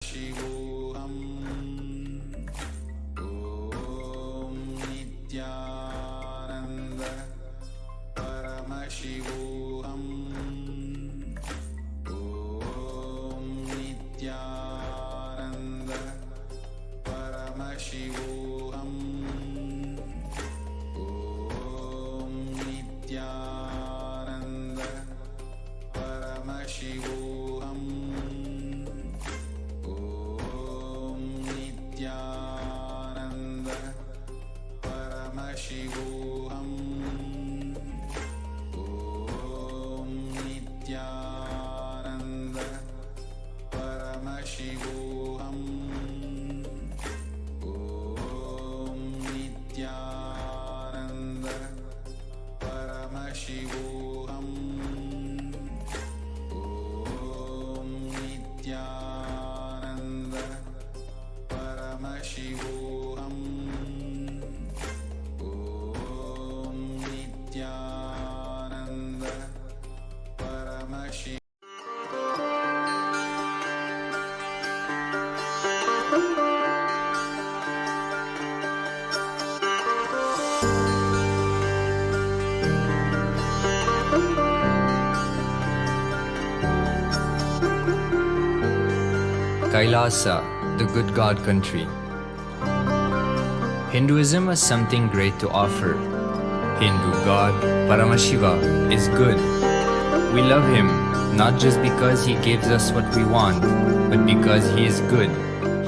Paramashivoham. Om Nithyananda Paramashivoham. Om Nithyananda Paramashivoham. Om Nithyananda Paramashivoham. Om Nithyananda Paramashivoham. Om Nithyananda Paramashivoham. Om Nithyananda Paramashivoham. Om Nithyananda Paramashivoham. Om Nithyananda Paramashivoham. KAILASA, the good God country. Hinduism has something great to offer. Hindu God, Paramashiva, is good. We love him not just because he gives us what we want, but because he is good,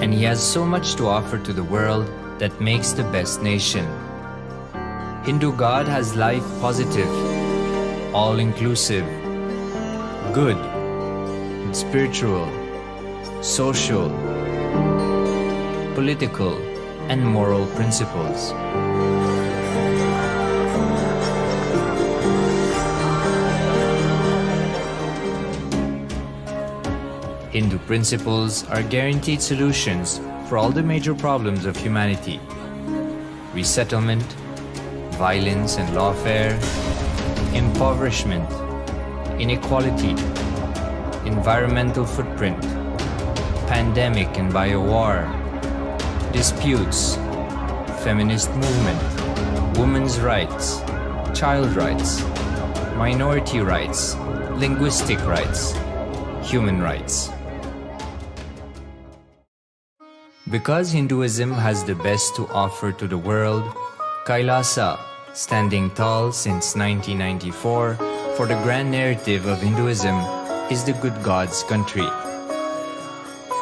and he has so much to offer to the world that makes the best nation. Hindu God has life positive, all-inclusive, good, spiritual, social, political, and moral principles. Hindu principles are guaranteed solutions for all the major problems of humanity: resettlement, violence and lawfare, impoverishment, inequality, environmental footprint, pandemic and biowar, disputes, feminist movement, women's rights, child rights, minority rights, linguistic rights, human rights. Because Hinduism has the best to offer to the world, KAILASA, standing tall since 1994 for the grand narrative of Hinduism, is the good God's country.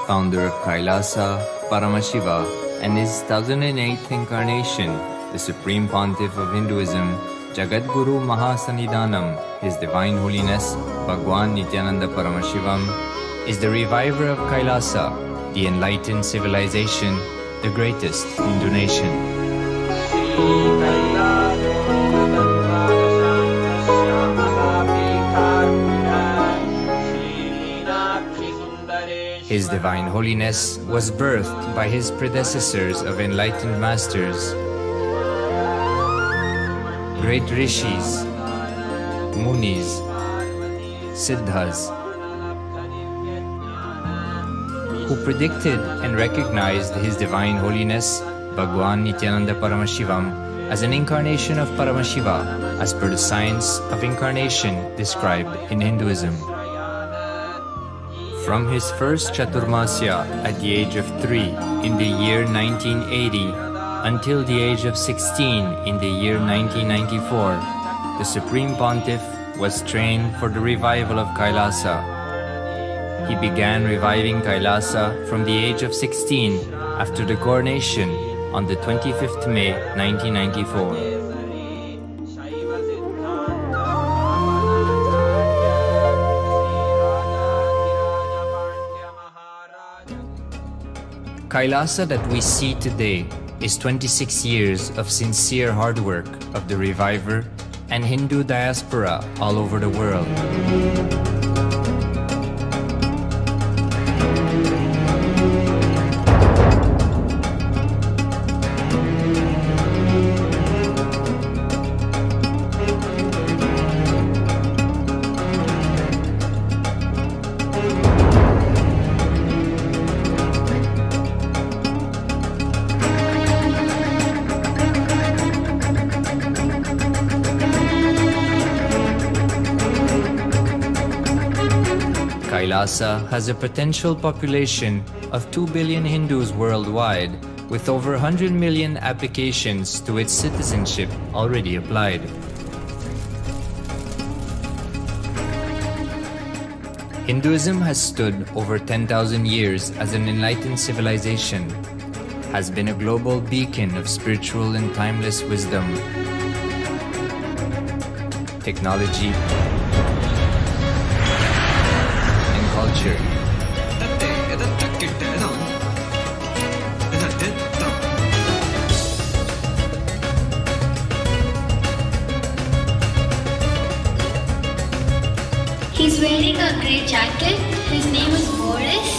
Founder of KAILASA, Paramashiva, and his 1008th incarnation, the Supreme Pontiff of Hinduism, Jagadguru Mahasanidhanam, His Divine Holiness, Bhagwan Nithyananda Paramashivam, is the reviver of KAILASA, the enlightened civilization, the greatest Hindu nation. His Divine Holiness was birthed by his predecessors of enlightened masters, great rishis, munis, siddhas, who predicted and recognized His Divine Holiness, Bhagwan Nithyananda Paramashivam, as an incarnation of Paramashiva, as per the science of incarnation described in Hinduism. From his first Chaturmasya at the age of 3 in the year 1980 until the age of 16 in the year 1994, the Supreme Pontiff was trained for the revival of KAILASA. He began reviving KAILASA from the age of 16 after the coronation on the 25th May 1994. KAILASA that we see today is 26 years of sincere hard work of the reviver and Hindu diaspora all over the world. Kailasa has a potential population of 2 billion Hindus worldwide, with over 100 million applications to its citizenship already applied. Hinduism has stood over 10,000 years as an enlightened civilization, has been a global beacon of spiritual and timeless wisdom, technology, and culture. He's wearing a grey jacket. His name is Boris.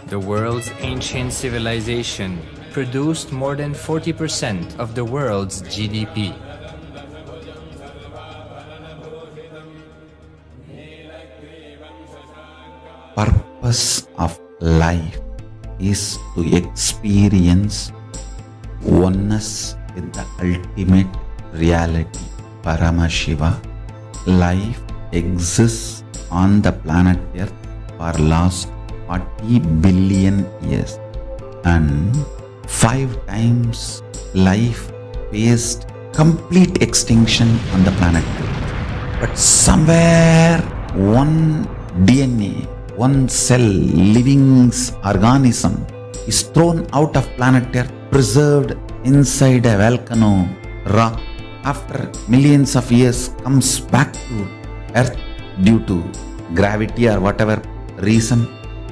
The world's ancient civilization produced more than 40% of the world's GDP. Purpose of life is to experience oneness with the ultimate reality, Paramashiva. Life exists on the planet Earth for last 40 billion years, and 5 times life faced complete extinction on the planet Earth. But somewhere one DNA, one cell, living organism is thrown out of planet Earth, preserved inside a volcano rock. After millions of years comes back to Earth due to gravity or whatever reason,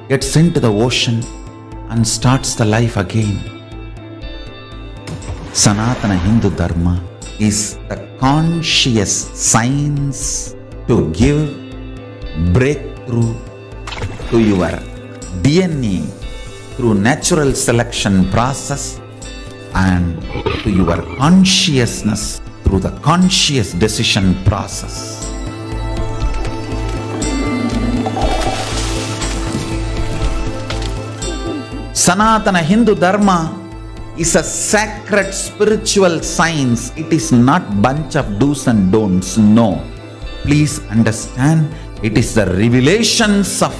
gets into the ocean and starts the life again. Sanatana Hindu Dharma is the conscious science to give breakthrough to your DNA through natural selection process and to your consciousness through the conscious decision process. Sanatana Hindu Dharma is a sacred spiritual science. It is not bunch of do's and don'ts. No. Please understand, it is the revelations of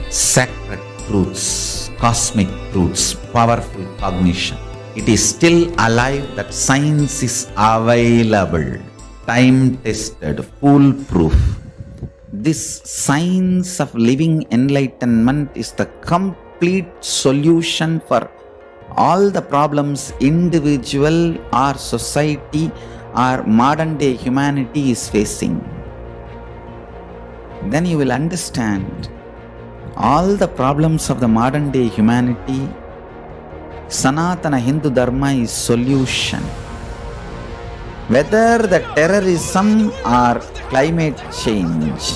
sacred truths, cosmic truths, powerful cognition. It is still alive, that science is available, time-tested, foolproof. This science of living enlightenment is the complete solution for all the problems individual or society or modern day humanity is facing. Then you will understand all the problems of the modern day humanity. Sanatana Hindu Dharma is solution. Whether the terrorism or climate change,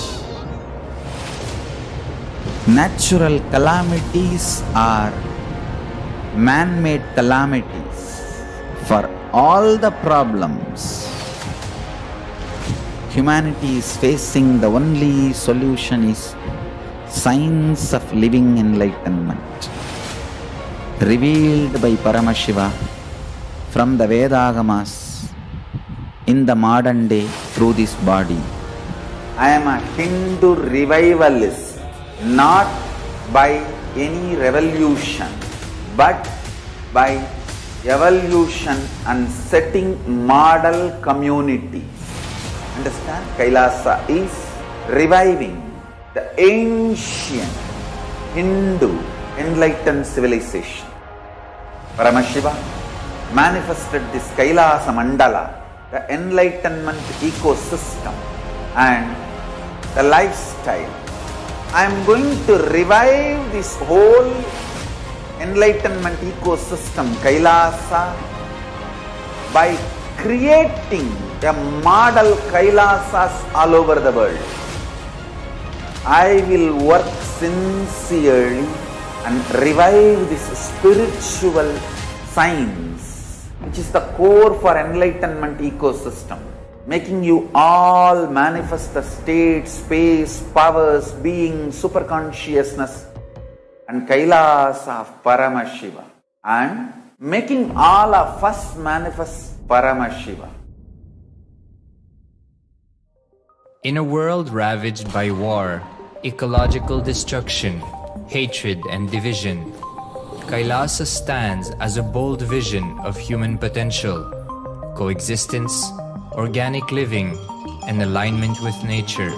natural calamities or man-made calamities, for all the problems humanity is facing, the only solution is science of living enlightenment, revealed by Paramashiva from the Vedagamas in the modern day through this body. I am a Hindu revivalist, not by any revolution, but by evolution and setting model communities. Understand? KAILASA is reviving the ancient Hindu enlightened civilization. Paramashiva manifested this KAILASA Mandala, the enlightenment ecosystem and the lifestyle. I am going to revive this whole enlightenment ecosystem, KAILASA, by creating a model KAILASAs all over the world. I will work sincerely and revive this spiritual science which is the core for Enlightenment ecosystem, making you all manifest the state, space, powers, being, superconsciousness and Kailasa of Paramashiva, and making all of us manifest Paramashiva. In a world ravaged by war, ecological destruction, hatred and division, Kailasa stands as a bold vision of human potential, coexistence, organic living, and alignment with nature.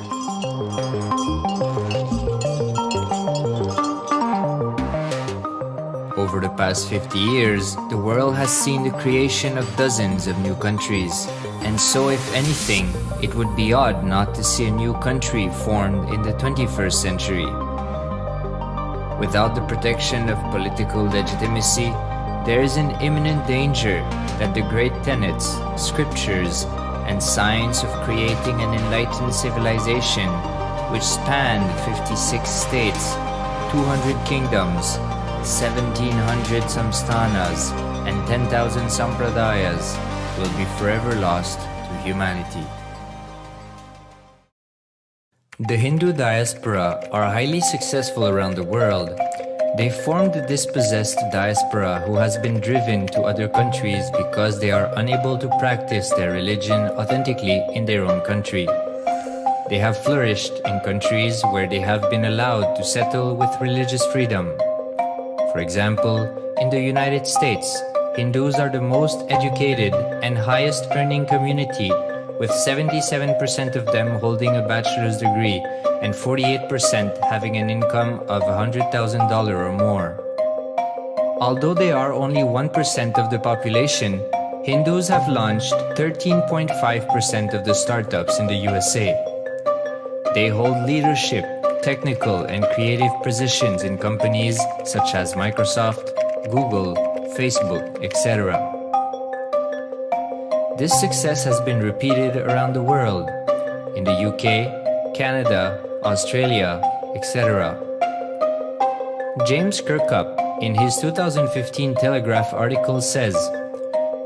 Over the past 50 years, the world has seen the creation of dozens of new countries, and so if anything, it would be odd not to see a new country formed in the 21st century. Without the protection of political legitimacy, there is an imminent danger that the great tenets, scriptures, and science of creating an enlightened civilization, which spanned 56 states, 200 kingdoms, 1700 samsthanas, and 10,000 sampradayas, will be forever lost to humanity. The Hindu diaspora are highly successful around the world. They formed the dispossessed diaspora who has been driven to other countries because they are unable to practice their religion authentically in their own country. They have flourished in countries where they have been allowed to settle with religious freedom. For example, in the United States, Hindus are the most educated and highest earning community, with 77% of them holding a bachelor's degree and 48% having an income of $100,000 or more. Although they are only 1% of the population, Hindus have launched 13.5% of the startups in the USA. They hold leadership, technical and creative positions in companies such as Microsoft, Google, Facebook, etc. This success has been repeated around the world, in the UK, Canada, Australia, etc. James Kirkup, in his 2015 Telegraph article says,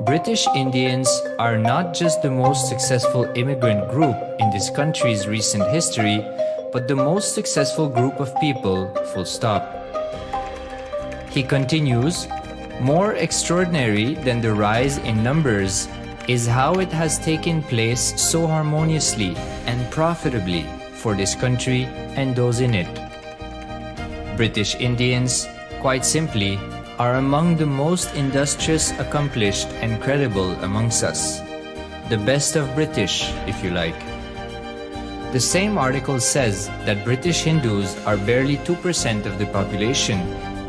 British Indians are not just the most successful immigrant group in this country's recent history, but the most successful group of people, full stop. He continues, more extraordinary than the rise in numbers is how it has taken place so harmoniously and profitably for this country and those in it. British Indians, quite simply, are among the most industrious, accomplished, and credible amongst us. The best of British, if you like. The same article says that British Hindus are barely 2% of the population,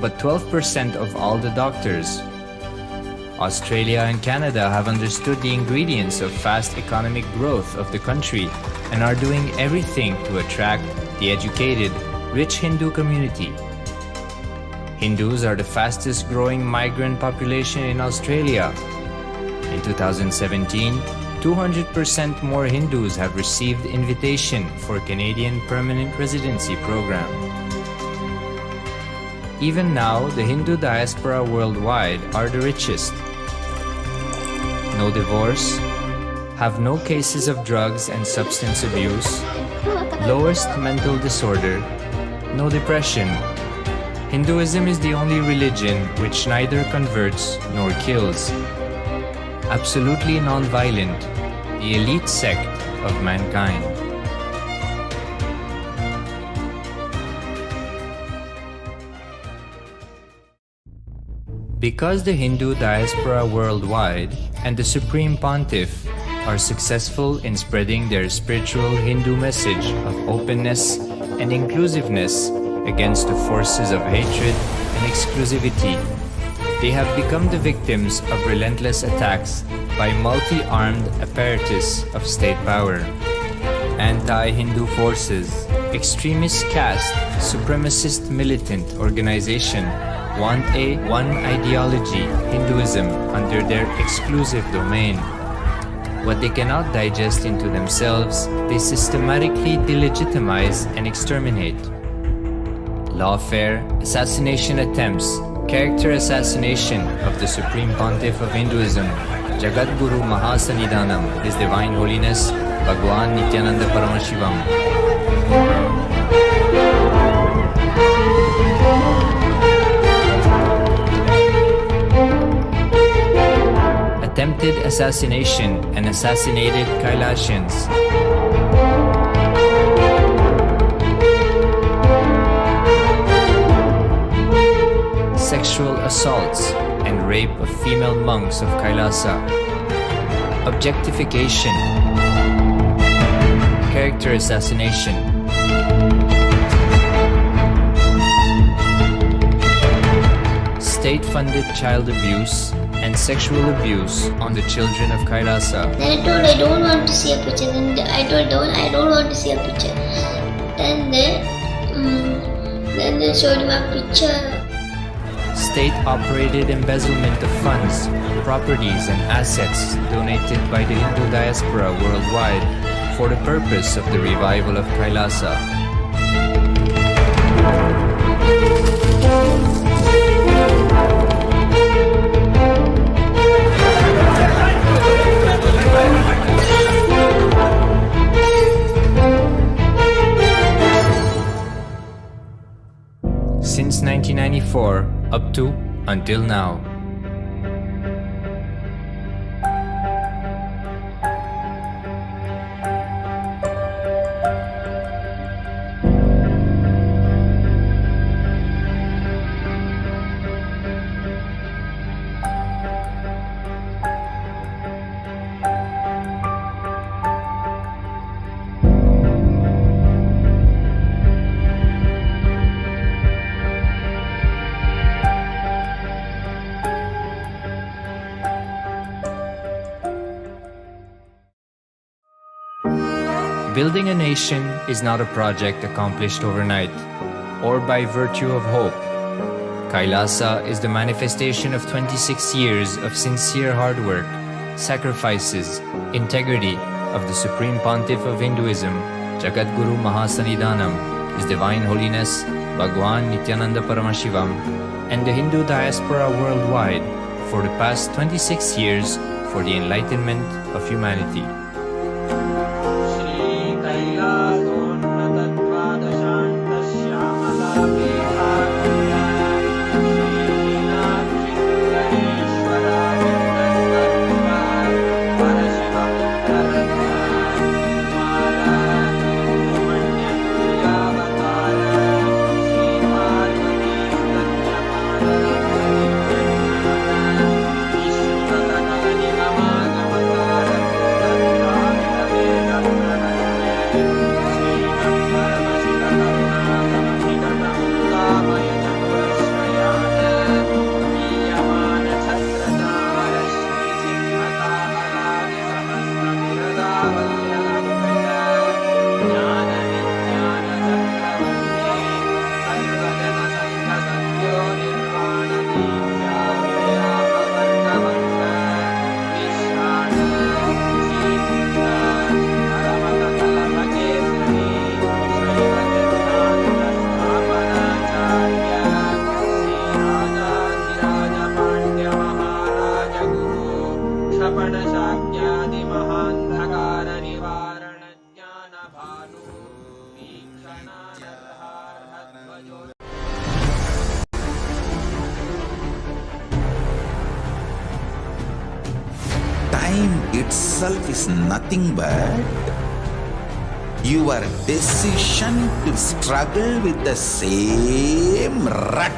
but 12% of all the doctors. Australia and Canada have understood the ingredients of fast economic growth of the country and are doing everything to attract the educated, rich Hindu community. Hindus are the fastest growing migrant population in Australia. In 2017, 200% more Hindus have received invitation for Canadian Permanent Residency Program. Even now, the Hindu diaspora worldwide are the richest. No divorce, have no cases of drugs and substance abuse, lowest mental disorder, no depression. Hinduism is the only religion which neither converts nor kills. Absolutely non-violent, the elite sect of mankind. Because the Hindu diaspora worldwide and the Supreme Pontiff are successful in spreading their spiritual Hindu message of openness and inclusiveness against the forces of hatred and exclusivity, they have become the victims of relentless attacks by multi-armed apparatus of state power. Anti-Hindu forces, extremist caste, supremacist militant organization want a one ideology, Hinduism, under their exclusive domain. What they cannot digest into themselves, they systematically delegitimize and exterminate. Lawfare, assassination attempts, Character assassination of the Supreme Pontiff of Hinduism, Jagadguru Mahasannidhanam, His Divine Holiness Bhagwan Nithyananda Paramashivam. Attempted assassination and assassinated Kailasians. Sexual assaults and rape of female monks of Kailasa. Objectification. Character assassination. State-funded child abuse and sexual abuse on the children of Kailasa. Then I told I don't want to see a picture. Then I told I don't want to see a picture. Then they showed me a picture. State-operated embezzlement of funds, properties and assets donated by the Hindu diaspora worldwide for the purpose of the revival of Kailasa. Since 1994 up to until now. Building a nation is not a project accomplished overnight or by virtue of hope. Kailasa is the manifestation of 26 years of sincere hard work, sacrifices, integrity of the Supreme Pontiff of Hinduism, Jagadguru Mahasannidhanam, His Divine Holiness Bhagwan Nithyananda Paramashivam, and the Hindu diaspora worldwide for the past 26 years for the enlightenment of humanity. Time itself is nothing but your decision to struggle with the same rut.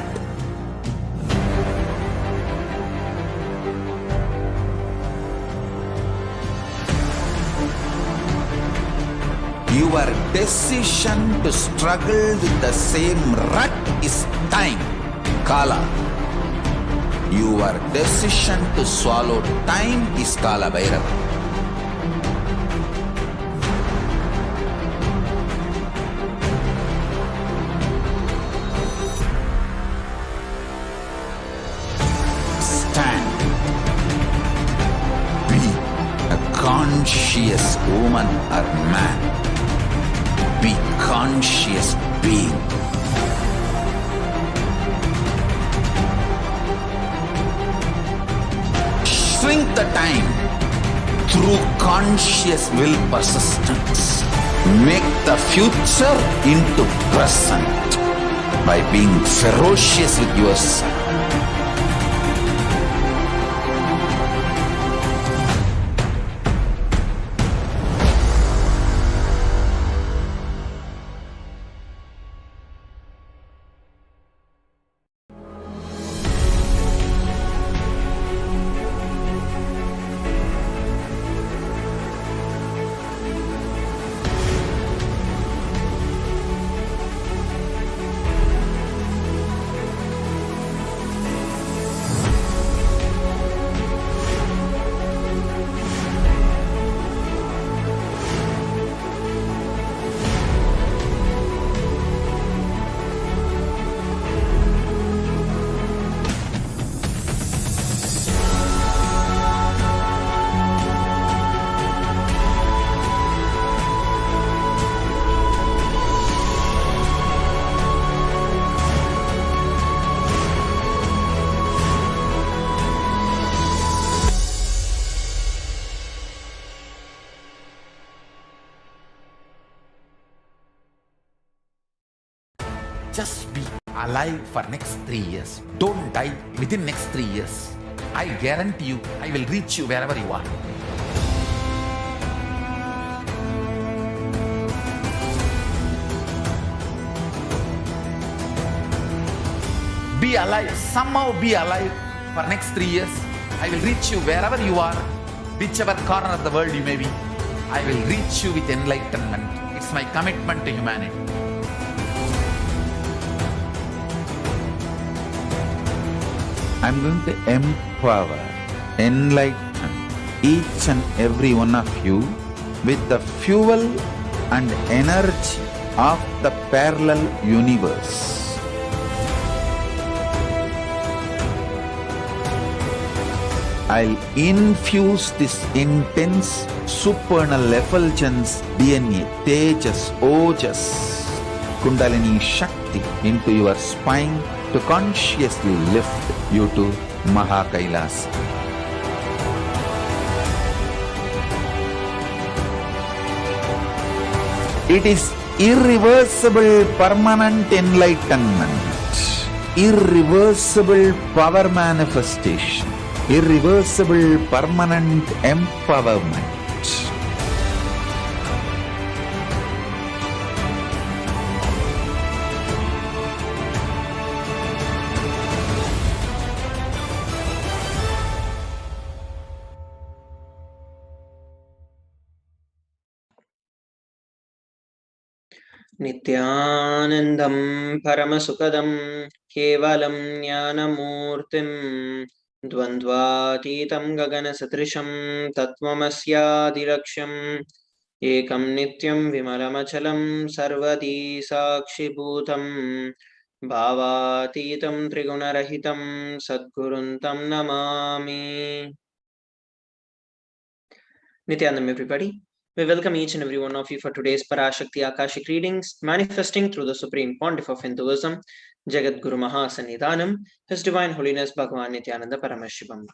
Your decision to struggle with the same rut is time, Kala. Your decision to swallow time is Kala Bhairava. Stand. Be a conscious woman or man. Be conscious being. shrink the time through conscious will persistence. Make the future into present by being ferocious with yourself. Just be alive for next 3 years. Don't die within next 3 years. I guarantee you, I will reach you wherever you are. Be alive, somehow be alive for next 3 years. I will reach you wherever you are, whichever corner of the world you may be. I will reach you with enlightenment. It's my commitment to humanity. I'm going to empower, enlighten each and every one of you with the fuel and energy of the parallel universe. I'll infuse this intense supernal effulgence DNA, Tejas, Ojas, Kundalini Shakti into your spine to consciously lift you to KAILASA. It is irreversible permanent enlightenment, irreversible power manifestation, irreversible permanent empowerment. नित्यानन्दं परमसुखदं केवलं ज्ञानमूर्तिं द्वन्द्वातीतं गगनसदृशं तत्त्वमस्यादिलक्ष्यम् एकं नित्यं विमलमचलं सर्वदी साक्षिभूतं भावातीतं त्रिगुणरहितं सद्गुरुं तं Namami. Nithyanandam, everybody. We welcome each and every one of you for today's Parashakti Akashik readings, manifesting through the Supreme Pontiff of Hinduism, Jagat Guru Mahasannidhanam, His Divine Holiness Bhagavan Nithyananda Paramashivam.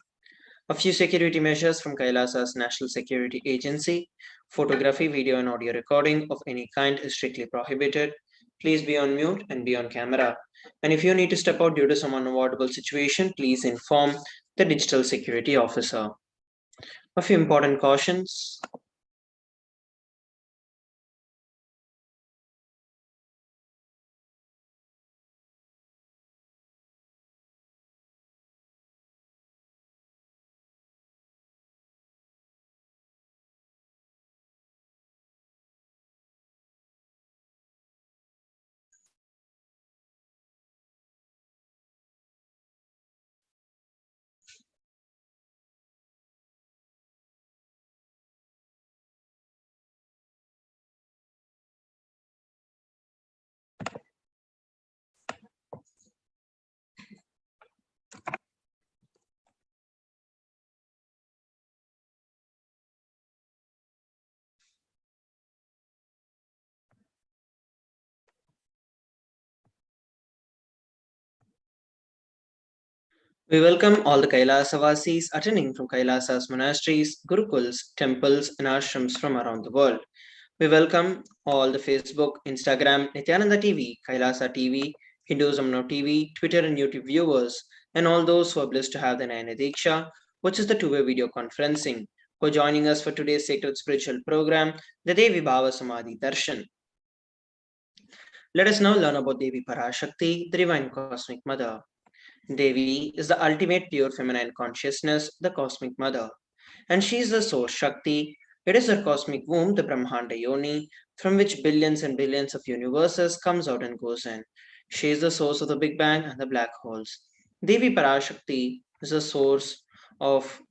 A few security measures from KAILASA's National Security Agency. Photography, video and audio recording of any kind is strictly prohibited. Please be on mute and be on camera. And if you need to step out due to some unavoidable situation, please inform the digital security officer. A few important cautions. We welcome all the Kailasavasis attending from Kailasa's monasteries, gurukuls, temples, and ashrams from around the world. We welcome all the Facebook, Instagram, Nithyananda TV, Kailasa TV, Hinduism Now TV, Twitter and YouTube viewers, and all those who are blessed to have the Nayana Diksha, which is the two-way video conferencing, for joining us for today's sacred spiritual program, the Devi Bhava Samadhi Darshan. Let us now learn about Devi Parashakti, the Divine Cosmic Mother. Devi is the ultimate pure feminine consciousness, the Cosmic Mother, and she is the source Shakti. It is her cosmic womb, the Brahmanda Yoni, from which billions and billions of universes comes out and goes in. She is the source of the Big Bang and the black holes. Devi Parashakti is the source of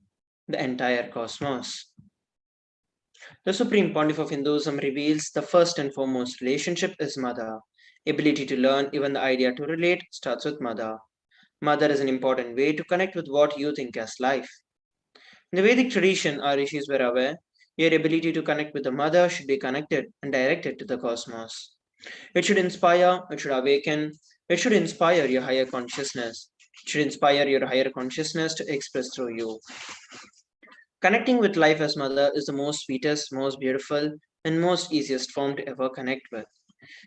the entire cosmos. The Supreme Pontiff of Hinduism reveals the first and foremost relationship is mother. Ability to learn, even the idea to relate, starts with mother. Mother is an important way to connect with what you think as life. In the Vedic tradition, our rishis were aware your ability to connect with the mother should be connected and directed to the cosmos. It should inspire, it should awaken, it should inspire your higher consciousness. It should inspire your higher consciousness to express through you. Connecting with life as mother is the most sweetest, most beautiful, and most easiest form to ever connect with.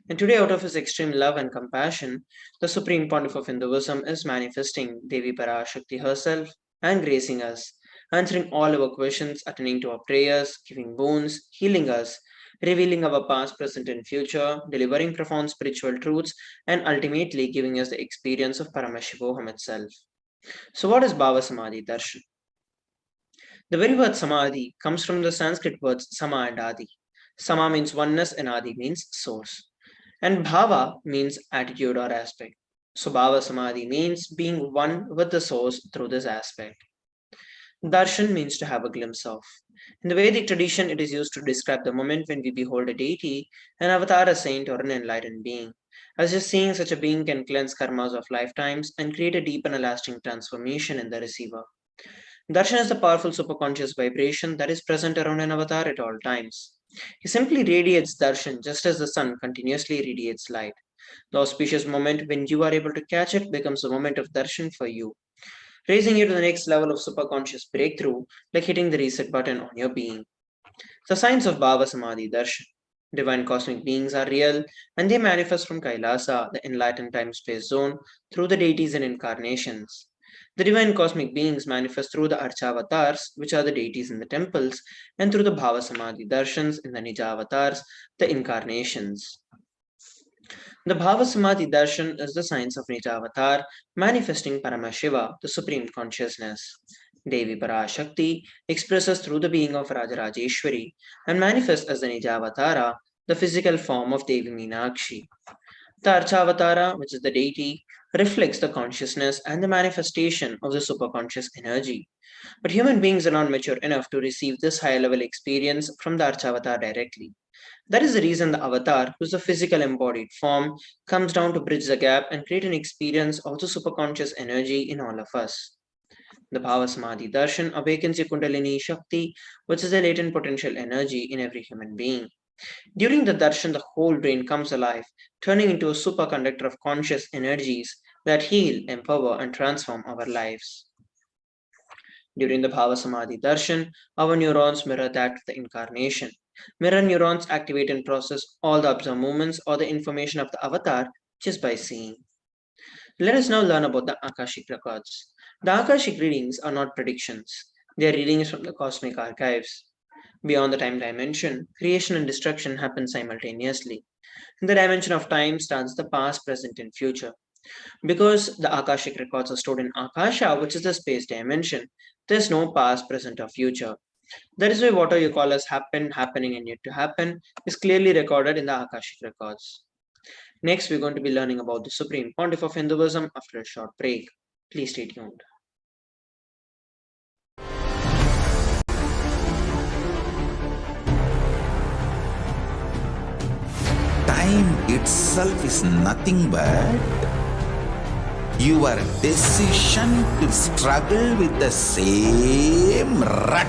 And today, out of his extreme love and compassion, the Supreme Pontiff of Hinduism is manifesting Devi Parashakti herself and gracing us, answering all our questions, attending to our prayers, giving boons, healing us, revealing our past, present, and future, delivering profound spiritual truths, and ultimately giving us the experience of Paramashivoham itself. So, what is Bhava Samadhi Darshan? The very word Samadhi comes from the Sanskrit words Sama and Adi. Sama means oneness and Adi means source. And Bhava means attitude or aspect. So Bhava Samadhi means being one with the source through this aspect. Darshan means to have a glimpse of. In the Vedic tradition, it is used to describe the moment when we behold a deity, an avatar, a saint, or an enlightened being. As just seeing such a being can cleanse karmas of lifetimes and create a deep and a lasting transformation in the receiver. Darshan is the powerful superconscious vibration that is present around an avatar at all times. He simply radiates darshan just as the sun continuously radiates light. The auspicious moment when you are able to catch it becomes a moment of darshan for you, raising you to the next level of superconscious breakthrough, like hitting the reset button on your being. The signs of Bhava Samadhi Darshan. Divine cosmic beings are real and they manifest from Kailasa, the enlightened time-space zone, through the deities and incarnations. The divine cosmic beings manifest through the Archavatars, which are the deities in the temples, and through the Bhava Samadhi Darshans in the Nijavatars, the incarnations. The Bhava Samadhi Darshan is the science of Nijavatar, manifesting Paramashiva, the Supreme Consciousness. Devi Parashakti expresses through the being of Rajarajeshwari and manifests as the Nijavatara, the physical form of Devi Meenakshi. The Archavatara, which is the deity, reflects the consciousness and the manifestation of the superconscious energy. But human beings are not mature enough to receive this higher level experience from the Archavatar directly. That is the reason the avatar, who is the physical embodied form, comes down to bridge the gap and create an experience of the superconscious energy in all of us. The Bhava Samadhi Darshan awakens your Kundalini Shakti, which is the latent potential energy in every human being. During the darshan, the whole brain comes alive, turning into a superconductor of conscious energies that heal, empower, and transform our lives. During the Bhava Samadhi darshan, our neurons mirror that of the incarnation. Mirror neurons activate and process all the observed movements or the information of the avatar just by seeing. Let us now learn about the Akashik records. The Akashik readings are not predictions. They are readings from the cosmic archives. Beyond the time dimension, creation and destruction happen simultaneously. In the dimension of time stands the past, present, and future. Because the Akashic records are stored in Akasha, which is the space dimension, there is no past, present, or future. That is why whatever you call as happened, happening, and yet to happen is clearly recorded in the Akashic records. Next, we're going to be learning about the Supreme Pontiff of Hinduism after a short break. Please stay tuned. Time itself is nothing but your decision to struggle with the same rut.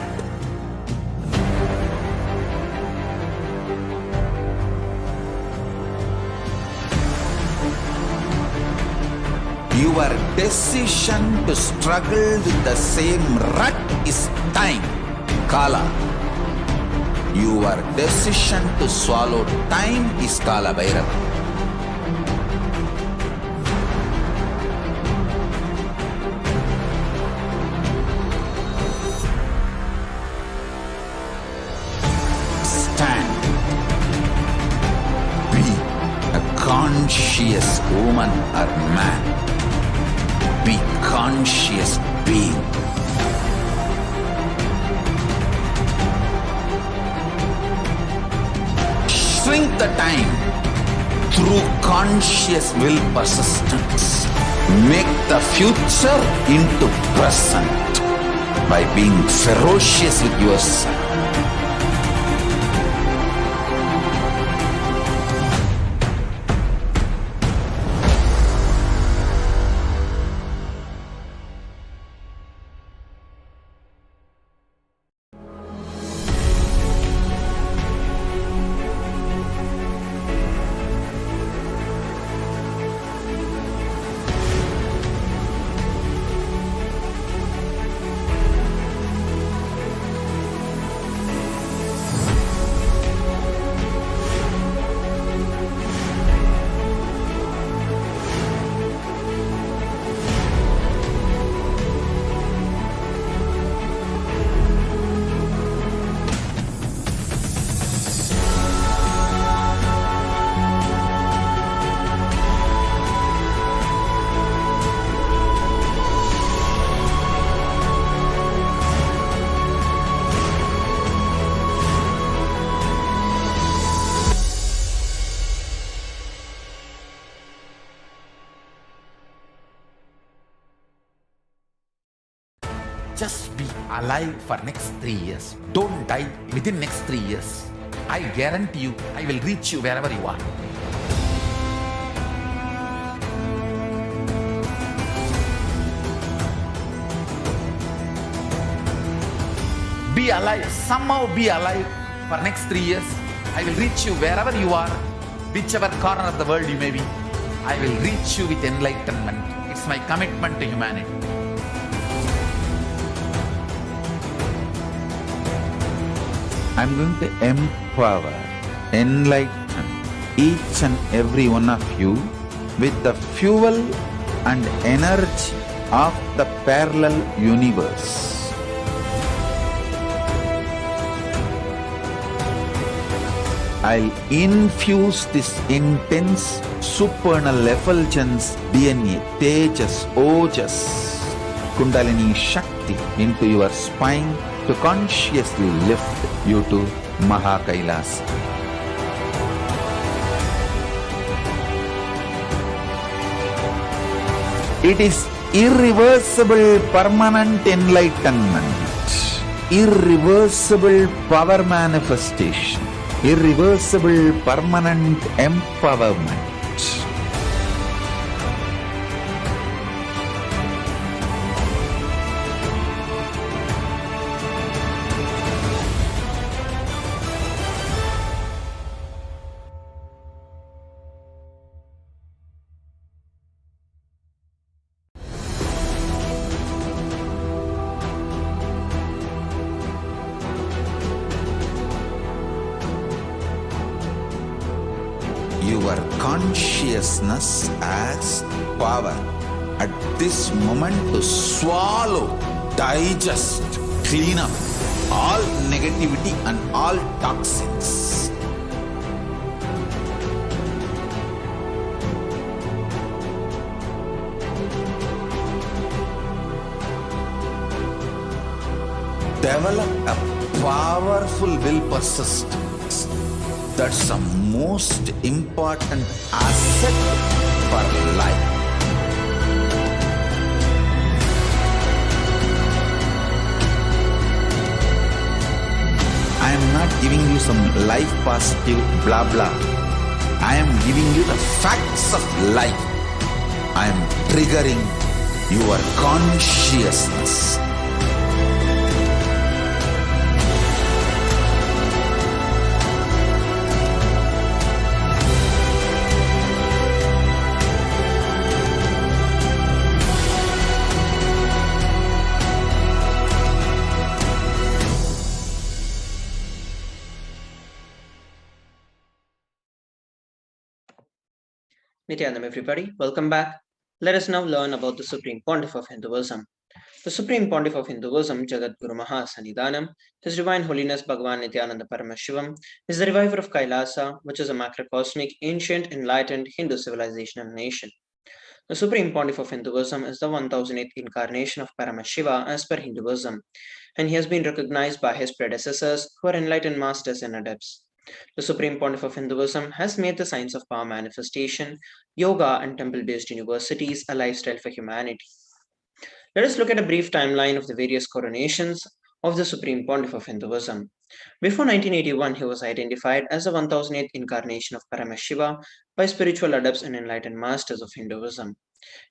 Your Your decision to struggle with the same rut is time, Kala. Your decision to swallow time is Kala Bhairava. Stand. Be a conscious woman or man. Be conscious being. Shrink the time through conscious will persistence. Make the future into present by being ferocious with yourself. Just be alive for next 3 years. Don't die within next 3 years. I guarantee you, I will reach you wherever you are. Be alive, somehow be alive for next 3 years. I will reach you wherever you are, whichever corner of the world you may be. I will reach you with enlightenment. It's my commitment to humanity. I'm going to empower, enlighten each and every one of you with the fuel and energy of the parallel universe. I'll infuse this intense supernal effulgence DNA, Tejas, Ojas, Kundalini Shakti into your spine to consciously lift you to KAILASA. It is irreversible permanent enlightenment, irreversible power manifestation, irreversible permanent empowerment. Your consciousness as power at this moment to swallow, digest, clean up all negativity and all toxins. Develop a powerful will persistence. That's the most important asset for life. I am not giving you some life positive blah blah. I am giving you the facts of life. I am triggering your consciousness. Nithyanam everybody, welcome back. Let us now learn about the Supreme Pontiff of Hinduism. The Supreme Pontiff of Hinduism, Jagat Guru Mahasannidhanam, His Divine Holiness Bhagavan Nithyananda Paramashivam, is the reviver of KAILASA, which is a macrocosmic, ancient, enlightened Hindu civilizational nation. The Supreme Pontiff of Hinduism is the 1008th incarnation of Paramashiva as per Hinduism, and he has been recognized by his predecessors who are enlightened masters and adepts. The Supreme Pontiff of Hinduism has made the science of power manifestation, yoga, and temple based universities a lifestyle for humanity. Let us look at a brief timeline of the various coronations of the Supreme Pontiff of Hinduism. Before 1981, he was identified as the 1008th incarnation of Paramashiva by spiritual adepts and enlightened masters of Hinduism.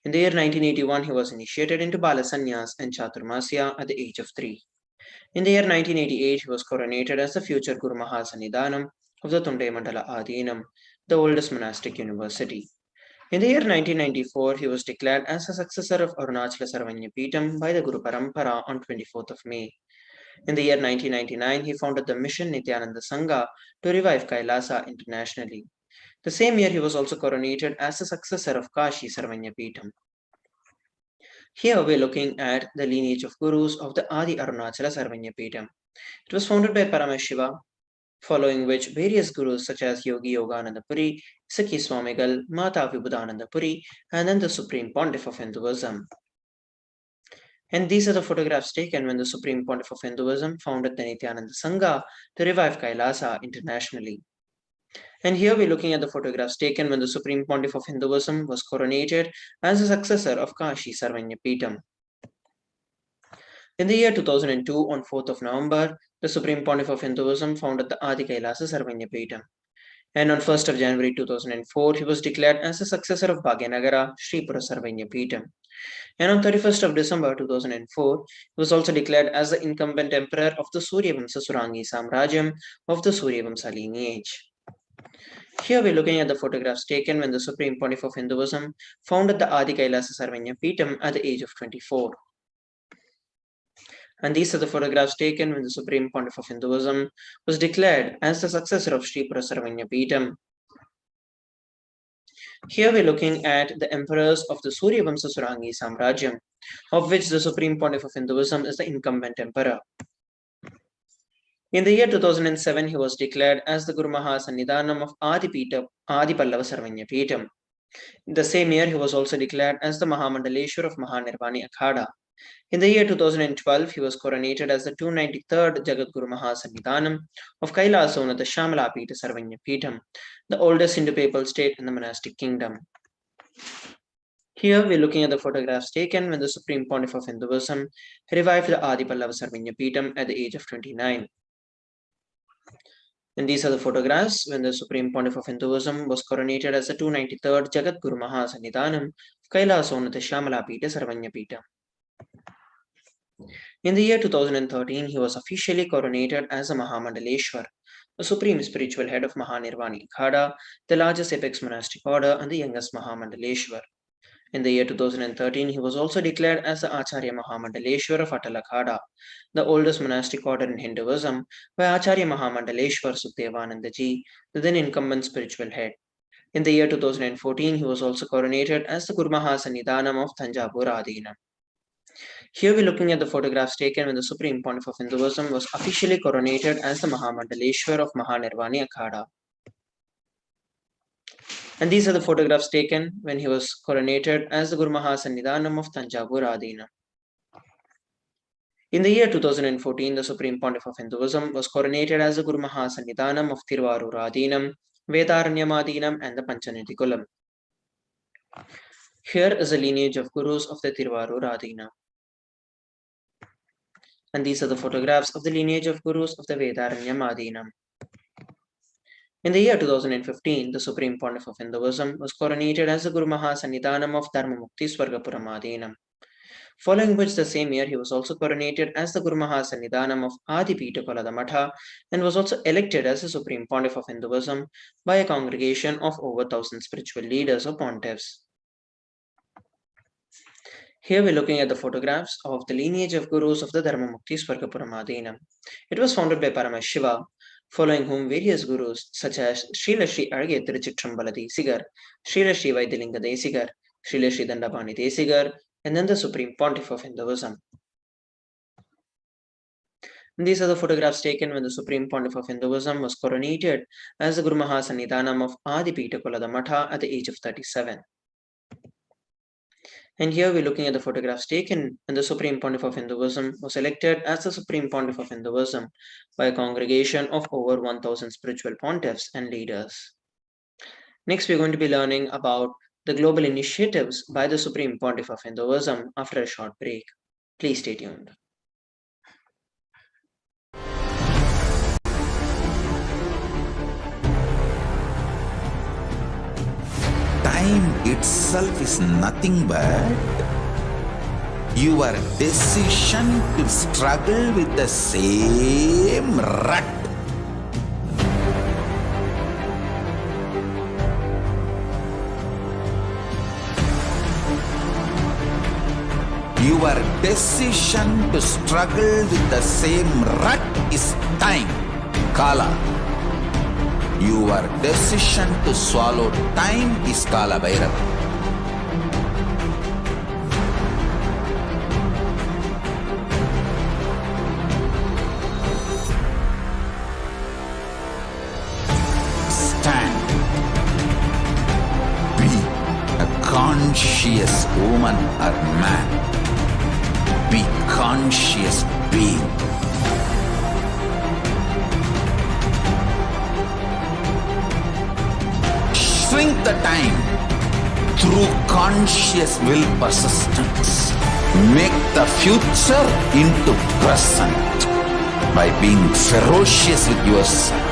In the year 1981, he was initiated into Bala Sannyas and Chaturmasya at the age of 3. In the year 1988, he was coronated as the future Guru Mahasannidhanam of the Tunde Mandala Adinam, the oldest monastic university. In the year 1994, he was declared as the successor of Arunachala Sarvanya Peetham by the Guru Parampara on 24th of May. In the year 1999, he founded the Mission Nithyananda Sangha to revive Kailasa internationally. The same year, he was also coronated as the successor of Kashi Sarvanya Peetham. Here we're looking at the lineage of gurus of the Adi Arunachala Sarvanya Peetham. It was founded by Paramashiva, following which various gurus such as Yogi Yogananda Puri, Sakhi Swamigal, Mata Vibhudananda Puri, and then the Supreme Pontiff of Hinduism. And these are the photographs taken when the Supreme Pontiff of Hinduism founded the Nithyananda Sangha to revive Kailasa internationally. And here we're looking at the photographs taken when the Supreme Pontiff of Hinduism was coronated as the successor of Kashi Sarvanya Peetham. In the year 2002, on 4th of November, the Supreme Pontiff of Hinduism founded the Adi KAILASA Sarvanya Peetham. And on 1st of January 2004, he was declared as the successor of Bhagyanagara Sripura Sarvanya Peetham. And on 31st of December 2004, he was also declared as the incumbent emperor of the Suryavamsa Surangi Samrajyam of the Suryavamsa lineage. Here we're looking at the photographs taken when the Supreme Pontiff of Hinduism founded the Adi KAILASA Sarvanya Peetham at the age of 24. And these are the photographs taken when the Supreme Pontiff of Hinduism was declared as the successor of Sripura Sarvanya Peetham. Here we're looking at the emperors of the Suryavamsa Surangi Samrajyam, of which the Supreme Pontiff of Hinduism is the incumbent emperor. In the year 2007, he was declared as the Guru Mahasannidhanam of Adi Pallava Sarvanya Peetham. In the same year, he was also declared as the Mahamandaleshwar of Mahanirvani Akhada. In the year 2012, he was coronated as the 293rd Jagat Guru Mahasannidhanam of Kailasa Unnata Shamala Peetha Sarvanya Peetham, the oldest Hindu papal state in the monastic kingdom. Here we're looking at the photographs taken when the Supreme Pontiff of Hinduism revived the Adi Pallava Sarvanya Peetham at the age of 29. And these are the photographs when the Supreme Pontiff of Hinduism was coronated as the 293rd Jagat Guru Mahasannidhanam of Kailasa Unnata Shamala Peetha Sarvanya Peetham. In the year 2013, he was officially coronated as a Mahamandaleshwar, the supreme spiritual head of Mahanirvani Akhada, the largest apex monastic order and the youngest Mahamandaleshwar. In the year 2013, he was also declared as the Acharya Mahamandaleshwar of Atal Akhada, the oldest monastic order in Hinduism, by Acharya Mahamandaleshwar Sukhdevanandaji, the then incumbent spiritual head. In the year 2014, he was also coronated as the Guru Mahasannidhanam of Thanjavur Adinam. Here we're looking at the photographs taken when the Supreme Pontiff of Hinduism was officially coronated as the Mahamandaleshwar of Mahanirvani Akhada. And these are the photographs taken when he was coronated as the Guru Mahasannidhanam of Thanjavur Adinam. In the year 2014, the Supreme Pontiff of Hinduism was coronated as the Guru Mahasannidhanam of Tirvarur Adinam, Vedaranyam Adinam, and the Panchaniti Kulam. Here is a lineage of gurus of the Tirvarur Adinam. And these are the photographs of the lineage of gurus of the Vedaranyam Adinam. In the year 2015, the Supreme Pontiff of Hinduism was coronated as the Guru Mahasannidhanam of Dharmamukti Swargapuram Adinam. Following which, the same year, he was also coronated as the Guru Mahasannidhanam of Adipita Kolada Matha and was also elected as the Supreme Pontiff of Hinduism by a congregation of over 1,000 spiritual leaders or pontiffs. Here we're looking at the photographs of the lineage of gurus of the Dharmamukti Swargapuram Adinam. It was founded by Paramashiva, following whom various gurus such as Srila Sri Arge Tiruchitrambalam Desigar, Srila Sri Vaidyalinga Desigar, Srila Sri Dandapani Desigar, and then the Supreme Pontiff of Hinduism. These are the photographs taken when the Supreme Pontiff of Hinduism was coronated as the Guru Mahasannidhanam of Adipita Kolada Matha at the age of 37. And here we're looking at the photographs taken when the Supreme Pontiff of Hinduism was elected as the Supreme Pontiff of Hinduism by a congregation of over 1,000 spiritual pontiffs and leaders. Next, we're going to be learning about the global initiatives by the Supreme Pontiff of Hinduism after a short break. Please stay tuned. Time itself is nothing but your decision to struggle with the same rut. Your decision to struggle with the same rut is time, Kala. Your decision to swallow time is Kala Bhairava. Stand. Be a conscious woman or man. Be conscious being. Shrink the time through conscious will persistence. Make the future into present by being ferocious with yourself.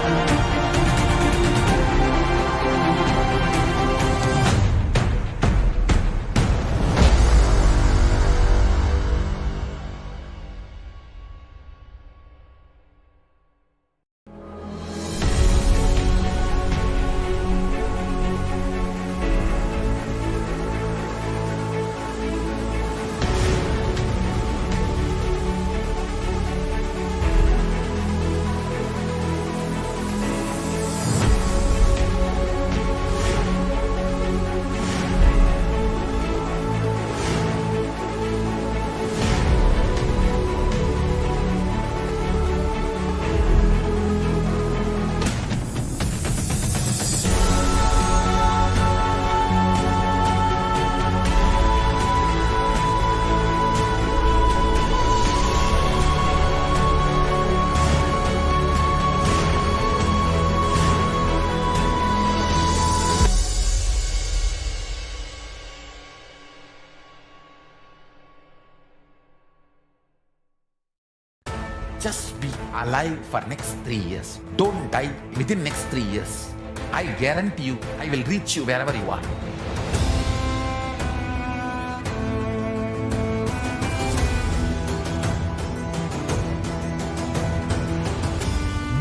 Just be alive for next 3 years. Don't die within next 3 years. I guarantee you, I will reach you wherever you are.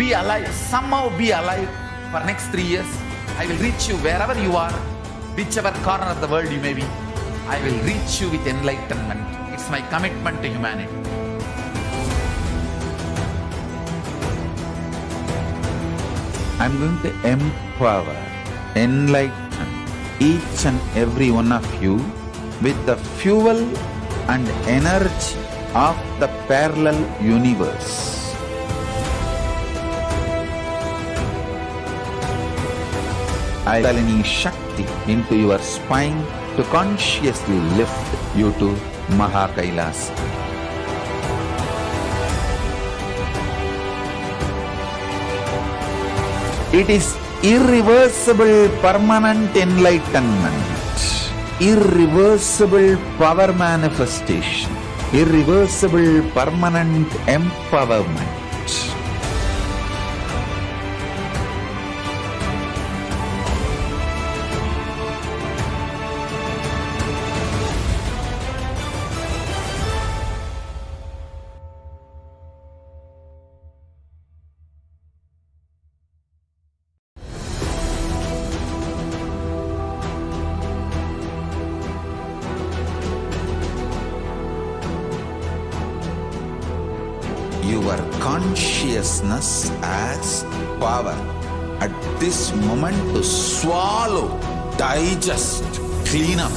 Be alive, somehow be alive for next 3 years. I will reach you wherever you are, whichever corner of the world you may be. I will reach you with enlightenment. It's my commitment to humanity. I'm going to empower, enlighten each and every one of you with the fuel and energy of the parallel universe. I Kundalini Shakti into your spine to consciously lift you to KAILASA. It is irreversible permanent enlightenment, irreversible power manifestation, irreversible permanent empowerment. Your consciousness as power at this moment to swallow, digest, clean up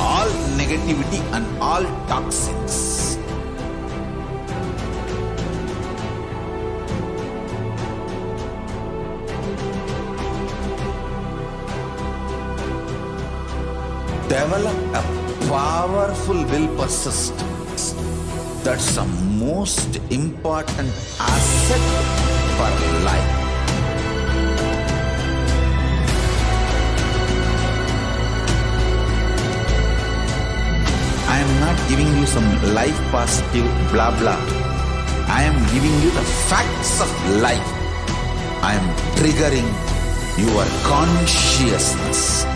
all negativity and all toxins. Develop a powerful will persistence. That's the most important asset for life. I am not giving you some life positive blah blah. I am giving you the facts of life. I am triggering your consciousness.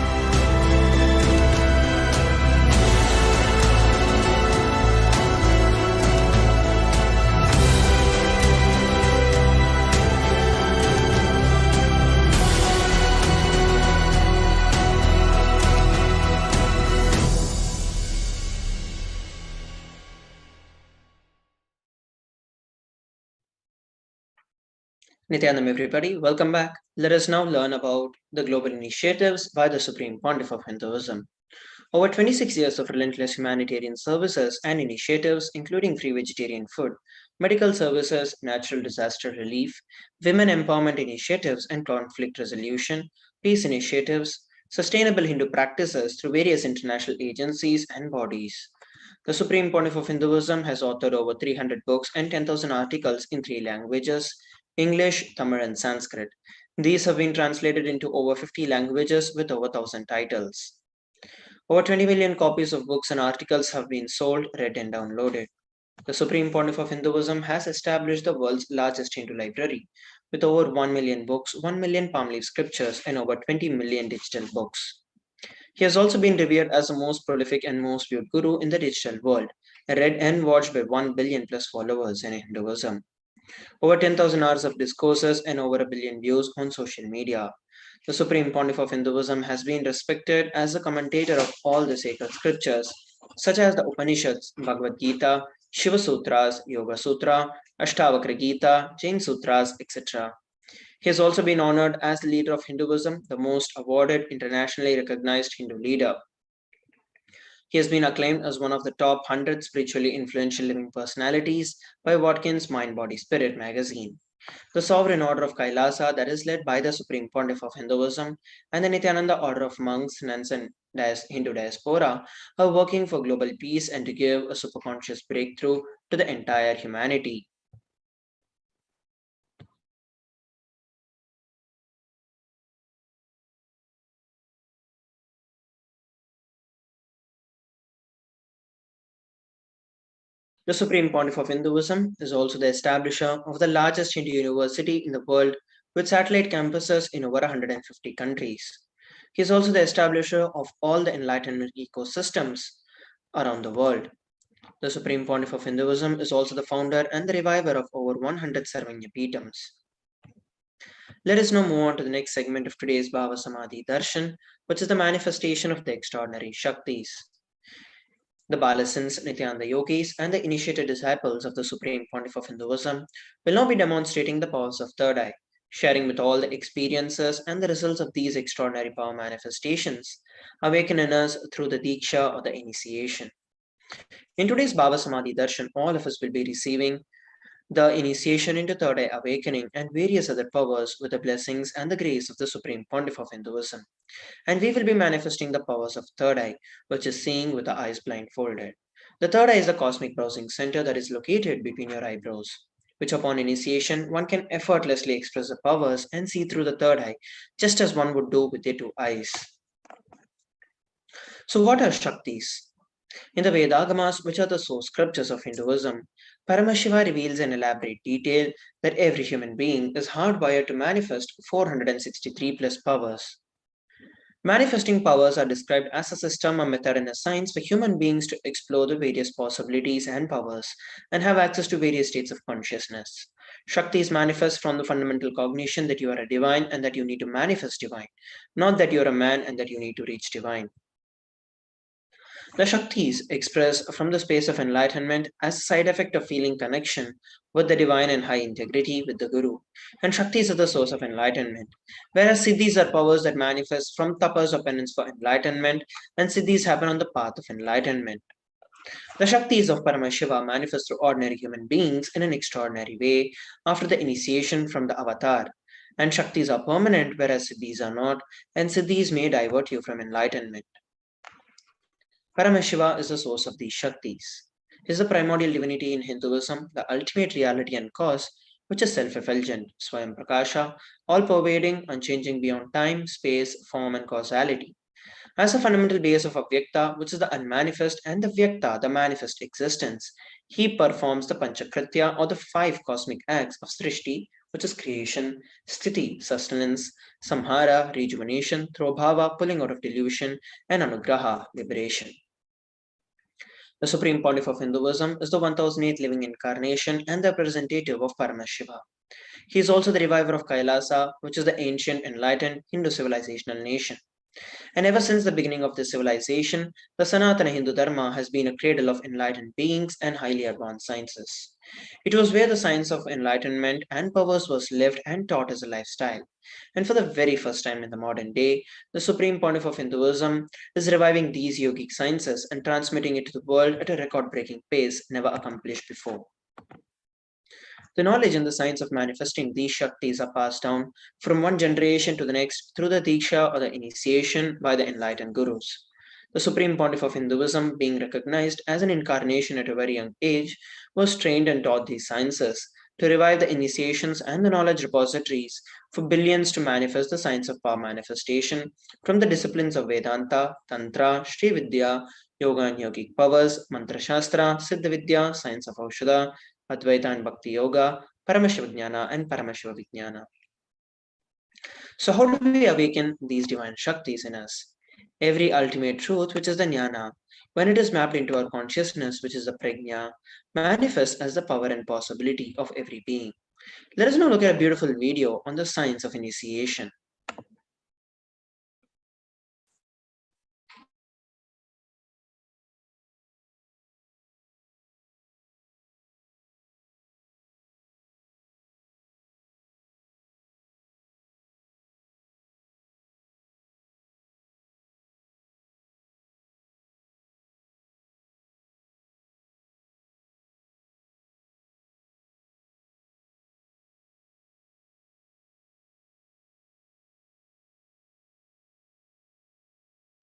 Nithyanam, everybody, welcome back. Let us now learn about the global initiatives by the Supreme Pontiff of Hinduism. Over 26 years of relentless humanitarian services and initiatives, including free vegetarian food, medical services, natural disaster relief, women empowerment initiatives and conflict resolution, peace initiatives, sustainable Hindu practices through various international agencies and bodies. The Supreme Pontiff of Hinduism has authored over 300 books and 10,000 articles in 3 languages: English, Tamil, and Sanskrit. These have been translated into over 50 languages with over 1,000 titles. Over 20 million copies of books and articles have been sold, read, and downloaded. The Supreme Pontiff of Hinduism has established the world's largest Hindu library, with over 1 million books, 1 million palm leaf scriptures, and over 20 million digital books. He has also been revered as the most prolific and most viewed guru in the digital world, read and watched by 1 billion plus followers in Hinduism. Over 10,000 hours of discourses and over 1 billion views on social media. The Supreme Pontiff of Hinduism has been respected as a commentator of all the sacred scriptures, such as the Upanishads, Bhagavad Gita, Shiva Sutras, Yoga Sutra, Ashtavakra Gita, Jain Sutras, etc. He has also been honored as the leader of Hinduism, the most awarded internationally recognized Hindu leader. He has been acclaimed as one of the top 100 spiritually influential living personalities by Watkins Mind Body Spirit magazine. The Sovereign Order of KAILASA, that is led by the Supreme Pontiff of Hinduism, and the Nithyananda Order of Monks, Nuns, and Hindu Diaspora are working for global peace and to give a superconscious breakthrough to the entire humanity. The Supreme Pontiff of Hinduism is also the establisher of the largest Hindu university in the world with satellite campuses in over 150 countries. He is also the establisher of all the Enlightenment ecosystems around the world. The Supreme Pontiff of Hinduism is also the founder and the reviver of over 100 Sarvanya Peetams. Let us now move on to the next segment of today's Bhava Samadhi Darshan, which is the manifestation of the extraordinary Shaktis. The Balasins, Nithyananda Yogis, and the initiated disciples of the Supreme Pontiff of Hinduism will now be demonstrating the powers of Third Eye, sharing with all the experiences and the results of these extraordinary power manifestations, awaken in us through the Diksha or the initiation. In today's Bhava Samadhi Darshan, all of us will be receiving the initiation into Third Eye awakening and various other powers with the blessings and the grace of the Supreme Pontiff of Hinduism. And we will be manifesting the powers of Third Eye, which is seeing with the eyes blindfolded. The Third Eye is the cosmic browsing center that is located between your eyebrows, which upon initiation, one can effortlessly express the powers and see through the third eye, just as one would do with their 2 eyes. So what are Shaktis? In the Vedagamas, which are the source scriptures of Hinduism, Paramashiva reveals in elaborate detail that every human being is hardwired to manifest 463 plus powers. Manifesting powers are described as a system, a method, and a science for human beings to explore the various possibilities and powers and have access to various states of consciousness. Shaktis manifest from the fundamental cognition that you are a divine and that you need to manifest divine, not that you are a man and that you need to reach divine. The Shaktis express from the space of enlightenment as a side effect of feeling connection with the divine and high integrity with the Guru. And Shaktis are the source of enlightenment, whereas Siddhis are powers that manifest from tapas or penance for enlightenment, and Siddhis happen on the path of enlightenment. The Shaktis of Paramashiva manifest through ordinary human beings in an extraordinary way after the initiation from the avatar. And Shaktis are permanent, whereas Siddhis are not, and Siddhis may divert you from enlightenment. Paramashiva is the source of these Shaktis. He is the primordial divinity in Hinduism, the ultimate reality and cause, which is self-effulgent, Swayam Prakasha, all-pervading, unchanging beyond time, space, form, and causality. As a fundamental base of Avyakta, which is the unmanifest, and the Vyakta, the manifest existence, he performs the Panchakritya or the 5 cosmic acts of Srishti, which is creation, Sthiti, sustenance, Samhara, rejuvenation, Throbhava, pulling out of delusion, and Anugraha, liberation. The Supreme Pontiff of Hinduism is the 1008th living incarnation and the representative of Paramashiva. He is also the reviver of KAILASA, which is the ancient enlightened Hindu civilizational nation. And ever since the beginning of this civilization, the Sanatana Hindu Dharma has been a cradle of enlightened beings and highly advanced sciences. It was where the science of enlightenment and powers was lived and taught as a lifestyle. And for the very first time in the modern day, the Supreme Pontiff of Hinduism is reviving these yogic sciences and transmitting it to the world at a record-breaking pace never accomplished before. The knowledge and the science of manifesting these Shaktis are passed down from one generation to the next through the Diksha or the initiation by the enlightened Gurus. The Supreme Pontiff of Hinduism, being recognized as an incarnation at a very young age, was trained and taught these sciences to revive the initiations and the knowledge repositories for billions to manifest the science of power manifestation from the disciplines of Vedanta, Tantra, Sri Vidya, Yoga and Yogic powers, Mantra Shastra, Siddha Vidya, science of Aushadha, Advaita and Bhakti Yoga, Paramashiva Jnana and Paramashiva Vijnana. So how do we awaken these divine Shaktis in us? Every ultimate truth, which is the Jnana, when it is mapped into our consciousness, which is the Prajna, manifests as the power and possibility of every being. Let us now look at a beautiful video on the science of initiation.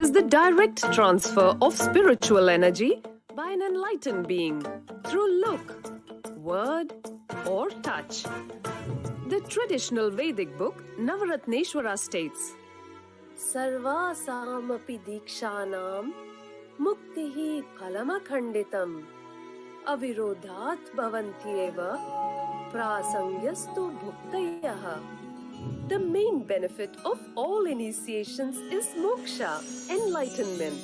Is the direct transfer of spiritual energy by an enlightened being through look, word, or touch. The traditional Vedic book Navaratneshwara states, Sarvasamapi dikshanam muktihi phalamakhanditam avirodhat bhavantyeva prasangyastu bhuktayaha. The main benefit of all initiations is moksha, enlightenment.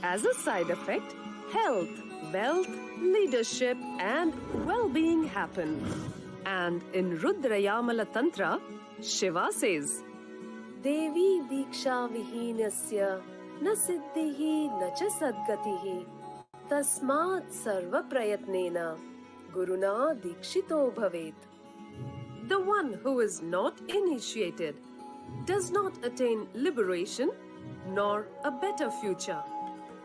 As a side effect, health, wealth, leadership, and well-being happen. And in Rudrayamala Tantra, Shiva says, Devi diksha vihinasya na siddhihi na cha sadgatihi tasmat sarva prayatnena guruna dikshito bhavet. The one who is not initiated does not attain liberation nor a better future.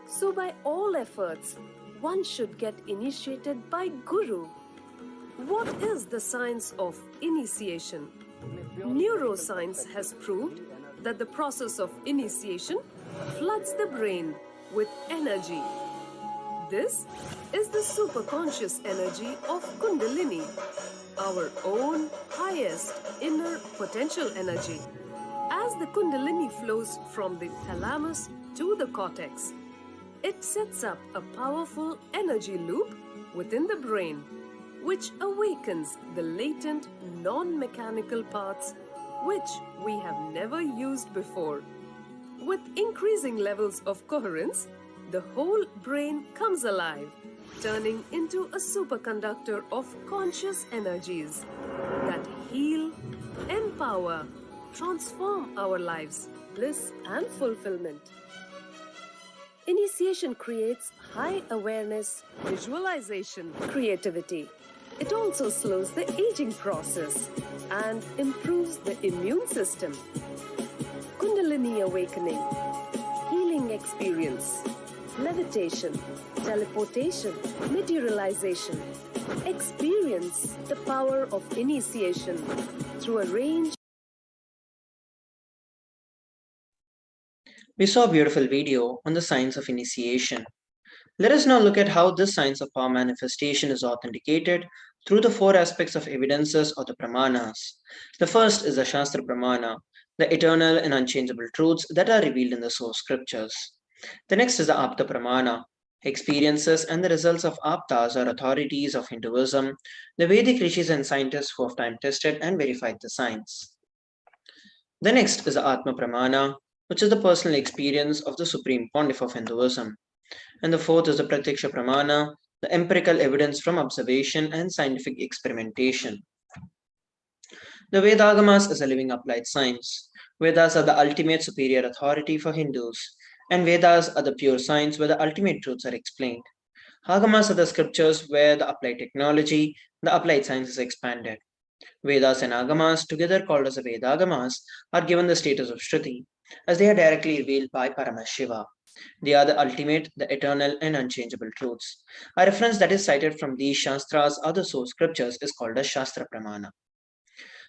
So by all efforts, one should get initiated by Guru. What is the science of initiation? Neuroscience has proved that the process of initiation floods the brain with energy. This is the superconscious energy of Kundalini, our own highest inner potential energy. As the Kundalini flows from the thalamus to the cortex, it sets up a powerful energy loop within the brain, which awakens the latent non-mechanical parts which we have never used before. With increasing levels of coherence, the whole brain comes alive, turning into a superconductor of conscious energies that heal, empower, transform our lives, bliss and fulfillment. Initiation creates high awareness, visualization, creativity. It also slows the aging process and improves the immune system. Kundalini awakening, healing experience, levitation, teleportation, materialization. Experience the power of initiation through a range. We saw a beautiful video on the science of initiation. Let us now look at how this science of power manifestation is authenticated through the four aspects of evidences or the pramanas. The first is the Shastra Pramana, the eternal and unchangeable truths that are revealed in the source scriptures. The next is the Apta Pramana, experiences and the results of Aptas or authorities of Hinduism, the Vedic rishis and scientists who have time tested and verified the science. The next is the Atma Pramana, which is the personal experience of the Supreme Pontiff of Hinduism. And the fourth is the Pratyaksha Pramana, the empirical evidence from observation and scientific experimentation. The Vedagamas is a living applied science. Vedas are the ultimate superior authority for Hindus, and Vedas are the pure science where the ultimate truths are explained. Agamas are the scriptures where the applied technology, the applied science is expanded. Vedas and Agamas, together called as the Vedagamas, are given the status of Shruti, as they are directly revealed by Paramashiva. They are the ultimate, the eternal, and unchangeable truths. A reference that is cited from these Shastras or the source scriptures is called as Shastra Pramana.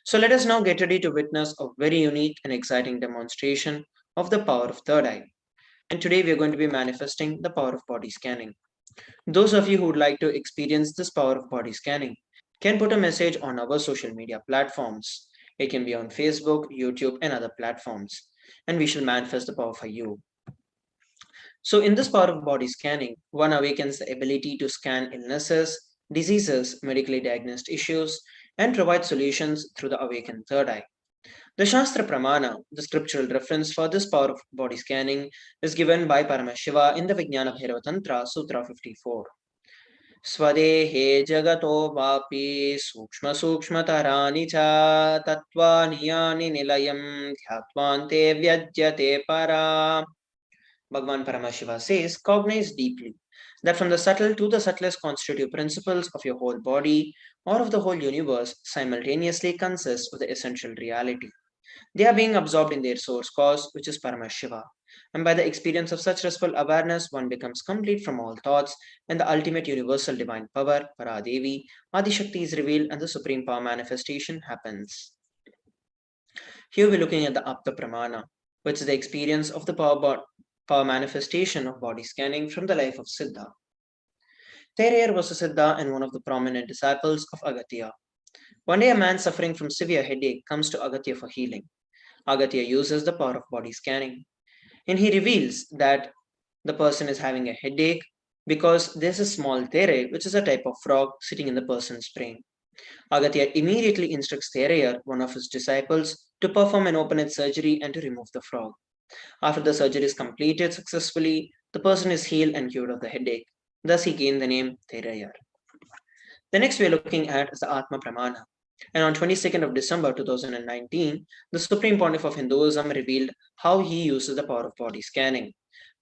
So let us now get ready to witness a very unique and exciting demonstration of the power of third eye. And today we are going to be manifesting the power of body scanning. Those of you who would like to experience this power of body scanning can put a message on our social media platforms. It can be on Facebook, YouTube, and other platforms. And we shall manifest the power for you. So in this power of body scanning, one awakens the ability to scan illnesses, diseases, medically diagnosed issues, and provide solutions through the awakened third eye. The Shastra Pramana, the scriptural reference for this power of body scanning, is given by Paramashiva in the Vijnana Bhairava Tantra, Sutra 54. Swadehe jagato vapi sukshma sukshmatarani cha tattvani yani nilayam dhyattvante vyajyate para. Bhagavan Paramashiva says, cognize deeply that from the subtle to the subtlest constitutive principles of your whole body or of the whole universe simultaneously consist of the essential reality. They are being absorbed in their source cause, which is Paramashiva. And by the experience of such restful awareness, one becomes complete from all thoughts, and the ultimate universal divine power, Paradevi, Adishakti is revealed, and the supreme power manifestation happens. Here we're looking at the Apta Pramana, which is the experience of the power manifestation of body scanning from the life of Siddha. Thereyer was a Siddha and one of the prominent disciples of Agatya. One day, a man suffering from severe headache comes to Agatya for healing. Agatya uses the power of body scanning, and he reveals that the person is having a headache because there's a small tere, which is a type of frog, sitting in the person's brain. Agatya immediately instructs Thereyer, one of his disciples, to perform an open-head surgery and to remove the frog. After the surgery is completed successfully, the person is healed and cured of the headache. Thus, he gained the name Thereyer. The next we are looking at is the Atma Pramana. And on 22nd of December 2019, the Supreme Pontiff of Hinduism revealed how he uses the power of body scanning.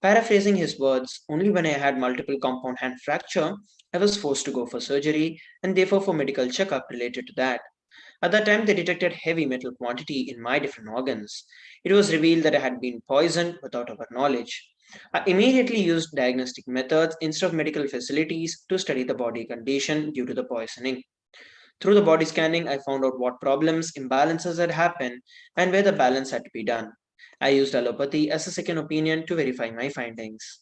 Paraphrasing his words, only when I had multiple compound hand fracture, I was forced to go for surgery and therefore for medical checkup related to that. At that time, they detected heavy metal quantity in my different organs. It was revealed that I had been poisoned without our knowledge. I immediately used diagnostic methods instead of medical facilities to study the body condition due to the poisoning. Through the body scanning, I found out what problems, imbalances had happened, and where the balance had to be done. I used allopathy as a second opinion to verify my findings.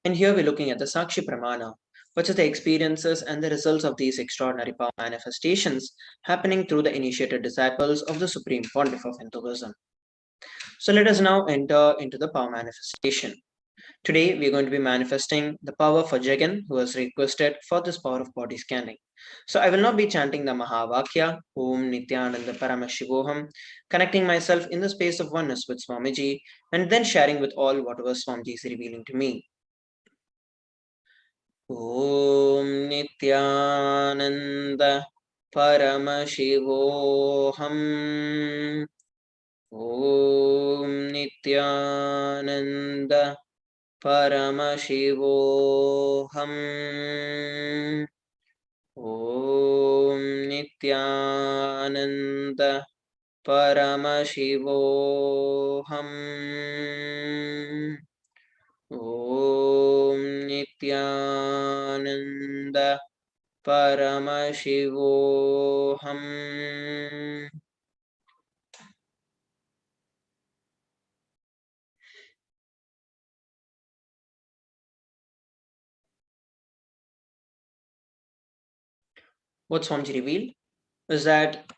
And here we're looking at the Sakshi Pramana, which is the experiences and the results of these extraordinary power manifestations happening through the initiated disciples of the Supreme Pontiff of Hinduism. So let us now enter into the power manifestation. Today, we are going to be manifesting the power for Jagan, who has requested for this power of body scanning. So I will not be chanting the Mahavakya, Om Nithyananda Paramashivoham, connecting myself in the space of oneness with Swamiji, and then sharing with all whatever Swamiji is revealing to me. Om Nithyananda Paramashivoham. Om Nithyananda Paramashivoham. Om Nithyananda Paramashivoham. Om Nithyananda Paramashivoham. What Swamiji revealed is that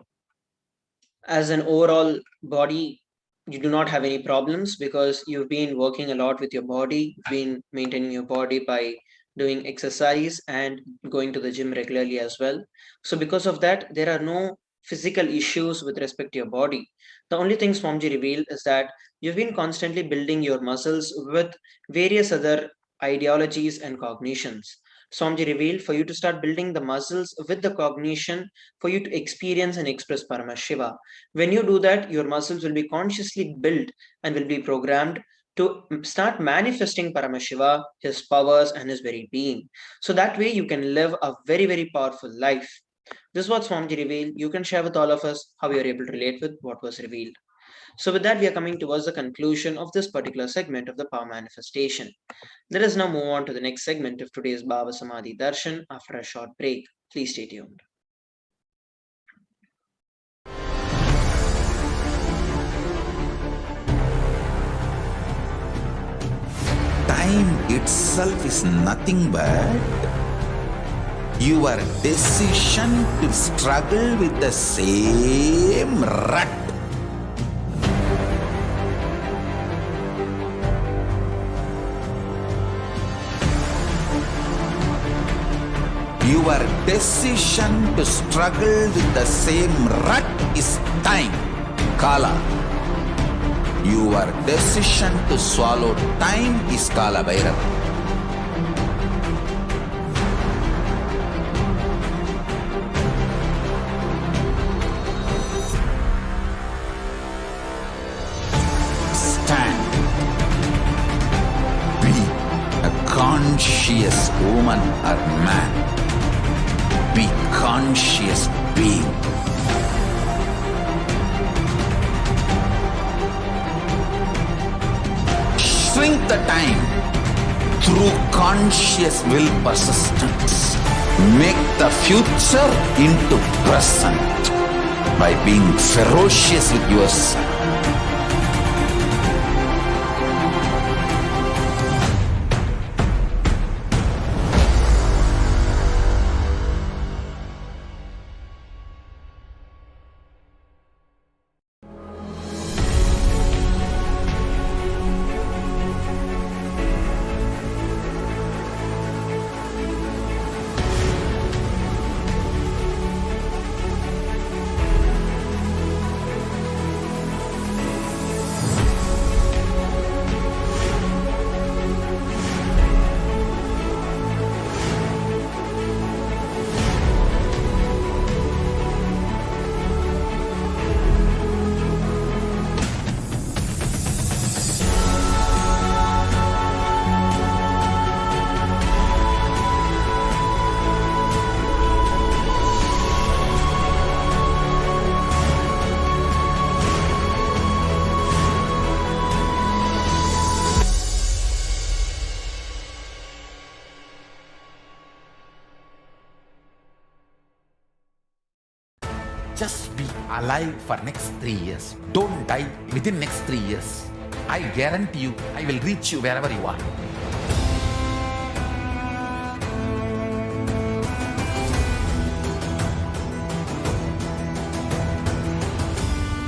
as an overall body, you do not have any problems because you've been working a lot with your body, been maintaining your body by doing exercise and going to the gym regularly as well. So because of that, there are no physical issues with respect to your body. The only thing Swamiji revealed is that you've been constantly building your muscles with various other ideologies and cognitions. Swamiji revealed for you to start building the muscles with the cognition for you to experience and express Paramashiva. When you do that, your muscles will be consciously built and will be programmed to start manifesting Paramashiva, his powers, and his very being. So that way you can live a very, very powerful life. This is what Swamiji revealed. You can share with all of us how you are able to relate with what was revealed. So with that, we are coming towards the conclusion of this particular segment of the power manifestation. Let us now move on to the next segment of today's Bhava Samadhi Darshan after a short break. Please stay tuned. Time itself is nothing but your decision to struggle with the same rut. Your decision to struggle with the same rut is time, Kala. Your decision to swallow time is Kala Bhairava. Stand. Be a conscious woman or man. Be conscious being. Shrink the time through conscious will persistence. Make the future into present by being ferocious with yourself. Just be alive for next 3 years. Don't die within next 3 years. I guarantee you, I will reach you wherever you are.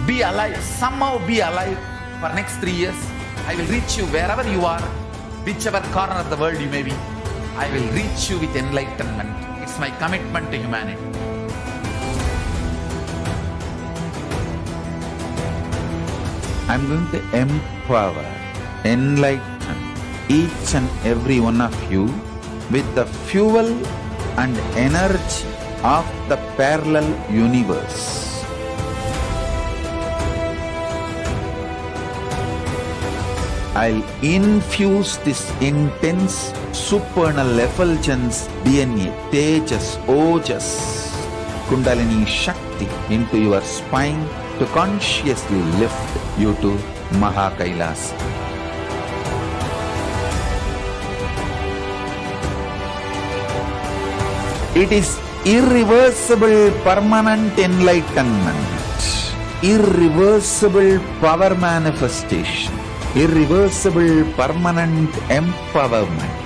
Be alive, somehow be alive for next 3 years. I will reach you wherever you are, whichever corner of the world you may be. I will reach you with enlightenment. It's my commitment to humanity. I'm going to empower, enlighten each and every one of you with the fuel and energy of the parallel universe. I'll infuse this intense supernal effulgence DNA, Tejas, Ojas, Kundalini Shakti into your spine to consciously lift you to KAILASA. It is irreversible permanent enlightenment, irreversible power manifestation, irreversible permanent empowerment.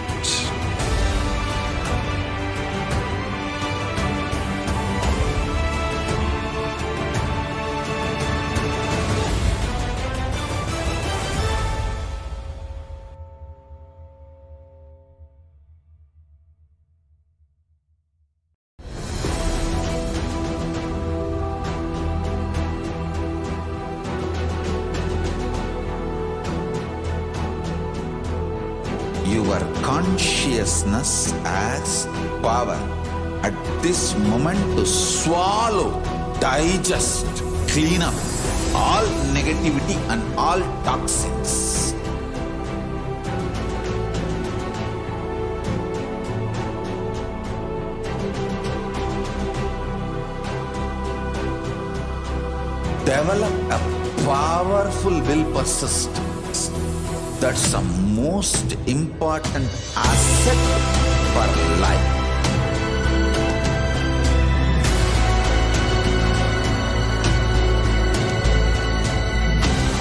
Your consciousness as power at this moment to swallow, digest, clean up all negativity and all toxins. Develop a powerful will persistence. That's the most important asset for life.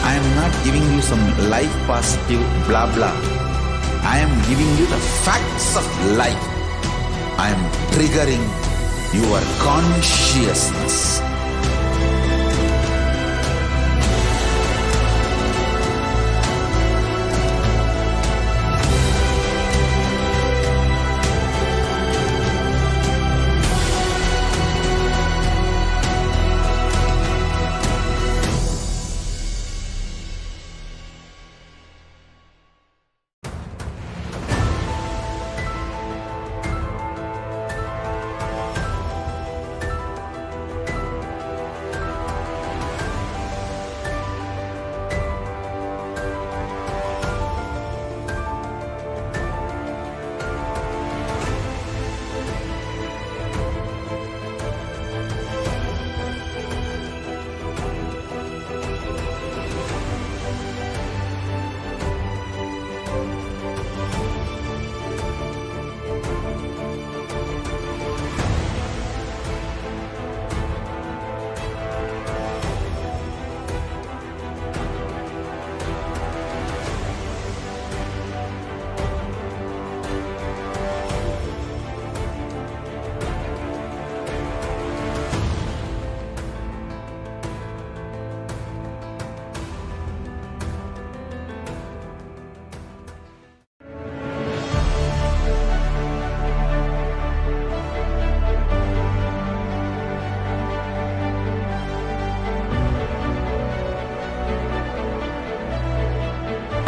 I am not giving you some life positive blah blah. I am giving you the facts of life. I am triggering your consciousness.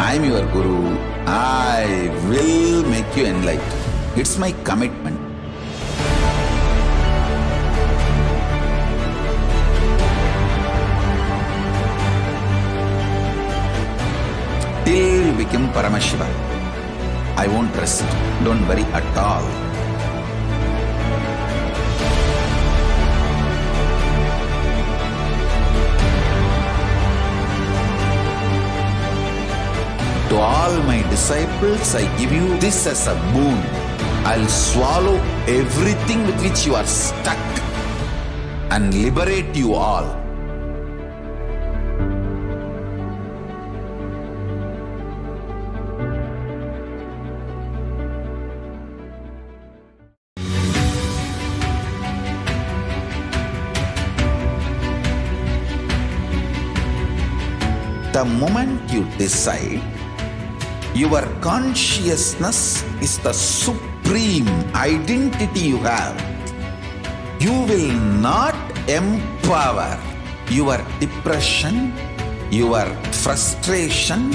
I am your Guru. I will make you enlightened. It's my commitment. Till you become Paramashiva, I won't rest. Don't worry at all. To all my disciples, I give you this as a boon. I'll swallow everything with which you are stuck and liberate you all. The moment you decide, your consciousness is the supreme identity you have. You will not empower your depression, your frustration,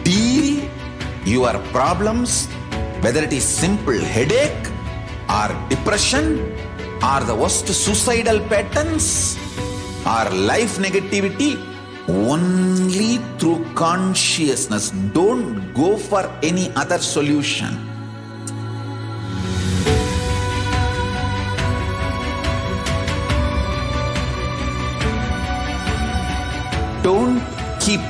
deal your problems, whether it is simple headache or depression are the worst suicidal patterns or life negativity? Only through consciousness. Don't go for any other solution. Don't keep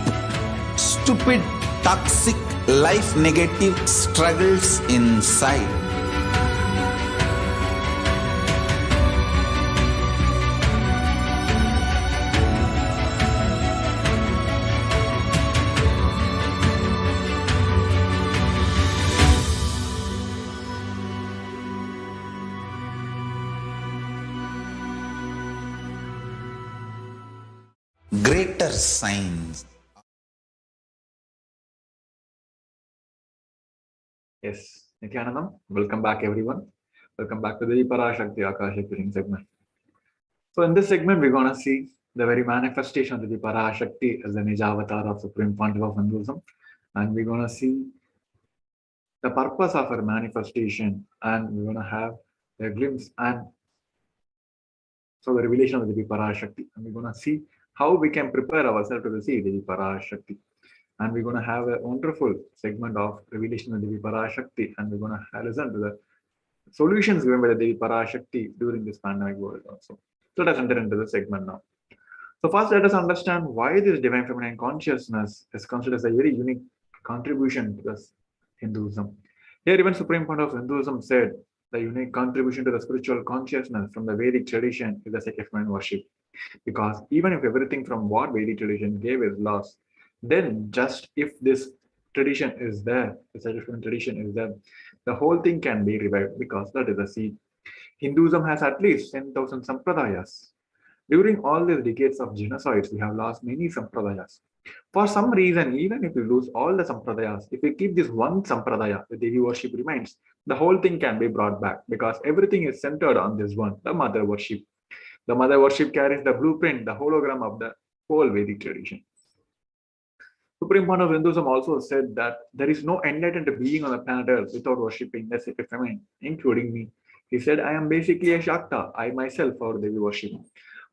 stupid, toxic, life negative struggles inside. Greater signs. Yes, Nithyanandam, welcome back everyone. Welcome back to the Parashakti Akashik reading segment. So in this segment, we're going to see the very manifestation of the Parashakti as the Nijavatar of Supreme Pontiff of Hinduism. And we're going to see the purpose of her manifestation, and we're going to have a glimpse and so the revelation of the Parashakti. And we're going to see how we can prepare ourselves to receive the Parashakti. And we're going to have a wonderful segment of revelation of the Parashakti, and we're going to listen to the solutions given by the Devi Parashakti during this pandemic world also. So let us enter into the segment now. So first, let us understand why this divine feminine consciousness is considered as a very unique contribution to this Hinduism. Here, even Supreme Pontiff of Hinduism said the unique contribution to the spiritual consciousness from the Vedic tradition is the sacred feminine worship. Because even if everything from what Vedic tradition gave is lost, then just if this tradition is there, the sacred feminine tradition is there, the whole thing can be revived because that is the seed. Hinduism has at least 10,000 sampradayas. During all these decades of genocides, we have lost many sampradayas. For some reason, even if we lose all the sampradayas, if we keep this one sampradaya, the Devi worship remains, the whole thing can be brought back because everything is centered on this one, the mother worship. The mother worship carries the blueprint, the hologram of the whole Vedic tradition. Supreme Pontiff of Hinduism also said that there is no enlightened being on the planet Earth without worshipping the sacred feminine, including me. He said, I am basically a Shakta. I myself are Devi worship.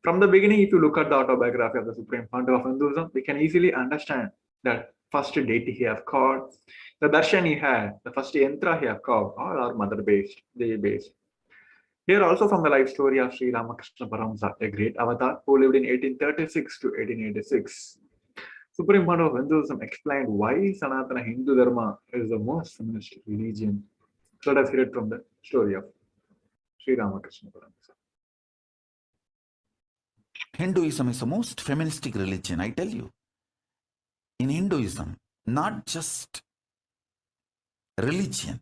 From the beginning, if you look at the autobiography of the Supreme Pontiff of Hinduism, we can easily understand that first deity he have called, the darshan he had, the first yantra he have called, all are mother-based, Devi-based. Here also from the life story of Sri Ramakrishna Paramashivoham, a great avatar who lived in 1836 to 1886. Supreme Pontiff of Hinduism explained why Sanatana Hindu Dharma is the most feminist religion. So let us hear it from the story of Sri Ramakrishna Paramashivoham. Hinduism is the most feministic religion, I tell you. In Hinduism, not just religion,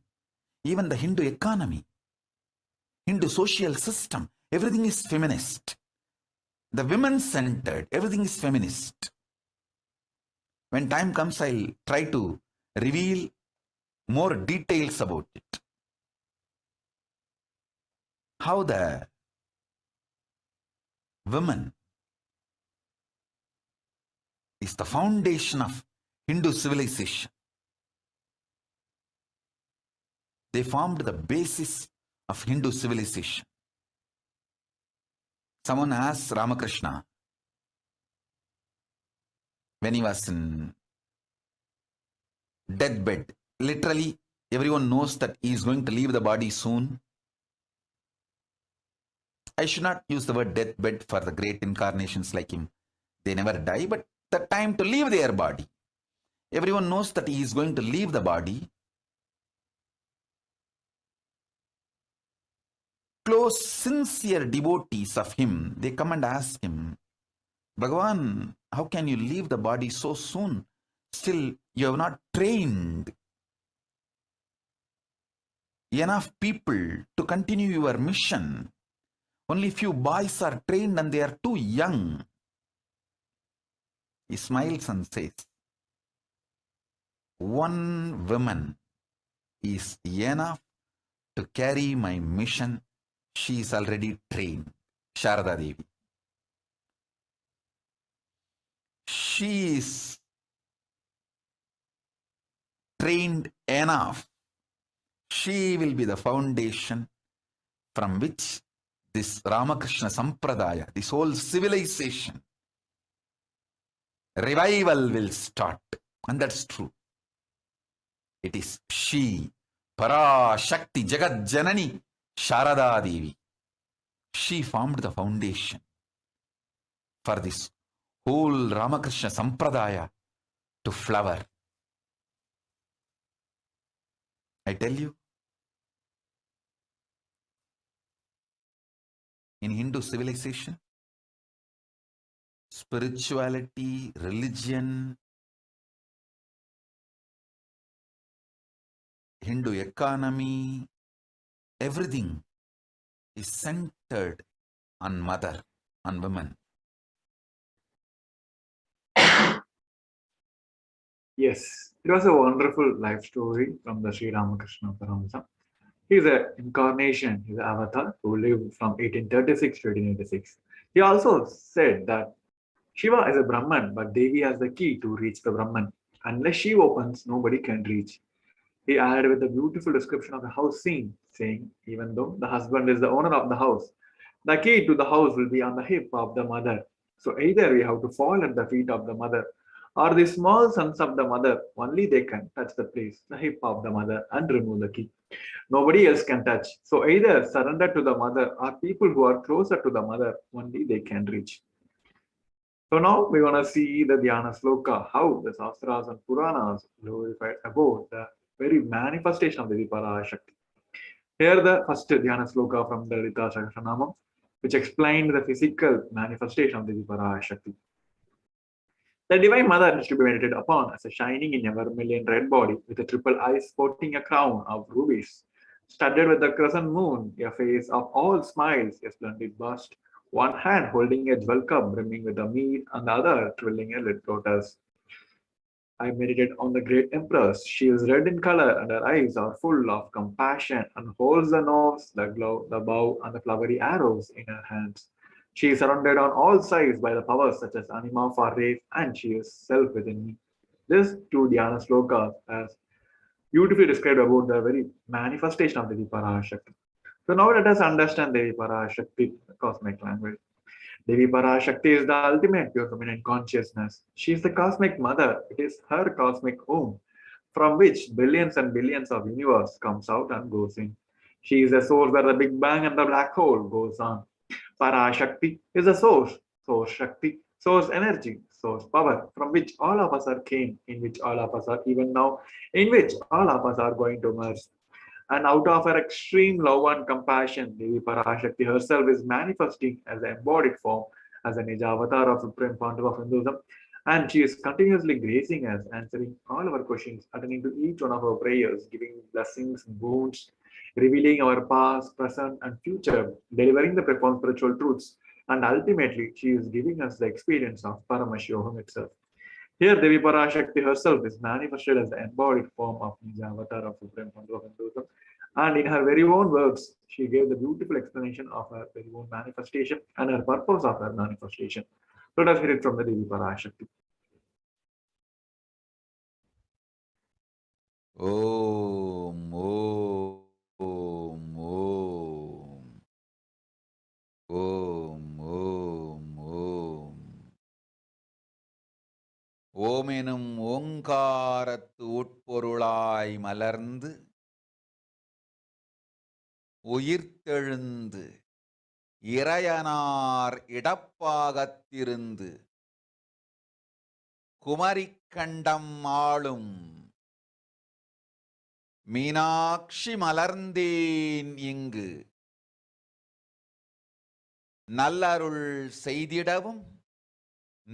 even the Hindu economy, Hindu social system, everything is feminist. The women-centered, everything is feminist. When time comes, I'll try to reveal more details about it. How the women is the foundation of Hindu civilization. They formed the basis of Hindu civilization. Someone asked Ramakrishna when he was in deathbed. Literally, everyone knows that he is going to leave the body soon. I should not use the word deathbed for the great incarnations like him. They never die, but the time to leave their body. Everyone knows that he is going to leave the body. Close, sincere devotees of him, they come and ask him, Bhagavan, how can you leave the body so soon? Still, you have not trained enough people to continue your mission. Only few boys are trained and they are too young. He smiles and says, one woman is enough to carry my mission. She is already trained, Sharada Devi. She is trained enough. She will be the foundation from which this Ramakrishna Sampradaya, this whole civilization, revival will start. And that's true. It is she, Parashakti, Jagat Janani, Sharada Devi. She formed the foundation for this whole Ramakrishna Sampradaya to flower. I tell you, in Hindu civilization, spirituality, religion, Hindu economy, everything is centered on mother, on women. Yes, it was a wonderful life story from the Sri Ramakrishna Paramashivam. He's an incarnation, he's an avatar who lived from 1836 to 1886. He also said that Shiva is a Brahman, but Devi has the key to reach the Brahman. Unless she opens, nobody can reach. He added with a beautiful description of the house scene, saying, even though the husband is the owner of the house, the key to the house will be on the hip of the mother. So either we have to fall at the feet of the mother, or the small sons of the mother, only they can touch the place, the hip of the mother, and remove the key. Nobody else can touch. So either surrender to the mother, or people who are closer to the mother, only they can reach. So now we want to see the Dhyana Sloka, how the Sastras and Puranas glorified about the very manifestation of the Parashakti. Here the first Dhyana Sloka from the Lita Sahasranamam, which explained the physical manifestation of the Parashakti. The Divine Mother is to be meditated upon as a shining in a vermilion red body with a triple eye sporting a crown of rubies, studded with the crescent moon, a face of all smiles, a splendid bust, one hand holding a jewel cup brimming with a mead, and the other twirling a lit lotus. I meditate on the great Empress. She is red in color, and her eyes are full of compassion, and holds the nose, the glove, the bow, and the flowery arrows in her hands. She is surrounded on all sides by the powers such as anima, for race, and she is self within me. This two Dhyana slokas as beautifully described about the very manifestation of the Parashakti. So now let us understand the Parashakti, cosmic language. Devi Parashakti is the ultimate pure feminine consciousness. She is the cosmic mother. It is her cosmic womb from which billions and billions of universe comes out and goes in. She is the source where the Big Bang and the black hole goes on. Parashakti is the source Shakti, source energy, source power from which all of us are came, in which all of us are even now, in which all of us are going to merge. And out of her extreme love and compassion, Devi Parashakti herself is manifesting as the embodied form, as a Nija avatar of Supreme Pontiff of Hinduism. And she is continuously gracing us, answering all our questions, attending to each one of our prayers, giving blessings, boons, revealing our past, present, and future, delivering the profound spiritual truths. And ultimately, she is giving us the experience of Paramashivoham itself. Here, Devi Parashakti herself is manifested as the embodied form of Nija avatar of Supreme Pontiff of Hinduism. And in her very own words, she gave the beautiful explanation of her very own manifestation and her purpose of her manifestation. Let us hear it from the Devi Parashakti. Om, Om, Om, Om, Om, Om, Om. ஓம் எனும் ஓங்காரத்து உட்பொருளாய் மலர்ந்து உயிர்த்தெழுந்து இறையனார் இடப்பாகத்திருந்து குமரிக்கண்டம் ஆளும் மீனாட்சி மலர்ந்தேன் இங்கு நல்லருள் செய்திடவும்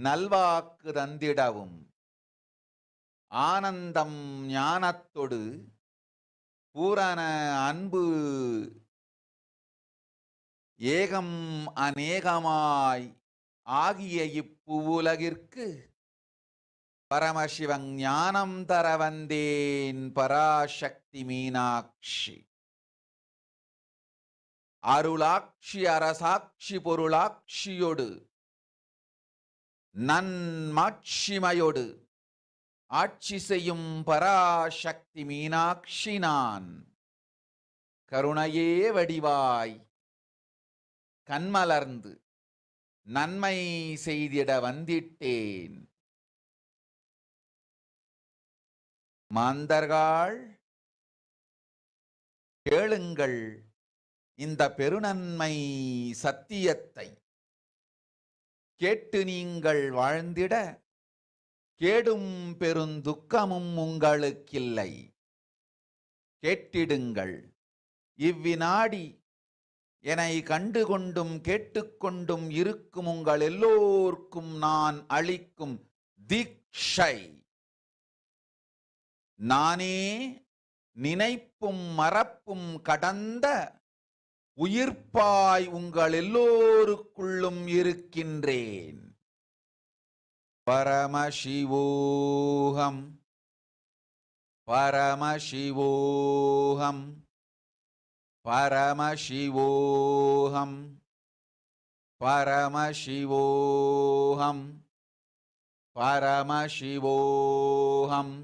நல்வாக்கு தந்திடவும் ஆனந்தம் ஞானத்தொடு பூரண அன்பு ஏகம் அநேகமாய் ஆகிய இப்புவுலகிற்கு பரமசிவன் ஞானம் தர வந்தேன் பராசக்தி மீனாட்சி. அருளாட்சி அரசாட்சி பொருளாட்சியோடு நன்மாட்சிமையோடு ஆட்சி செய்யும் பராசக்தி மீனாட்சி நான். கருணையே வடிவாய் கண்மலர்ந்து நன்மை செய்திட வந்திட்டேன். மாந்தர்கள் கேளுங்கள் இந்த பெருநன்மை சத்தியத்தை, கேட்டு நீங்கள் வாழ்ந்திட கேடும் பெருந்துக்கமும் உங்களுக்கில்லை. கேட்டிடுங்கள் இவ்வினாடி என்னை கண்டுகொண்டும் கேட்டுக்கொண்டும் இருக்கும் உங்கள் எல்லோர்க்கும் நான் அளிக்கும் தீட்சை. நானே நினைப்பும் மறப்பும் கடந்த உயிர்ப்பாய் உங்கள் எல்லோருக்குள்ளும் இருக்கின்றேன். பரமசிவோகம் பரமசிவோகம் பரமசிவோகம் பரமசிவோகம் பரமசிவோகம்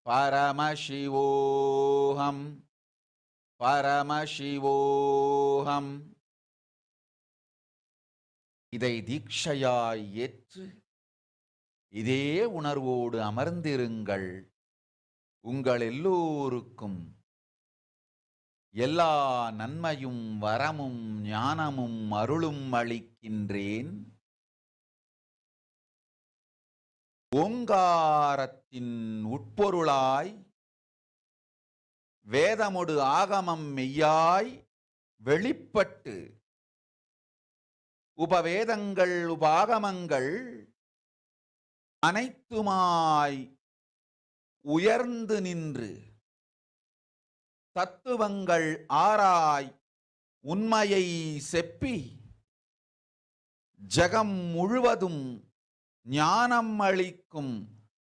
பரமசிவோகம் பரமசிவோகம். இதை தீட்சையாய் ஏற்று இதே உணர்வோடு அமர்ந்திருங்கள். உங்கள் எல்லோருக்கும் எல்லா நன்மையும் வரமும் ஞானமும் அருளும் அளிக்கின்றேன். ஓங்காரத்தின் உட்பொருளாய் வேதமொடு ஆகமம் மெய்யாய் வெளிப்பட்டு உபவேதங்கள் உபாகமங்கள் அனைத்துமாய் உயர்ந்து நின்று தத்துவங்கள் ஆராய் உண்மையை செப்பி ஜகம் முழுவதும் ஞானம் அளிக்கும்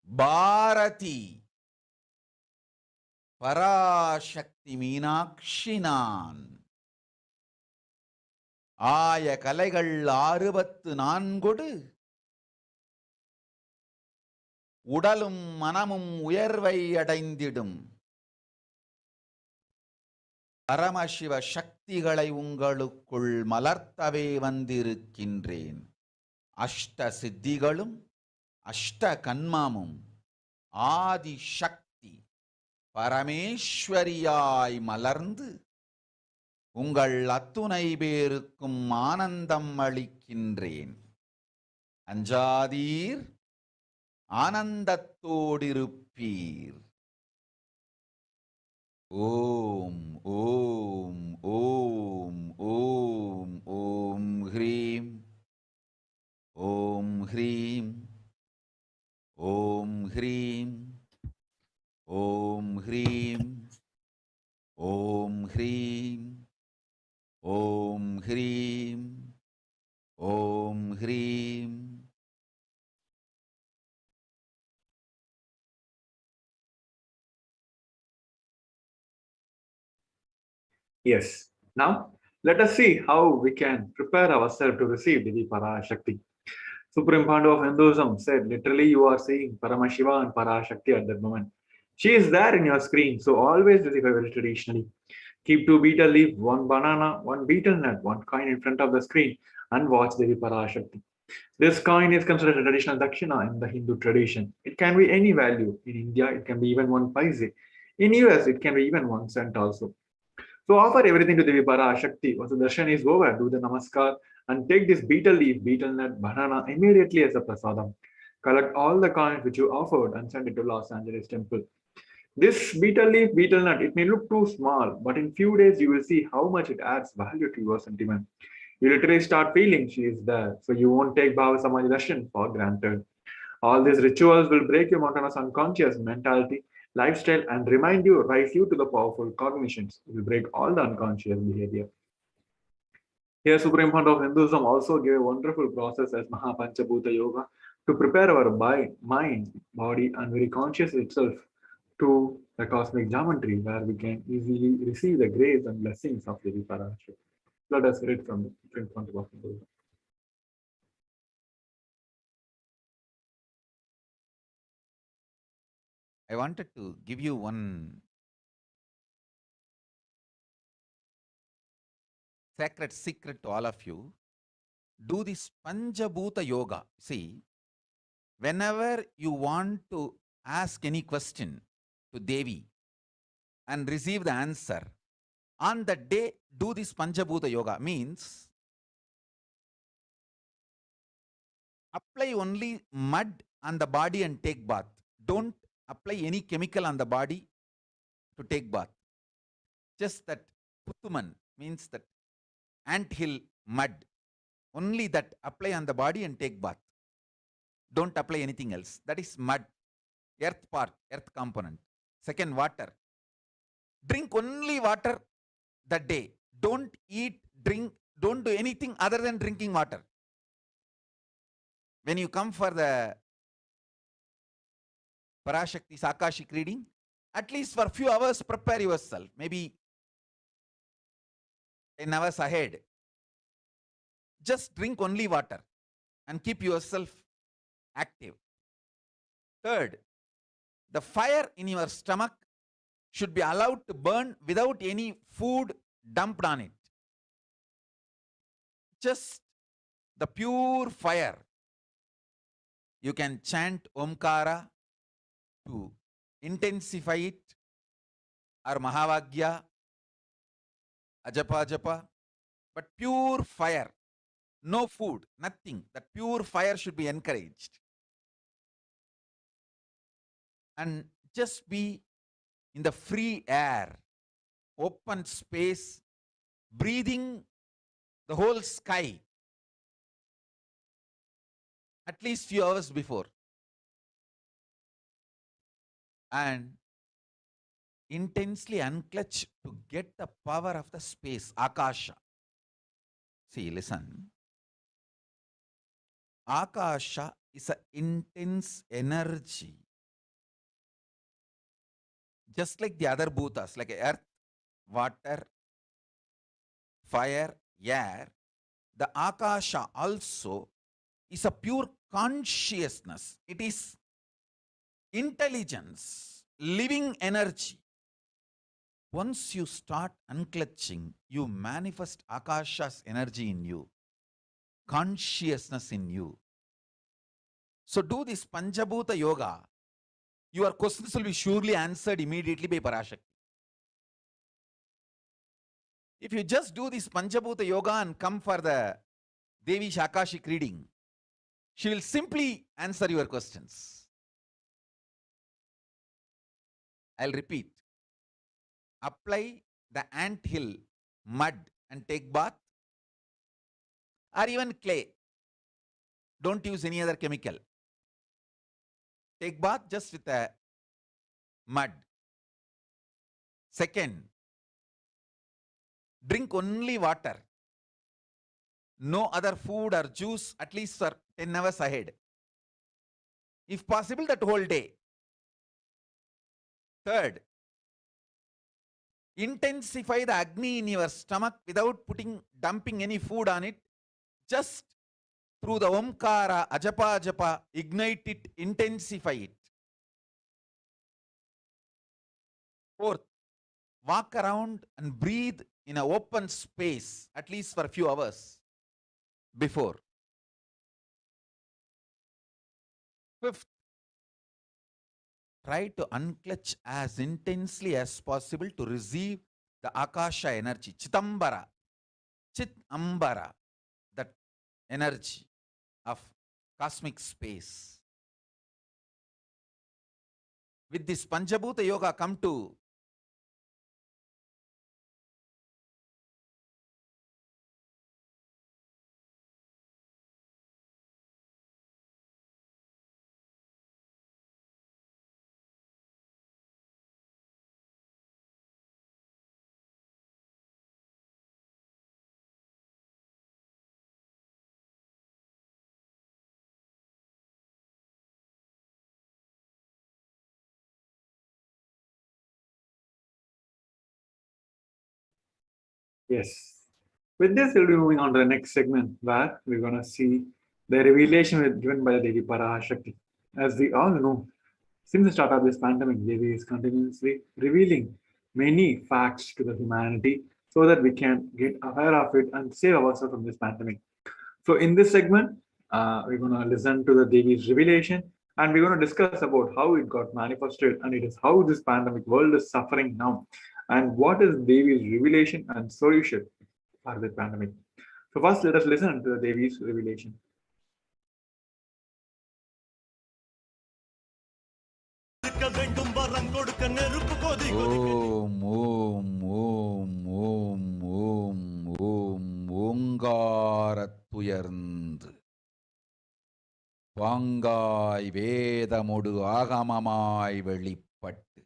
பாரதி பராசக்தி மீனாட்சி நான். ஆய கலைகள் 64 உடலும் மனமும் உயர்வை அடைந்திடும் பரமசிவ சக்திகளை உங்களுக்குள் மலர்த்தவே வந்திருக்கின்றேன். அஷ்ட சித்திகளும் அஷ்ட கன்மமும் ஆதி சக்தி பரமேஸ்வரியாய் மலர்ந்து உங்கள் அத்துணை பேருக்கும் ஆனந்தம் அளிக்கின்றேன். அஞ்சாதீர், ஆனந்தத்தோடிருப்பீர். ஓம் ஓம் ஓம் ஓம் ஓம் ஹ்ரீம் ஓம் ஹ்ரீம் ஓம் ஹ்ரீம் ஓம் ஹ்ரீம் ஓம் ஹ்ரீம் ஓம் ஹ்ரீம் ஓம் ஹ்ரீம். Yes. Now, let us see how we can prepare ourselves to receive Devi Parashakti. Supreme Pandu of Hinduism said, literally, you are seeing Paramashiva and Parashakti at that moment. She is there in your screen, so always receive her very traditionally. Keep 2 betel leaf, 1 banana, 1 betel nut, 1 coin in front of the screen and watch Devi Parashakti. This coin is considered a traditional dakshina in the Hindu tradition. It can be any value. In India, it can be even 1 paise. In US, it can be even 1 cent also. So offer everything to Devi Parashakti. Once the darshan is over, do the namaskar and take this betel leaf, betel nut, banana immediately as a prasadam. Collect all the coins which you offered and send it to Los Angeles temple. This betel leaf, betel nut, it may look too small, but in few days you will see how much it adds value to your sentiment. You literally start feeling she is there, so you won't take Bhava Samadhi darshan for granted. All these rituals will break your monotonous unconscious mentality, lifestyle, and remind you, rise you to the powerful cognitions. It will break all the unconscious behavior. Here, Supreme Fund of Hinduism also gave a wonderful process as Mahapanchabhuta Yoga to prepare our mind, body, and very conscious itself to the cosmic geometry, where we can easily receive the grace and blessings of Devi Parashakti. Let us read from the Supreme Fund of Hinduism. I wanted to give you one sacred secret to all of you. Do this Panchabhuta Yoga. See, whenever you want to ask any question to Devi and receive the answer, on that day, do this Panchabhuta Yoga. Means, apply only mud on the body and take bath. Don't apply any chemical on the body to take bath. Just that Puttuman means that anthill mud. Only that apply on the body and take bath. Don't apply anything else. That is mud, earth part, earth component. Second, water. Drink only water that day. Don't eat, drink, don't do anything other than drinking water. When you come for the Parashakti Akashik reading, at least for a few hours, prepare yourself. Maybe 10 hours ahead. Just drink only water and keep yourself active. Third, the fire in your stomach should be allowed to burn without any food dumped on it. Just the pure fire. You can chant Omkara to intensify it, or Mahavagya, Ajapa Japa, but pure fire. No food, nothing. That pure fire should be encouraged. And just be in the free air, open space, breathing the whole sky at least few hours before. And intensely unclutch to get the power of the space, Akasha. See, listen. Akasha is an intense energy. Just like the other bhutas, like earth, water, fire, air, the Akasha also is a pure consciousness. It is intelligence, living energy. Once you start unclutching, you manifest Akasha's energy in you, consciousness in you. So do this Panchabhuta Yoga. Your questions will be surely answered immediately by Parashakti. If you just do this Panchabhuta Yoga and come for the Devi Akashik reading, she will simply answer your questions. I'll repeat. Apply the anthill mud and take bath, or even clay. Don't use any other chemical. Take bath just with a mud. Second, drink only water. No other food or juice, at least for 10 hours ahead. If possible, that whole day. Third, intensify the Agni in your stomach without dumping any food on it. Just through the Omkara, Ajapa Ajapa, ignite it, intensify it. Fourth, walk around and breathe in an open space, at least for a few hours before. Fifth, try to unclutch as intensely as possible to receive the Akasha energy, Chitambara, Chitambara, that energy of cosmic space. With this Panchabhuta Yoga, come to Yes. With this, we'll be moving on to the next segment where we're going to see the revelation given by the Devi Parashakti. As we all know, since the start of this pandemic, Devi is continuously revealing many facts to the humanity so that we can get aware of it and save ourselves from this pandemic. So in this segment, we're going to listen to the Devi's revelation, and we're going to discuss about how it got manifested, and it is how this pandemic world is suffering now, and what is Devi's revelation and solution for the pandemic. So first, let us listen to the Devi's revelation. ஓம் ஓம் ஓம் ஓம் ஓம் ஓம் ஓங்காரத்துயர்ந்து பாங்காய் வேதமொடு ஆகமமாய் வெளிப்பட்டு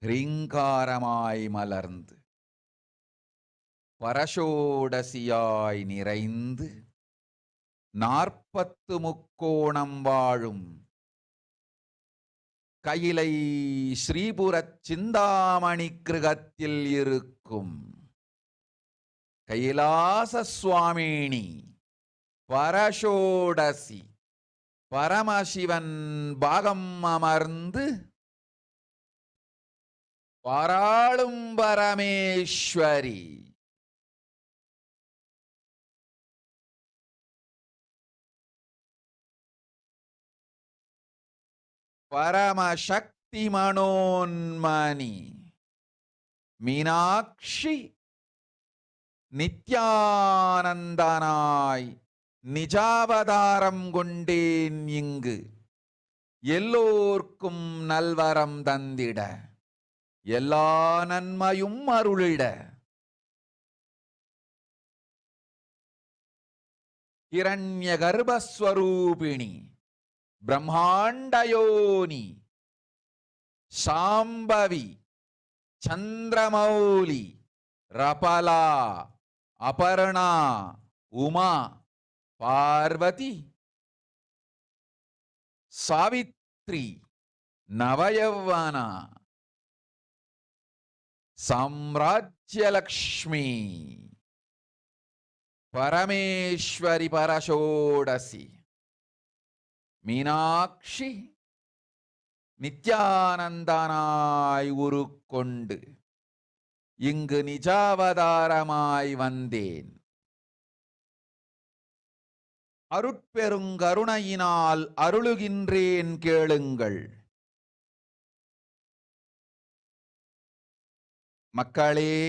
ஹ்ரீங்காரமாய் மலர்ந்து பரஷோடசியாய் நிறைந்து 40 முக்கோணம் வாழும் கையிலை ஸ்ரீபுரச் சிந்தாமணி கிருகத்தில் இருக்கும் கைலாச சுவாமினி பரஷோடசி பரமசிவன் பாகம் அமர்ந்து பாராளும் பரமேஸ்வரி பரமசக்தி மனோன்மணி மீனாட்சி நித்யானந்தனாய் நிஜாவதாரம் கொண்டேன் இங்கு எல்லோர்க்கும் நல்வரம் தந்திட எல்லா நன்மையும் அருளிட ஹிரண்ய கர்ப்பஸ்வரூபிணி பிரம்மாண்டயோனி சாம்பவி சந்திரமௌலி ரபலா அபர்ணா உமா பார்வதி சாவித்ரி நவயவனா சாம்ராஜ்யலக்ஷ்மி பரமேஸ்வரி பரஷோடசி மீனாட்சி நித்யானந்தனாய் உருக்கொண்டு இங்கு நிஜாவதாரமாய் வந்தேன். அருட்பெருங்கருணையினால் அருளுகின்றேன் கேளுங்கள். மக்களே,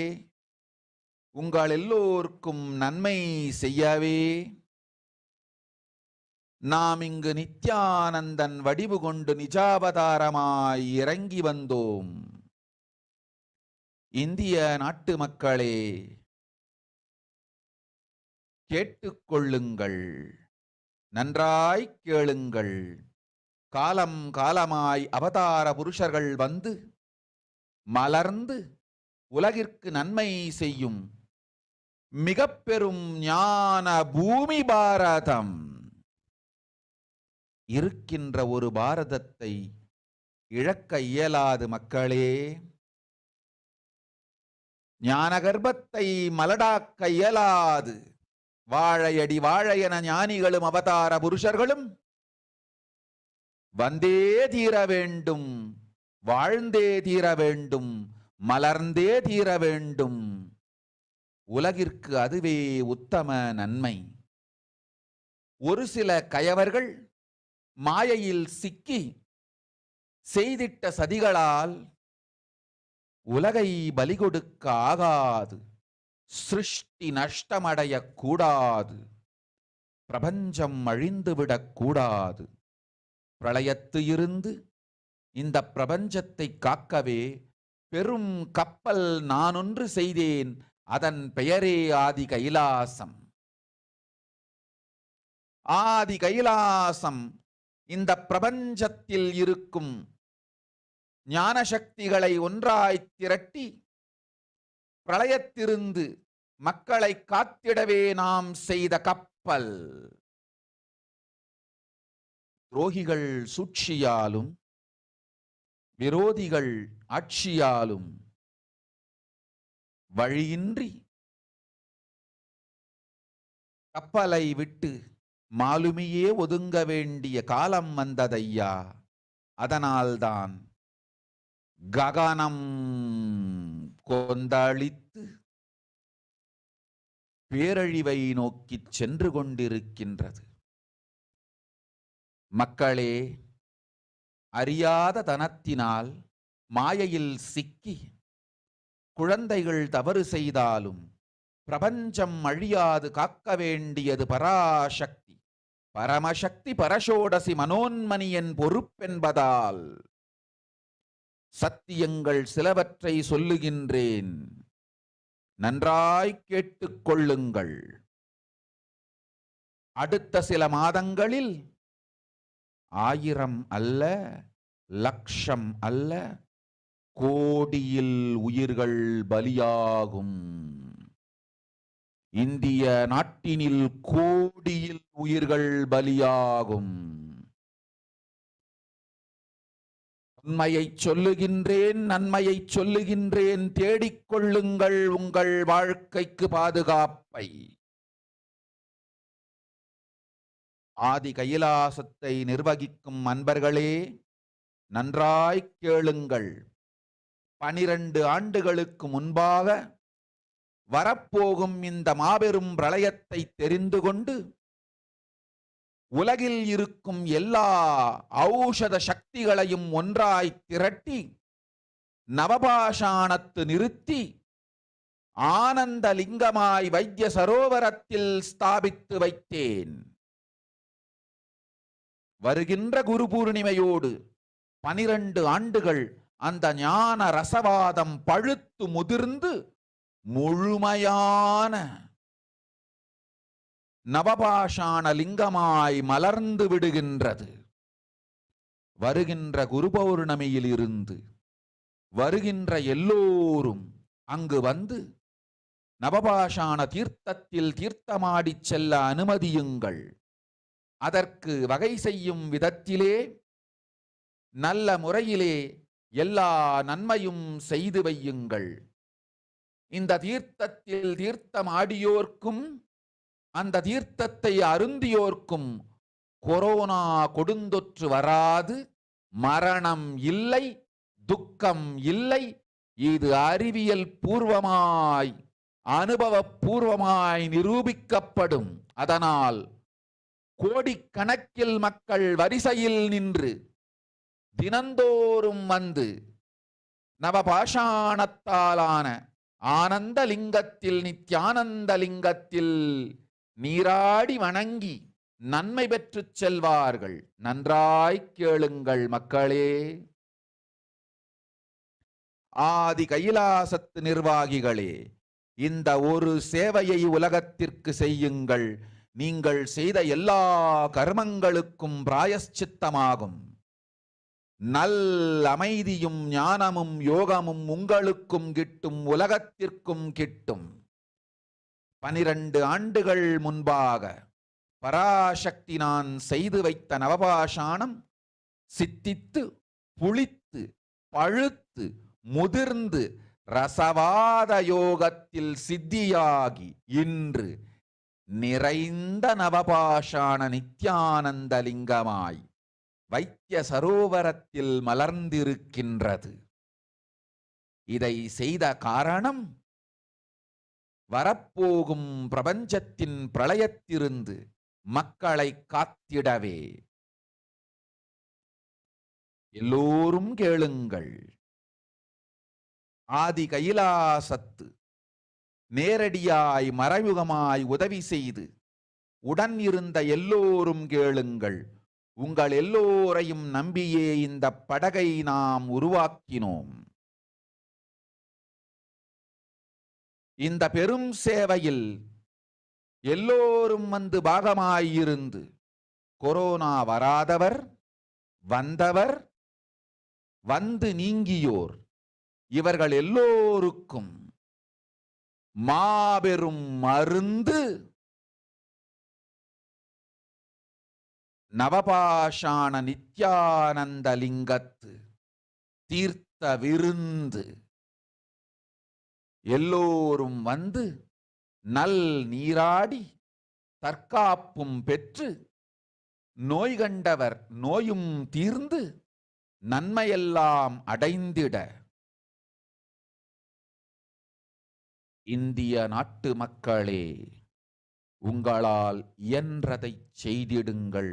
உங்கள் எல்லோருக்கும் நன்மை செய்யவே நாம் இங்கு நித்யானந்தன் வடிவு கொண்டு நிஜாவதாரமாய் இறங்கி வந்தோம். இந்திய நாட்டு மக்களே, கேட்டுக்கொள்ளுங்கள், நன்றாய் கேளுங்கள். காலம் காலமாய் அவதார புருஷர்கள் வந்து மலர்ந்து உலகிற்கு நன்மை செய்யும் மிக பெரும் ஞான பூமி பாரதம். இருக்கின்ற ஒரு பாரதத்தை இழக்க இயலாது மக்களே. ஞான கர்ப்பத்தை மலடாக்க இயலாது. வாழையடி வாழையென ஞானிகளும் அவதார புருஷர்களும் வந்தே தீர வேண்டும், வாழ்ந்தே தீர வேண்டும், மலர்ந்தே தீர வேண்டும். உலகிற்கு அதுவே உத்தம நன்மை. ஒரு சில கயவர்கள் மாயையில் சிக்கி செய்திட்ட சதிகளால் உலகை பலி கொடுக்க ஆகாது. சிருஷ்டி நஷ்டமடைய கூடாது. பிரபஞ்சம் அழிந்துவிடக் கூடாது. பிரளயத்து இருந்து இந்த பிரபஞ்சத்தை காக்கவே பெரும் கப்பல் நானொன்று செய்தேன். அதன் பெயரே ஆதி கைலாசம். ஆதி கைலாசம் இந்த பிரபஞ்சத்தில் இருக்கும் ஞான சக்திகளை ஒன்றாய் திரட்டி பிரளயத்திலிருந்து மக்களை காத்திடவே நாம் செய்த கப்பல். துரோகிகள் சூழ்ச்சியாலும் விரோதிகள் ஆட்சியாலும் வழியின்றி கப்பலை விட்டு மாலுமியே ஒதுங்க வேண்டிய காலம் வந்ததையா. அதனால்தான் ககனம் கொந்தளித்து பேரழிவை நோக்கிச் சென்று கொண்டிருக்கின்றது. மக்களே, அறியாத தனத்தினால் மாயையில் சிக்கி குழந்தைகள் தவறு செய்தாலும் பிரபஞ்சம் அழியாது காக்க வேண்டியது பராசக்தி. பரமசக்தி பரஷோடசி மனோன்மணியன் பொறுப்பென்பதால் சத்தியங்கள் சிலவற்றை சொல்லுகின்றேன், நன்றாய் கேட்டுக்கொள்ளுங்கள். அடுத்த சில மாதங்களில் 1000 அல்ல, லட்சம் அல்ல, கோடியில் உயிர்கள் பலியாகும். இந்திய நாட்டினில் கோடியில் உயிர்கள் பலியாகும். உண்மையை சொல்லுகின்றேன், நன்மையை சொல்லுகின்றேன், தேடிக்கொள்ளுங்கள் உங்கள் வாழ்க்கைக்கு பாதுகாப்பை. ஆதி கைலாசத்தை நிர்வகிக்கும் அன்பர்களே, நன்றாய் கேளுங்கள். 12 ஆண்டுகளுக்கு முன்பாக வரப்போகும் இந்த மாபெரும் பிரளயத்தை தெரிந்து கொண்டு உலகில் இருக்கும் எல்லா ஔஷத சக்திகளையும் ஒன்றாய் திரட்டி நவபாஷாணத்து நிறுத்தி ஆனந்த லிங்கமாய் வைத்திய சரோவரத்தில் ஸ்தாபித்து வைத்தேன். வருகின்ற குரு பூர்ணிமையோடு 12 ஆண்டுகள் அந்த ஞான ரசவாதம் பழுத்து முதிர்ந்து முழுமையான நவபாஷாண லிங்கமாய் மலர்ந்து விடுகின்றது. வருகின்ற குரு பௌர்ணமியில் இருந்து வருகின்ற எல்லோரும் அங்கு வந்து நவபாஷாண தீர்த்தத்தில் தீர்த்தமாடிச் செல்ல அனுமதியுங்கள். அதற்கு வகை செய்யும் விதத்திலே நல்ல முறையிலே எல்லா நன்மையும் செய்து வையுங்கள். இந்த தீர்த்தத்தில் தீர்த்தமாடியோர்க்கும் அந்த தீர்த்தத்தை அருந்தியோர்க்கும் கொரோனா கொடுந்தொற்று வராது, மரணம் இல்லை, துக்கம் இல்லை. இது அறிவியல் பூர்வமாய் அனுபவபூர்வமாய் நிரூபிக்கப்படும். அதனால் கோடிக்கணக்கில் மக்கள் வரிசையில் நின்று தினந்தோறும் வந்து நவபாஷாணத்தாலான ஆனந்த லிங்கத்தில், நித்யானந்த லிங்கத்தில் நீராடி வணங்கி நன்மை பெற்று செல்வார்கள். நன்றாய் கேளுங்கள் மக்களே. ஆதி கைலாசத்து நிர்வாகிகளே, இந்த ஒரு சேவையை உலகத்திற்கு செய்யுங்கள். நீங்கள் செய்த எல்லா கர்மங்களுக்கும் பிராயஷ்சித்தமாகும். நல் அமைதியும் ஞானமும் யோகமும் உங்களுக்கும் கிட்டும், உலகத்திற்கும் கிட்டும். 12 ஆண்டுகள் முன்பாக பராசக்தி நான் செய்து வைத்த நவபாஷாணம் சித்தித்து புளித்து பழுத்து முதிர்ந்து ரசவாத யோகத்தில் சித்தியாகி இன்று நிறைந்த நவபாஷாண நித்யானந்த லிங்கமாய் வைத்திய சரோவரத்தில் மலர்ந்திருக்கின்றது. இதை செய்த காரணம் வரப்போகும் பிரபஞ்சத்தின் பிரளயத்திலிருந்து மக்களை காத்திடவே. எல்லோரும் கேளுங்கள். ஆதி கைலாசத்து நேரடியாய் மறைமுகமாய் உதவி செய்து உடன் இருந்த எல்லோரும் கேளுங்கள். உங்கள் எல்லோரையும் நம்பியே இந்த படகை நாம் உருவாக்கினோம். இந்த பெரும் சேவையில் எல்லோரும் வந்து பாகமாயிருந்து கொரோனா வராதவர், வந்தவர், வந்து நீங்கியோர், இவர்கள் எல்லோருக்கும் மாபெரும் மருந்து நவபாஷாண நித்யானந்த லிங்கத்து தீர்த்த விருந்து. எல்லோரும் வந்து நல் நீராடி தற்காப்பும் பெற்று நோய் கண்டவர் நோயும் தீர்ந்து நன்மையெல்லாம் அடைந்திட இந்திய நாட்டு மக்களே, உங்களால் இயன்றதைச் செய்திடுங்கள்.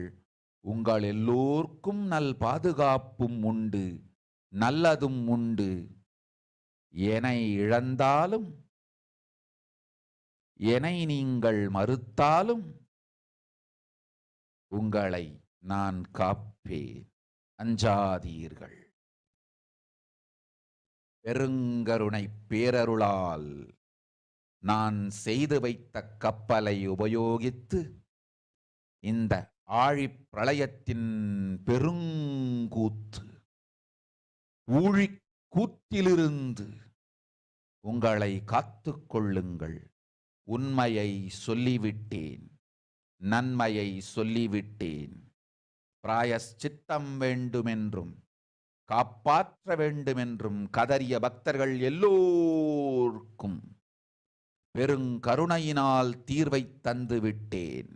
உங்கள் எல்லோர்க்கும் நல் பாதுகாப்பும் உண்டு, நல்லதும் உண்டு. என்னை இழந்தாலும், என்னை நீங்கள் மறுத்தாலும் உங்களை நான் காப்பேன். அஞ்சாதீர்கள். பெருங்கருணை பேரருளால் நான் செய்து வைத்த கப்பலை உபயோகித்து இந்த ஆழிப் பிரளயத்தின் பெருங்கூத்து ஊழிக் கூத்திலிருந்து உங்களை காத்துக் கொள்ளுங்கள். உண்மையை சொல்லிவிட்டேன், நன்மையை சொல்லிவிட்டேன். பிராயஷ்சித்தம் வேண்டுமென்றும் காப்பாற்ற வேண்டுமென்றும் கதறிய பக்தர்கள் எல்லோருக்கும் பெருங்கருணையினால் தீர்வை தந்து விட்டேன்.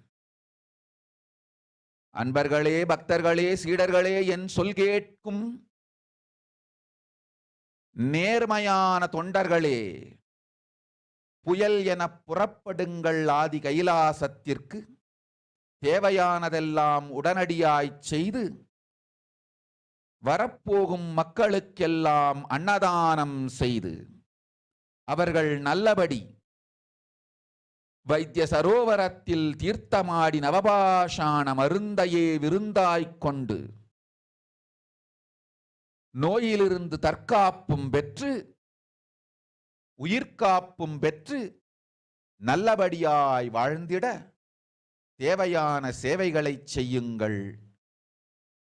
அன்பர்களே, பக்தர்களே, சீடர்களே, என் சொல் கேட்கும் நேர்மையான தொண்டர்களே, புயல் என புறப்படுங்கள். ஆதி கைலாசத்திற்கு தேவையானதெல்லாம் உடனடியாய்ச் செய்து வரப்போகும் மக்களுக்கெல்லாம் அன்னதானம் செய்து அவர்கள் நல்லபடி வைத்திய சரோவரத்தில் தீர்த்தமாடி நவபாஷாண மருந்தையே விருந்தாய்க் கொண்டு நோயிலிருந்து தற்காப்பும் பெற்று உயிர்காப்பும் பெற்று நல்லபடியாய் வாழ்ந்திட தேவையான சேவைகளை செய்யுங்கள்.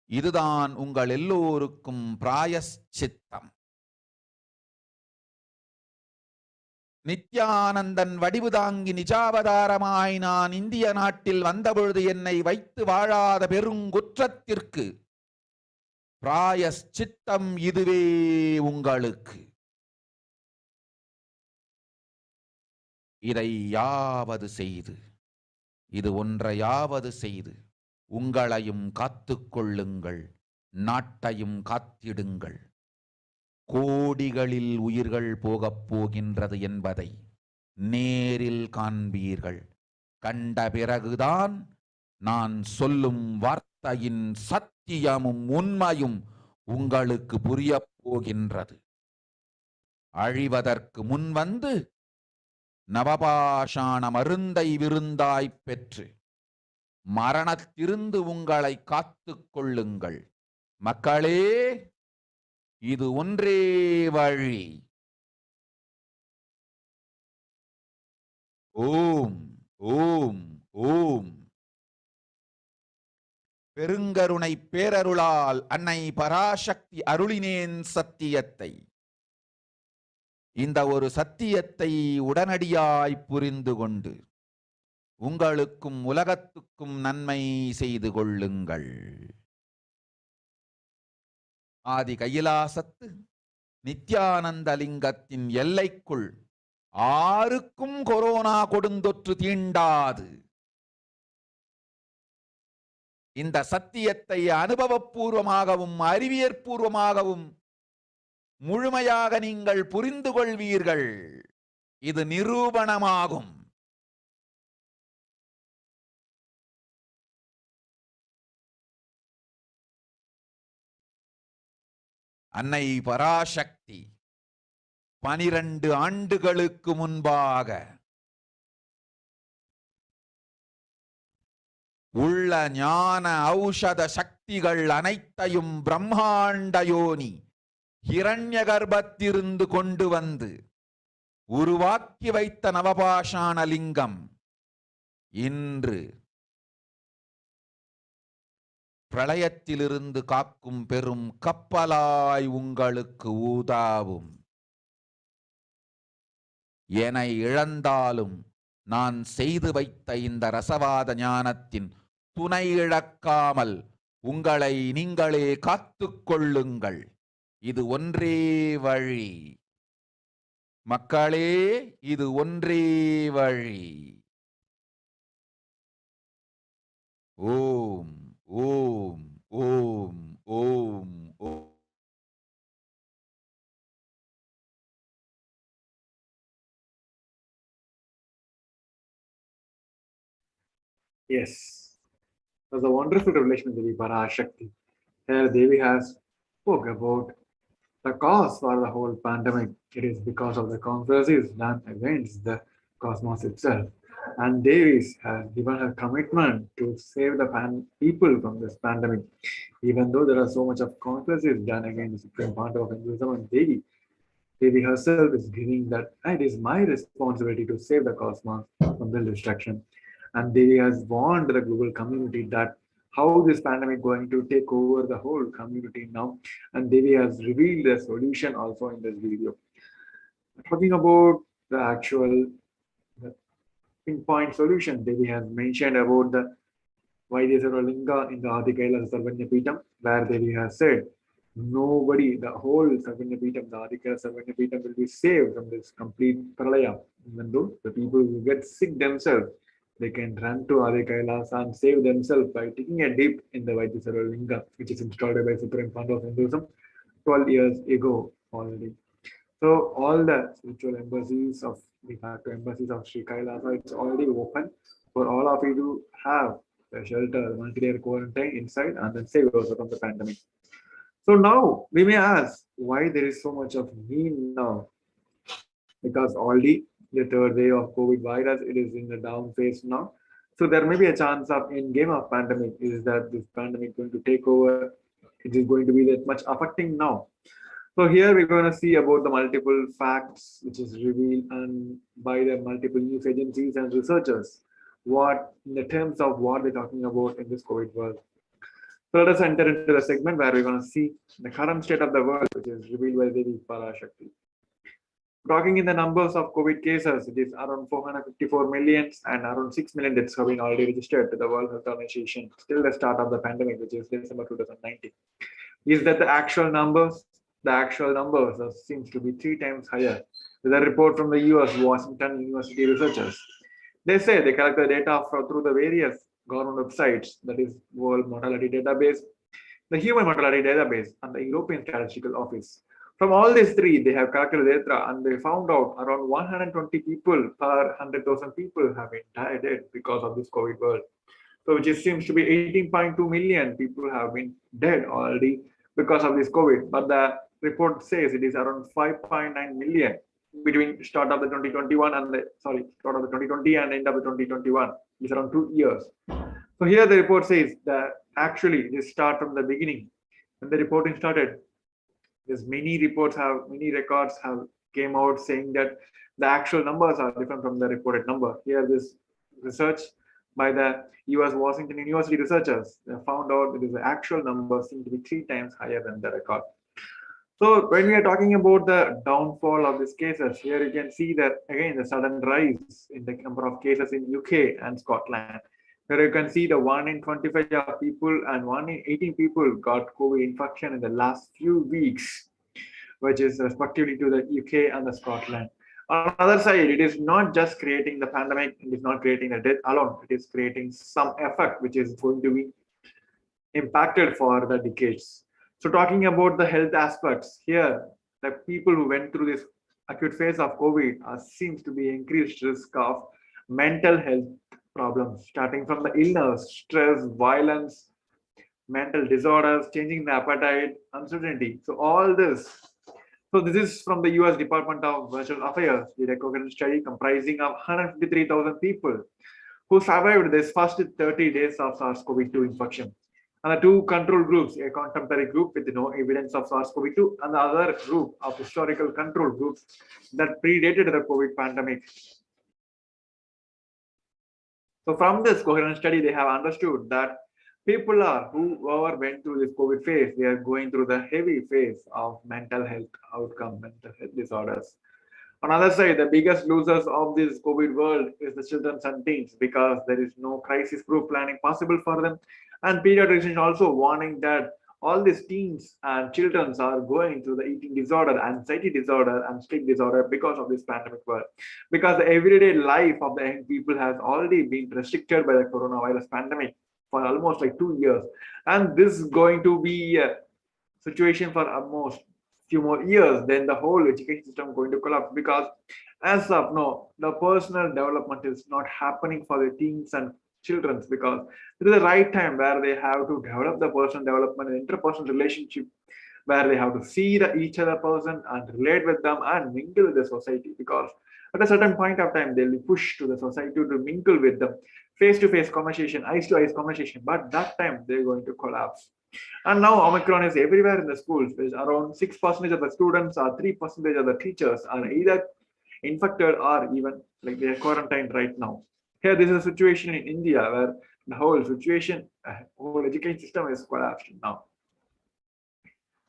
இதுதான் உங்கள் எல்லோருக்கும் பிராயஷ்சித்தம். நித்யானந்தன் வடிவு தாங்கி நிஜாவதாரமாய் நான் இந்திய நாட்டில் வந்தபொழுது என்னை வைத்து வாழாத பெருங்குற்றத்திற்கு பிராயஷ்சித்தம் இதுவே உங்களுக்கு. இதை யாவது செய்து, இது ஒன்றையாவது செய்து உங்களையும் காத்துக்கொள்ளுங்கள், நாட்டையும் காத்திடுங்கள். கோடிகளில் உயிர்கள் போகப் போகின்றது என்பதை நேரில் காண்பீர்கள். கண்ட பிறகுதான் நான் சொல்லும் வார்த்தையின் சத்தியமும் உண்மையும் உங்களுக்கு புரியப் போகின்றது. அழிவதற்கு முன் வந்து நவபாஷாண மருந்தை விருந்தாய்ப் பெற்று மரணத்திலிருந்து உங்களை காத்துக் கொள்ளுங்கள். மக்களே, இது ஒன்றே வழி. ஓம் ஓம் ஓம். பெருங்கருணை பேரருளால் அன்னை பராசக்தி அருளினேன் சத்தியத்தை. இந்த ஒரு சத்தியத்தை உடனடியாய் புரிந்து கொண்டு உங்களுக்கும் உலகத்துக்கும் நன்மை செய்து கொள்ளுங்கள். ஆதி கைலாசத்து நித்யானந்த லிங்கத்தின் எல்லைக்குள் ஆருக்கும் கொரோனா கொடுந்தொற்று தீண்டாது. இந்த சத்தியத்தை அனுபவபூர்வமாகவும் அறிவியற்பூர்வமாகவும் முழுமையாக நீங்கள் புரிந்து கொள்வீர்கள். இது நிரூபணமாகும். அன்னை பராசக்தி 12 ஆண்டுகளுக்கு முன்பாக உள்ள ஞான ஔஷத சக்திகள் அனைத்தையும் பிரம்மாண்ட யோனி ஹிரண்ய கர்ப்பத்திலிருந்து கொண்டு வந்து உருவாக்கி வைத்த நவபாஷாண லிங்கம் இன்று பிரளயத்திலிருந்து காக்கும் பெரும் கப்பலாய் உங்களுக்கு ஊதாவும். என்னை இழந்தாலும் நான் செய்து வைத்த இந்த ரசவாத ஞானத்தின் துணை இழக்காமல் உங்களை நீங்களே காத்துக் கொள்ளுங்கள். இது ஒன்றே வழி. மக்களே, இது ஒன்றே வழி. ஓம் ஓம் ஓம் ஓம் ஓம். Yes, it was a wonderful revelation of Devi Parashakti. Here Devi has spoke about the cause for the whole pandemic. It is because of the conspiracies done against the cosmos itself. And Davis has given her commitment to save the people from this pandemic. Even though there are so much of conspiracies done against the Supreme Pontiff of Hinduism and Devi herself is giving that it is my responsibility to save the cosmos from the destruction. And Devi has warned the global community that how this pandemic going to take over the whole community now. And Devi has revealed the solution also in this video. Talking about the actual pinpoint solution, Devi has mentioned about the Vaideswara Linga in the Adi KAILASA Sarvanyapitam, where Devi has said, nobody, the whole Sarvanyapitam, the Adi KAILASA Sarvanyapitam will be saved from this complete pralaya. Even though the people who get sick themselves, they can run to Adi KAILASA and save themselves by taking a dip in the Vaideswara Linga, which is installed by Supreme Pontiff of Hinduism 12 years ago already. So all the spiritual embassies of the facto embassies of Sri Kailasa, it's already open for all of you to have a shelter, multi-day quarantine inside and then save yourself from the pandemic. So now we may ask why there is so much of need now, because already the third wave of COVID virus, it is in the down phase now. So there may be a chance of in game of pandemic is that this pandemic going to take over. It is going to be that much affecting now. So here we're going to see about the multiple facts which is revealed and by the multiple news agencies and researchers. What in the terms of what they're talking about in this COVID world. So let us enter into the segment where we're going to see the current state of the world, which is revealed by Devi Parashakti. Talking in the numbers of COVID cases, it is around 454 million and around 6 million deaths have been already registered to the World Health Organization till the start of the pandemic, which is December 2019. Is that the actual numbers? The actual numbers seems to be 3 times higher. There's a report from the US Washington University researchers. They say they collect the data through the various government websites, that is World Mortality Database, the Human Mortality Database, and the European Statistical Office. From all these 3, they have collected data and they found out around 120 people per 100,000 people have been died because of this COVID world. So which seems to be 18.2 million people have been dead already because of this COVID. But the report says it is around 5.9 million between start of the 2021 and the start of the 2020 and end of the 2021. It's around 2 years. So here the report says that actually this start from the beginning. When the reporting started, there's many records have came out saying that the actual numbers are different from the reported number. Here this research by the US Washington University researchers, they found out that the actual numbers seem to be 3 times higher than the record. So when we are talking about the downfall of these cases, here you can see that again the sudden rise in the number of cases in UK and Scotland. Here you can see the 1 in 25 people and 1 in 18 people got COVID infection in the last few weeks, which is respectively to the UK and the Scotland. On the other side, it is not just creating the pandemic, it is not creating the death alone, it is creating some effect which is going to be impacted for the decades. So talking about the health aspects, here the people who went through this acute phase of COVID seems to be increased risk of mental health problems, starting from the illness, stress, violence, mental disorders, changing the appetite, uncertainty. So all this. So this is from the US Department of Veteran Affairs, the recognition study comprising of 153,000 people who survived this first 30 days of SARS-CoV-2 infection. And the 2 control groups, a contemporary group with no evidence of SARS-CoV-2 and the other group of historical control groups that predated the COVID pandemic. So from this coherent study, they have understood that people whoever went through this COVID phase, they are going through the heavy phase of mental health outcome, mental health disorders. On the other side, the biggest losers of this COVID world is the children and teens, because there is no crisis-proof planning possible for them. And pediatricians also warning that all these teens and children are going through the eating disorder, anxiety disorder, and sleep disorder because of this pandemic world. Because the everyday life of the young people has already been restricted by the coronavirus pandemic for almost like 2 years. And this is going to be a situation for almost few more years, then the whole education system going to collapse, because as of now, the personal development is not happening for the teens and children, because it is the right time where they have to develop the personal development and interpersonal relationship, where they have to see each other person and relate with them and mingle with the society, because at a certain point of time they'll be pushed to the society to mingle with them, face-to-face conversation, eyes-to-eyes conversation, but that time they're going to collapse. And now Omicron is everywhere in the schools, which around 6% of the students or 3% of the teachers are either infected or even like they are quarantined right now. Here, this is a situation in India where the whole situation, whole education system is collapsed now.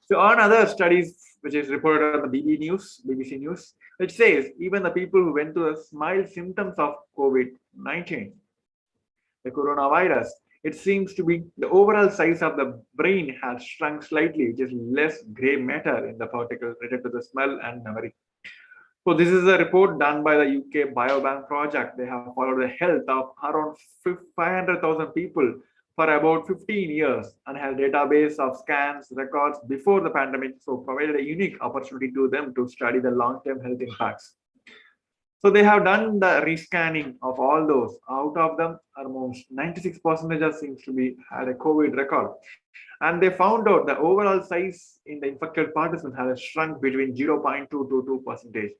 So on other studies, which is reported on the BBC News, which says even the people who went through the mild symptoms of COVID-19, the coronavirus, it seems to be the overall size of the brain has shrunk slightly, which is less gray matter in the particles related to the smell and memory. So this is a report done by the UK Biobank project. They have followed the health of around 500,000 people for about 15 years and had a database of scans, records before the pandemic, so provided a unique opportunity to them to study the long-term health impacts. So they have done the rescanning of all those. Out of them, almost 96% seems to be had a COVID record. And they found out the overall size in the infected participants had shrunk between 0.2 to 2%.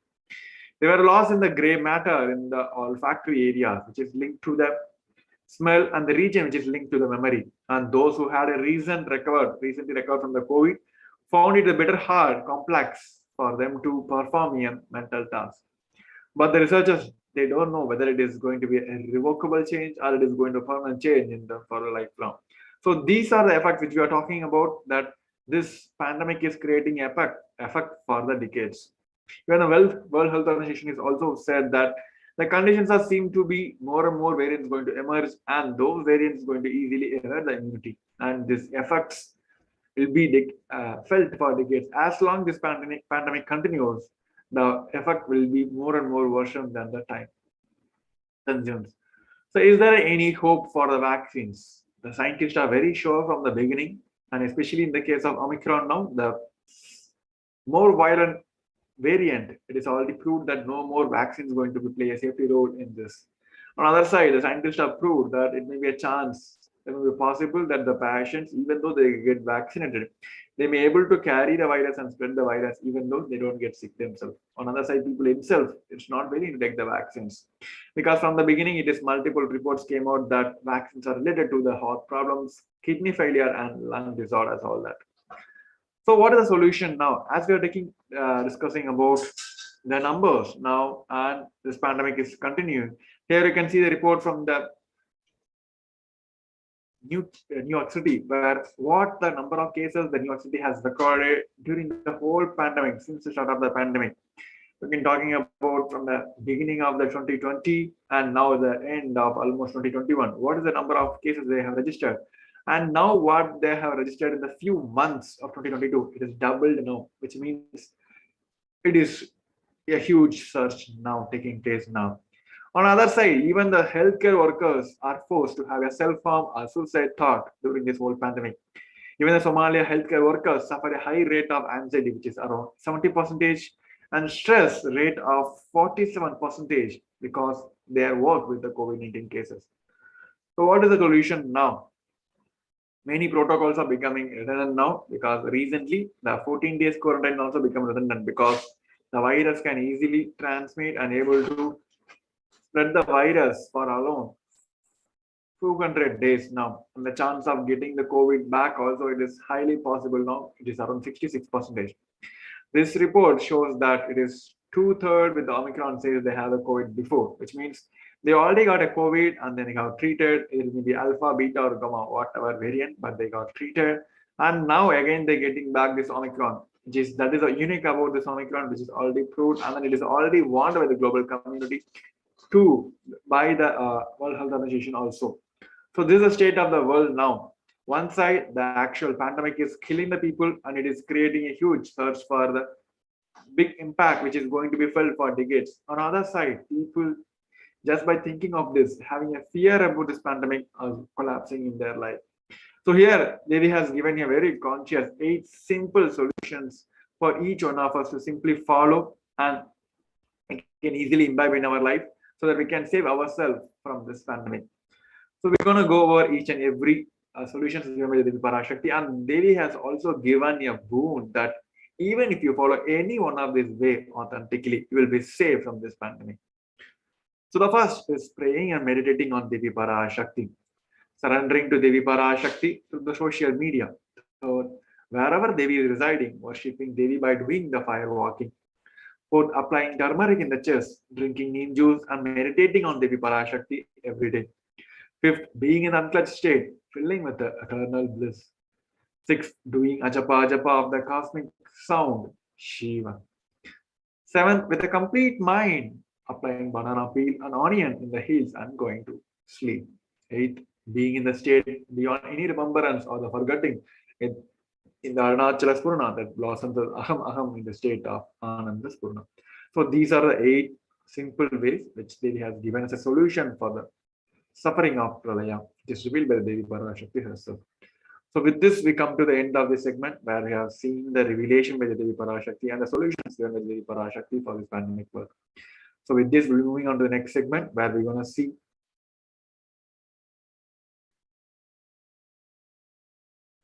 They were lost in the gray matter in the olfactory area, which is linked to the smell, and the region which is linked to the memory. And those who had a recently recovered from the COVID found it a bit hard, complex for them to perform a mental task. But the researchers, they don't know whether it is going to be a revocable change or it is going to permanent change in them for a lifelong. So these are the effects which we are talking about, that this pandemic is creating effect for the decades. Even the World Health Organization has also said that the conditions are seem to be more and more variants going to emerge, and those variants going to easily evade the immunity, and these effects will be felt for decades. As long this pandemic continues, the effect will be more and more worsened than the time consumes. So is there any hope for the vaccines? The scientists are very sure from the beginning, and especially in the case of Omicron now, the more violent variant, it is already proved that no more vaccine is going to play a safety role in this. On the other side, the scientists have proved that it may be a chance, it may be possible that the patients, even though they get vaccinated, they may be able to carry the virus and spread the virus even though they don't get sick themselves. On the other side, people themselves, it's not willing to take the vaccines. Because from the beginning, it is multiple reports came out that vaccines are related to the heart problems, kidney failure, and lung disorders, all that. So what is the solution now? As we are discussing about the numbers now, and this pandemic is continuing. Here you can see the report from the New York City, where what the number of cases the New York City has recorded during the whole pandemic, since the start of the pandemic. We've been talking about from the beginning of the 2020 and now the end of almost 2021. What is the number of cases they have registered? And now what they have registered in the few months of 2022, it is doubled now, which means it is a huge surge now taking place now. On the other side, even the healthcare workers are forced to have a self-harm or suicide thought during this whole pandemic. Even the Somalia healthcare workers suffer a high rate of anxiety, which is around 70%, and stress rate of 47% because they are worked with the COVID-19 cases. So what is the solution now? Many protocols are becoming redundant now, because recently the 14 days quarantine also become redundant, because the virus can easily transmit and able to spread the virus for alone 200 days now. And the chance of getting the COVID back also, it is highly possible now. It is around 66%. This report shows that it is 2/3 with the Omicron says they have the COVID before, which means they already got a COVID and then they got treated. It may be alpha, beta, or gamma, whatever variant, but they got treated. And now again they're getting back this Omicron, that is a unique about this Omicron, which is already proved, and then it is already warned by the global community by the World Health Organization also. So this is the state of the world now. One side, the actual pandemic is killing the people, and it is creating a huge surge for the big impact, which is going to be felt for decades. On the other side, people, just by thinking of this, having a fear about this pandemic, are collapsing in their life. So here, Devi has given a very conscious 8 simple solutions for each one of us to simply follow and can easily imbibe in our life, so that we can save ourselves from this pandemic. So we're going to go over each and every solutions given by Devi Parashakti, and Devi has also given a boon that even if you follow any one of these way authentically, you will be safe from this pandemic. So the first is praying and meditating on Devi Parashakti, surrendering to Devi Parashakti through the social media. So wherever Devi is residing, worshipping Devi by doing the fire walking. Fourth, applying turmeric in the chest, drinking neem juice, and meditating on Devi Parashakti every day. Fifth, being in unclutched state, filling with the eternal bliss. Sixth, doing ajapa of the cosmic sound, Shiva. Seventh, with a complete mind, applying banana peel and onion in the heels and going to sleep. Eighth, being in the state beyond any remembrance or the forgetting in the Arunachala Spurna that blossoms as Aham in the state of Ananda Spurna. So these are the 8 simple ways which Devi has given us a solution for the suffering of Pralaya, which is revealed by Devi Parashakti herself. So with this, we come to the end of this segment where we have seen the revelation by the Devi Parashakti and the solutions given by the Devi Parashakti for this pandemic work. So with this, we'll be moving on to the next segment where we're going to see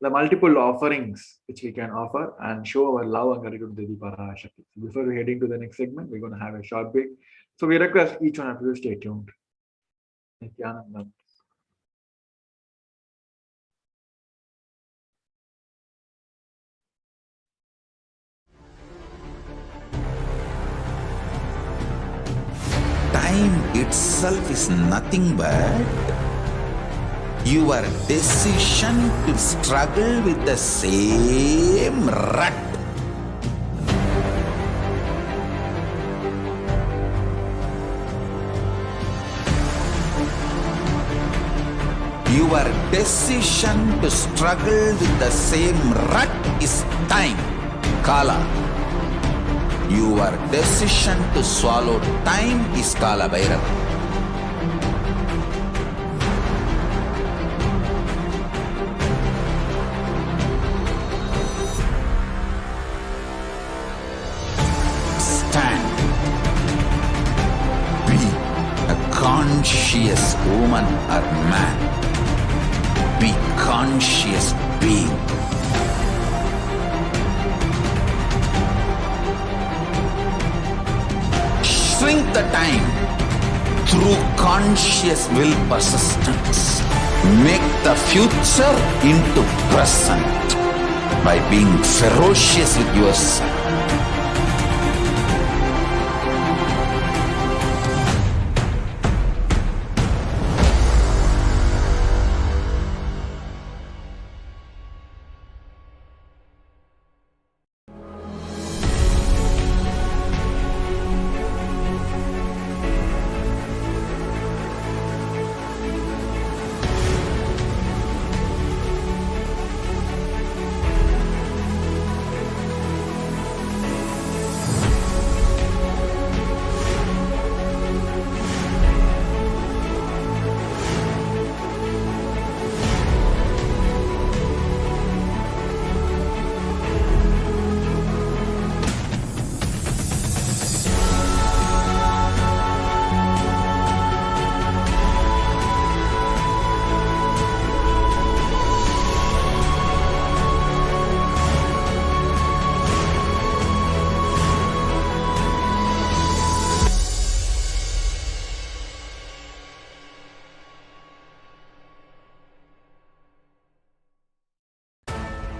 the multiple offerings which we can offer and show our love and gratitude to Devi Parashakti. So before we heading to the next segment, we're going to have a short break. So we request each one of you to stay tuned. Nithyananda. Time itself is nothing but your decision to struggle with the same rut. Your decision to struggle with the same rut is time, Kala. Your decision to swallow time is Kala Bhairava. Stand. Be a conscious woman or man. Be conscious being. Shrink the time through conscious will persistence. Make the future into present by being ferocious with yourself.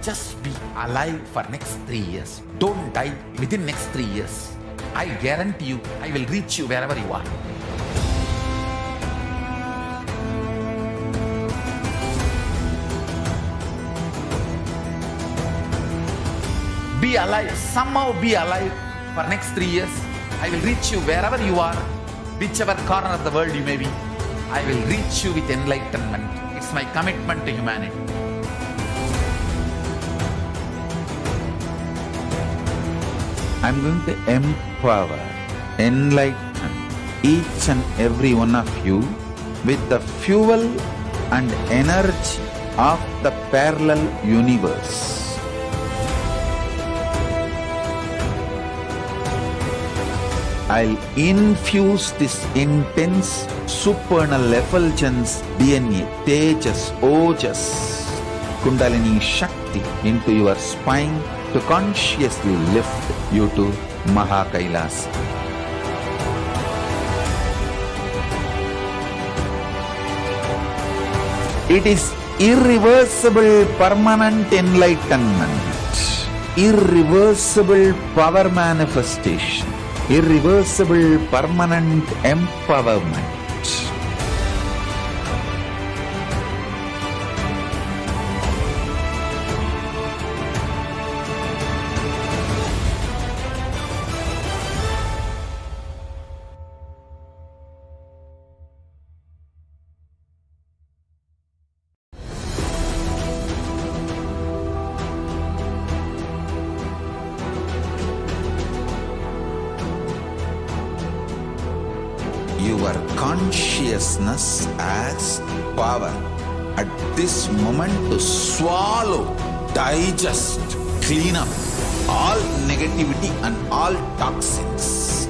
Just be alive for next 3 years. Don't die within next 3 years. I guarantee you, I will reach you wherever you are. Be alive, somehow be alive for next 3 years. I will reach you wherever you are, whichever corner of the world you may be. I will reach you with enlightenment. It's my commitment to humanity. I'm going to empower, enlighten each and every one of you with the fuel and energy of the parallel universe. I'll infuse this intense supernal effulgence DNA, Tejas, Ojas, Kundalini Shakti into your spine to consciously lift you to KAILASA. It is irreversible permanent enlightenment, irreversible power manifestation, irreversible permanent empowerment. Your consciousness as power at this moment to swallow, digest, clean up all negativity and all toxins.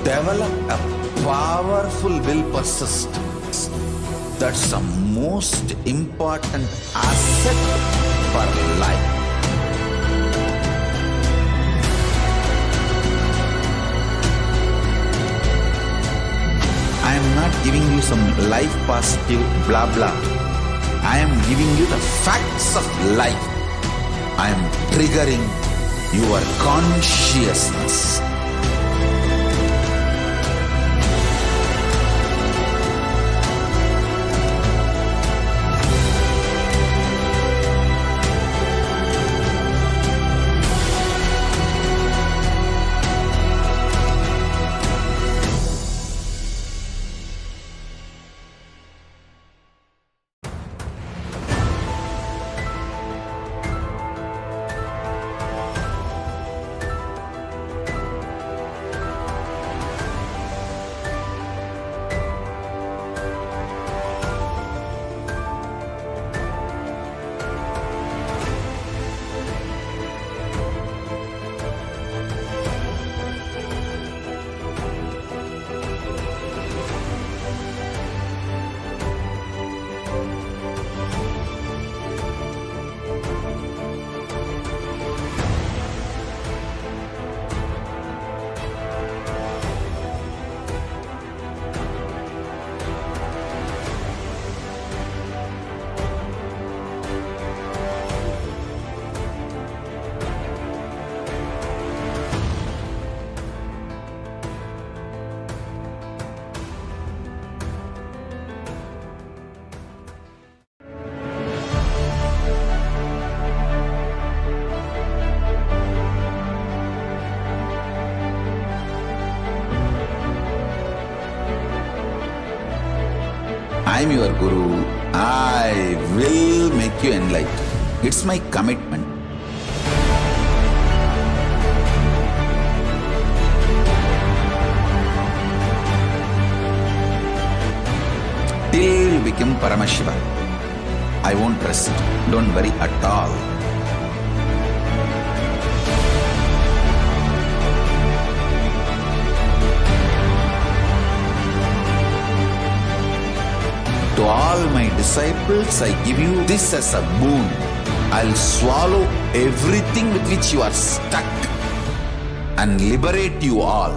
Develop a powerful will persistence. That's the most important asset for life. I am not giving you some life positive blah blah. I am giving you the facts of life. I am triggering your consciousness. I am your Guru. I will make you enlightened. It's my commitment. Till you become Paramashiva, I won't rest. Don't worry at all. To all my disciples, I give you this as a boon. I'll swallow everything with which you are stuck and liberate you all.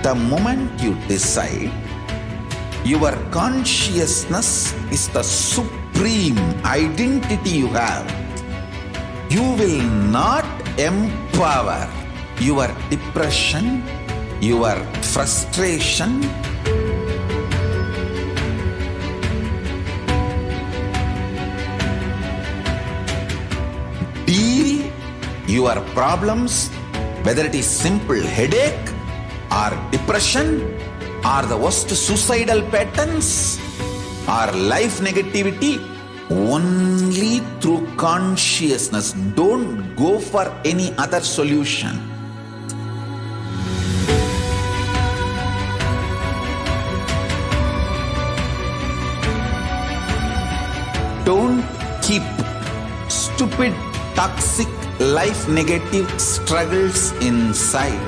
The moment you decide, your consciousness is the supreme identity you have. You will not empower your depression, your frustration, deal your problems, whether it is simple headache or depression are the worst suicidal patterns or life negativity? Only through consciousness. Don't go for any other solution. Don't keep stupid, toxic, life negative struggles inside.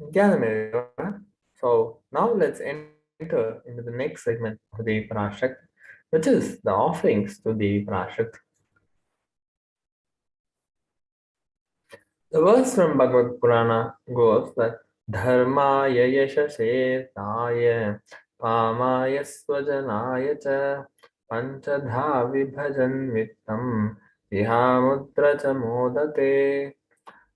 Nithyananda. So now let's enter into the next segment of the Parashakti, which is the offerings to the Parashakti. The verse from Bhagavad Purana goes that Dharmaya yashashetaya pamaya swajanaya cha panchadha vibhajan vittam vihamudra cha modate.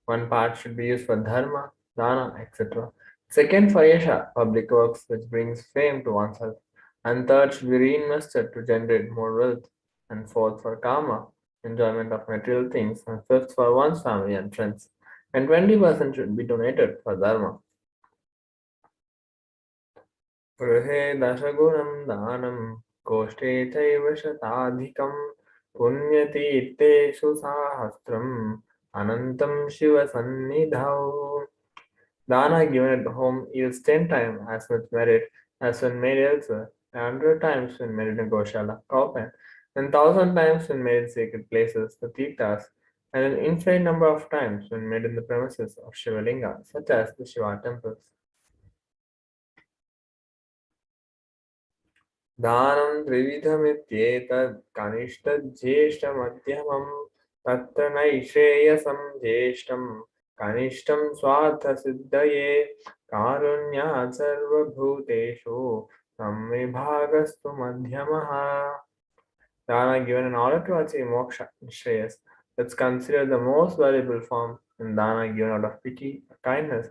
One part should be used for dharma, dana, etc. Second for yasha, public works which brings fame to oneself. And third should be reinvested to generate more wealth. And fourth for karma, enjoyment of material things. And fifth for one's family and friends. And 20% should be donated for dharma. Gruhe dashagunam danam koshte chaiva shatadhikam punyatiteshu sahasram anantam shiva sannidhau. Dana given at home yields 10 times as much merit as when made elsewhere, 100 times when made in Goshala, cowpen, and 1,000 times when made in sacred places, the Tirthas, and an infinite number of times when made in the premises of Shivalinga, such as the Shiva temples. Dhanam trividhamityetad kanishtad jeshtam madhyamam tatra naisheyasam jeshtam kanishtam swatha siddhaye karunyat sarvabhuteshu samvibhagastu madhyamaha. Dana given in order to achieve moksha and shreyas. That's considered the most valuable form, and dana given out of pity or kindness.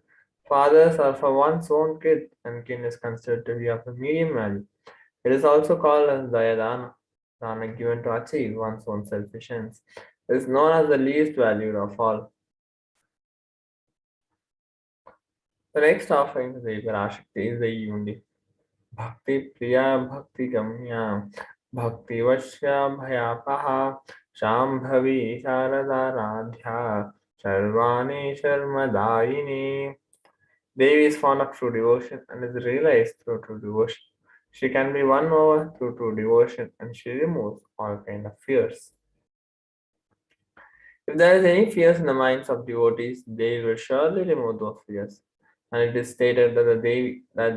Fathers are for one's own kid, and kin is considered to be of a medium value. It is also called as Dayadana, dana given to achieve one's own self-sufficiency. It is known as the least valued of all. The next offering to the Parashakti is the Yundi. Bhakti Priya Bhakti Gamya Bhakti Vashya Bhayapaha Shambhavi Sharada Radhya Sharvani Sharmadayini. Devi is fond of true devotion and is realized through true devotion. She can be won over through true devotion, and she removes all kind of fears. If there is any fears in the minds of devotees, Devi will surely remove those fears. And it is stated that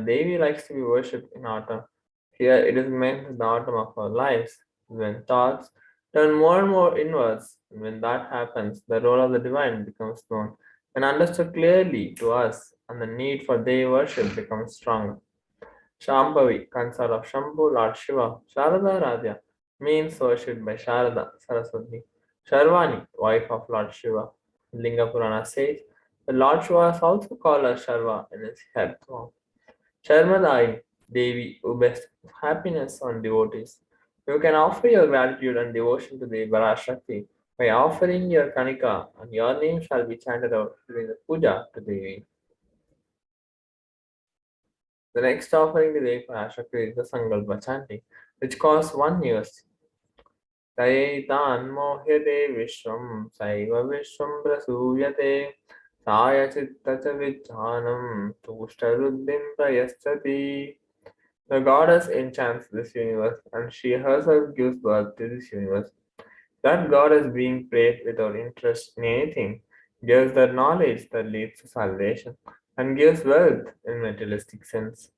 Devi likes to be worshipped in autumn. Here it is meant the autumn of our lives, when thoughts turn more and more inwards. And when that happens, the role of the divine becomes known and understood clearly to us, and the need for Devi worship becomes stronger. Shambhavi, consort of Shambhu, Lord Shiva. Sharada Radhya means worshipped by Sharada, Saraswati. Sharvani, wife of Lord Shiva. Linga Purana says the Lord Shiva is also called as Sharva in his head form. Sharmadai, Devi, who bestows happiness on devotees. You can offer your gratitude and devotion to the Parashakti by offering your Kanika, and your name shall be chanted out during the puja to Devi. The next offering to the Parashakti is the Sankalpa chanting, which costs 1 year. Taitan mohyate vishwam saiva vishwam prasuyate saya chitta cha vijnanam tushtaruddhim prayasthati. The goddess enchants this universe, and she herself gives birth to this universe. That goddess, being prayed without interest in anything, gives that knowledge that leads to salvation, and gives wealth in materialistic sense.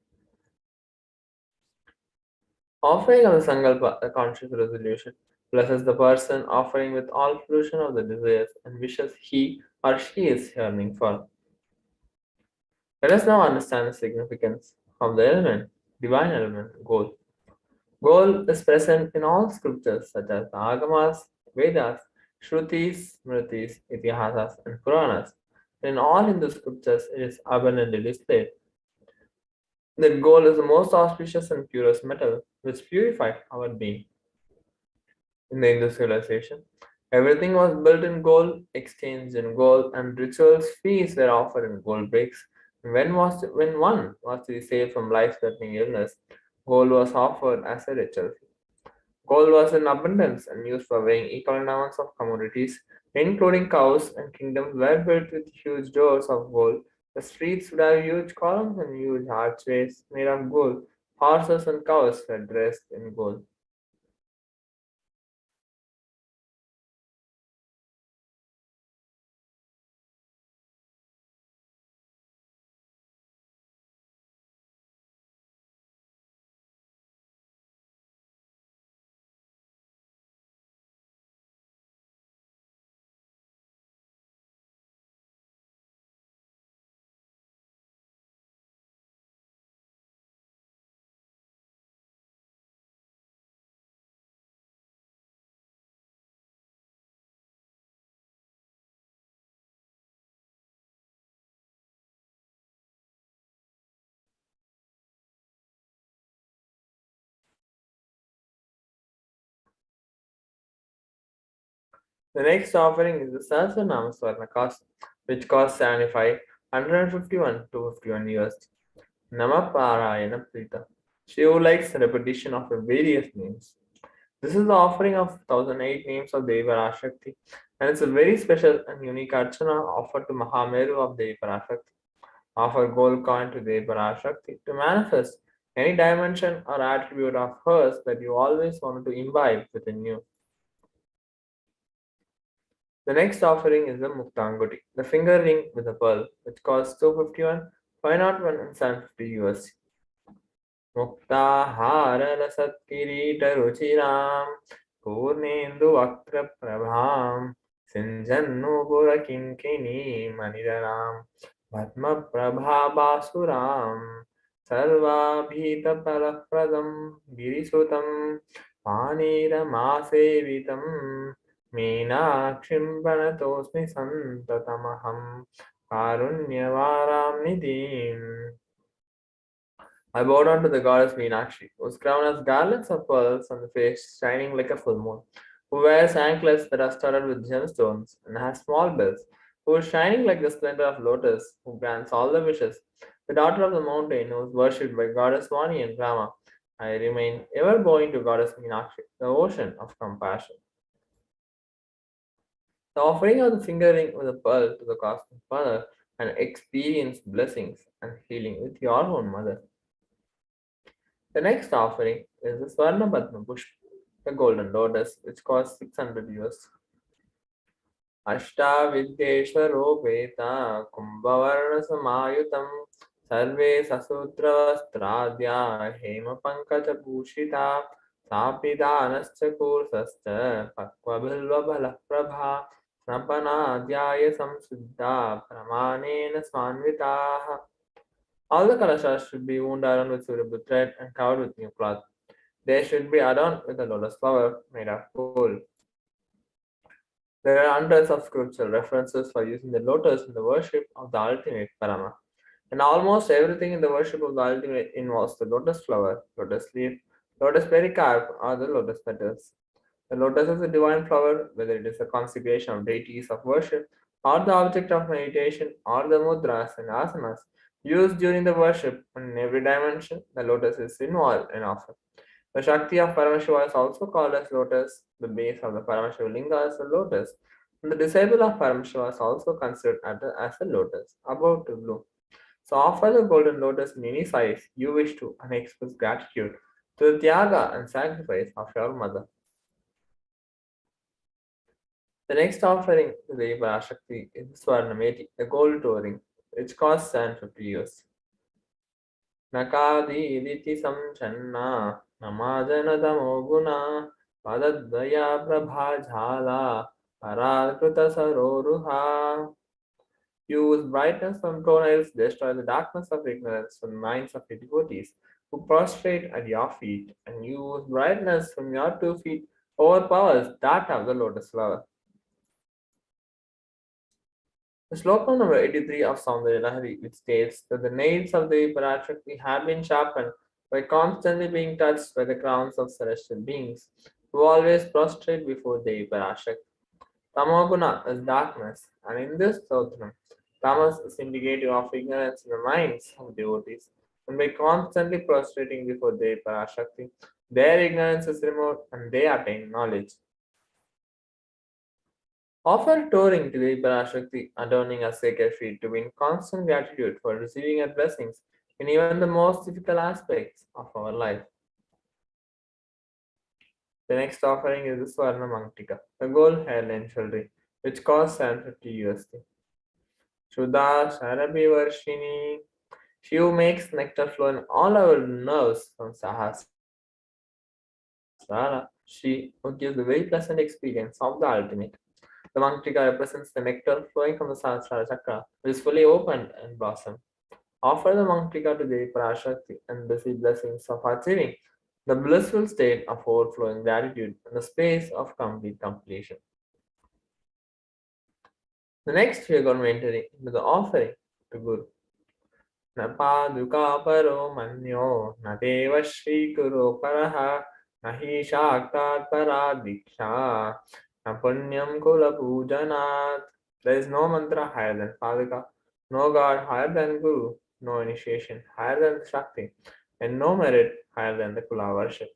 Offering of the Sankalpa, the conscious resolution, blesses the person offering with all fruition of the desires and wishes he or she is yearning for. Let us now understand the significance of the element, divine element, gold. Gold is present in all scriptures such as the Agamas, Vedas, Shrutis, Smritis, Itihasas, and Puranas. In all Hindu scriptures, it is abundantly displayed that gold is the most auspicious and purest metal which purifies our being. In the Hindu civilization, everything was built in gold, exchanged in gold, and rituals feasts were offered in gold bricks. When one was to be saved from life-threatening illness, gold was offered as a ritual. Gold was in abundance and used for weighing equal amounts of commodities, including cows, and kingdoms were built with huge doors of gold. The streets would have huge columns and huge archways made of gold. Horses and cows were dressed in gold. The next offering is the Sahasranama Swarna cost, which costs 75, 151 to 51 USD. Namaparayana Prita. She who likes repetition of the various names. This is the offering of 1008 names of Devi Parashakti, and it's a very special and unique archana offered to Mahameru of Devi Parashakti. Offer gold coin to Devi Parashakti to manifest any dimension or attribute of hers that you always wanted to imbibe within you. The next offering is the Muktanguti, the finger ring with a pearl, which costs 251, 501, and 750 USD. मुक्ताहारलसत्किरीटरुचिरां पूर्णेन्दुवक्त्रप्रभां सिञ्जन्नूपुरकिङ्किणीमनिररां पद्मप्रभाबासुरां सर्वाभीतफलप्रदं गिरिसुतं पानीरमासेवितं मीनाक्षिं प्रणतोऽस्मि सन्ततमहं कारुण्यवारां निधिम्. I bow down to the goddess Meenakshi, whose crown has garlands of pearls on the face shining like a full moon, who wears anklets that are studded with gemstones and has small bells, who is shining like the splendor of lotus, who grants all the wishes, the daughter of the mountain, who is worshipped by goddess Vani and Rama. I remain ever bowing to goddess Meenakshi, the ocean of compassion. The offering of the finger ring with a pearl to the cosmic father and experience blessings and healing with your own mother. The next offering is the Swarna Padma Pushpa, the golden lotus, which costs 600 US. Ashtavidyeshwaropeta Kumbhavarna Samayutam Sarve Sasudravastradya Hema Pankaja Bhushita Sapidanascha Kursascha Pakva Bilva Bala Prabha Snapanadhyaya Samsiddha Pramanena Swanvitaha. All the kalashas should be wound around with suitable thread and covered with new cloth. They should be adorned with a lotus flower made of gold. There are hundreds of scriptural references for using the lotus in the worship of the ultimate Parama. And almost everything in the worship of the ultimate involves the lotus flower, lotus leaf, lotus pericarp, or the lotus petals. The lotus is a divine flower, whether it is a consecration of deities of worship, or the object of meditation, or the mudras and asanas used during the worship, and in every dimension, the lotus is involved and offered. The Shakti of Paramashiva is also called as lotus. The base of the Paramashiva linga is the lotus. And the disciple of Paramashiva is also considered as a lotus, about to bloom. So offer the golden lotus in any size you wish to and express gratitude to the Tyaga and sacrifice of your mother. The next offering to the Parashakti is the Swarnameti, the gold touring, which costs 750 US. Nakadiditi samchanna namajanadamo guna padadvaya prabhajala parakruta saroruha. Use brightness from toenails, destroy the darkness of ignorance from the minds of your devotees. who prostrate at your feet, and whose brightness from your 2 feet overpowers that of the lotus flower. The sloka number 83 of Saundara Lahari, which states that the nails of the Parashakti have been sharpened by constantly being touched by the crowns of celestial beings, who always prostrate before Devi Parashakti. Tamoguna is darkness, and in this stotram, tamas is indicative of ignorance in the minds of devotees, and by constantly prostrating before Devi Parashakti, their ignorance is removed and they attain knowledge. Offer touring to Devi Parashakti, adorning a sacred feet to win constant gratitude for receiving her blessings in even the most difficult aspects of our life. The next offering is the Swarna Mangtika, a gold hairline jewelry, which costs $750 USD. Shuddha Sharabi Varshini, she who makes nectar flow in all our nerves from Sahasrara, she who gives the very pleasant experience of the ultimate. The Mangtika represents the nectar flowing from the Sahasrara Chakra, which is fully opened and blossomed. Offer the Mangtika to Devi Parashakti and receive blessings of achieving the blissful state of overflowing gratitude in the space of complete completion. The next we are going to enter into the offering to Guru. Na paduka paro manyo, na deva shri guru paraha, na hi shaktat paradiksha, na punyam kula pujanat. There is no mantra higher than paduka, no god higher than Guru, no initiation higher than Shakti, and no merit higher than the Kula worship.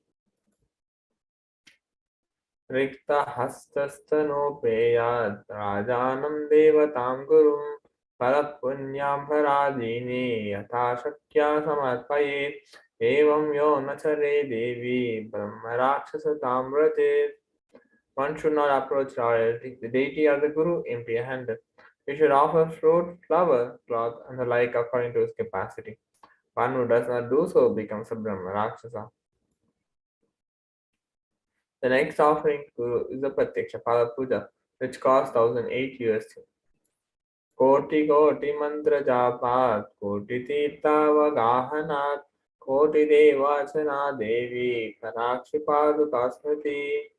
Rikta hastastano peyad rajanam devatam gurum parapunyam paradini yatha shakya samarpayet evam yo nachare devi brahma rakshasa tamrate. One should not approach royalty, the deity or the Guru empty-handed. He should offer fruit, flower, cloth, and the like according to his capacity. One who does not do so becomes a Brahma Rakshasa. The next offering to Guru is the Pratyaksha Pada Puja, which costs 1,008 USD. Koti Koti Mantra Japat, Koti Tirtha Vagahanat, Koti Devachana Devi, Parakshi Paduka Smriti.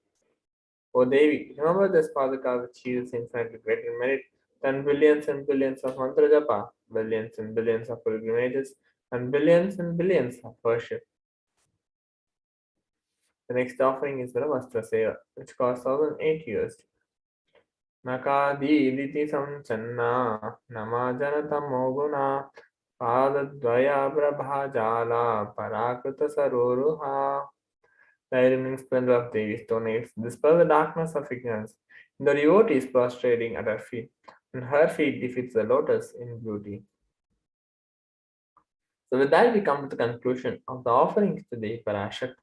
O Devi, remember this Paduka which yields infinitely greater merit than billions and billions of mantra japa, billions and billions of pilgrimages, and billions of worship. The next offering is the Vastra Seva, which costs 1,008 USD. Nakadi Diti Samchanna, Namajana Moguna, Padadvaya Prabhajala, Parakruta Saroruha. The illumining splendor of Devi's toenails dispel the darkness of ignorance. The devotee is prostrating at her feet, and her feet defeats the lotus in beauty. So with that, we come to the conclusion of the offerings to Devi Parashakti.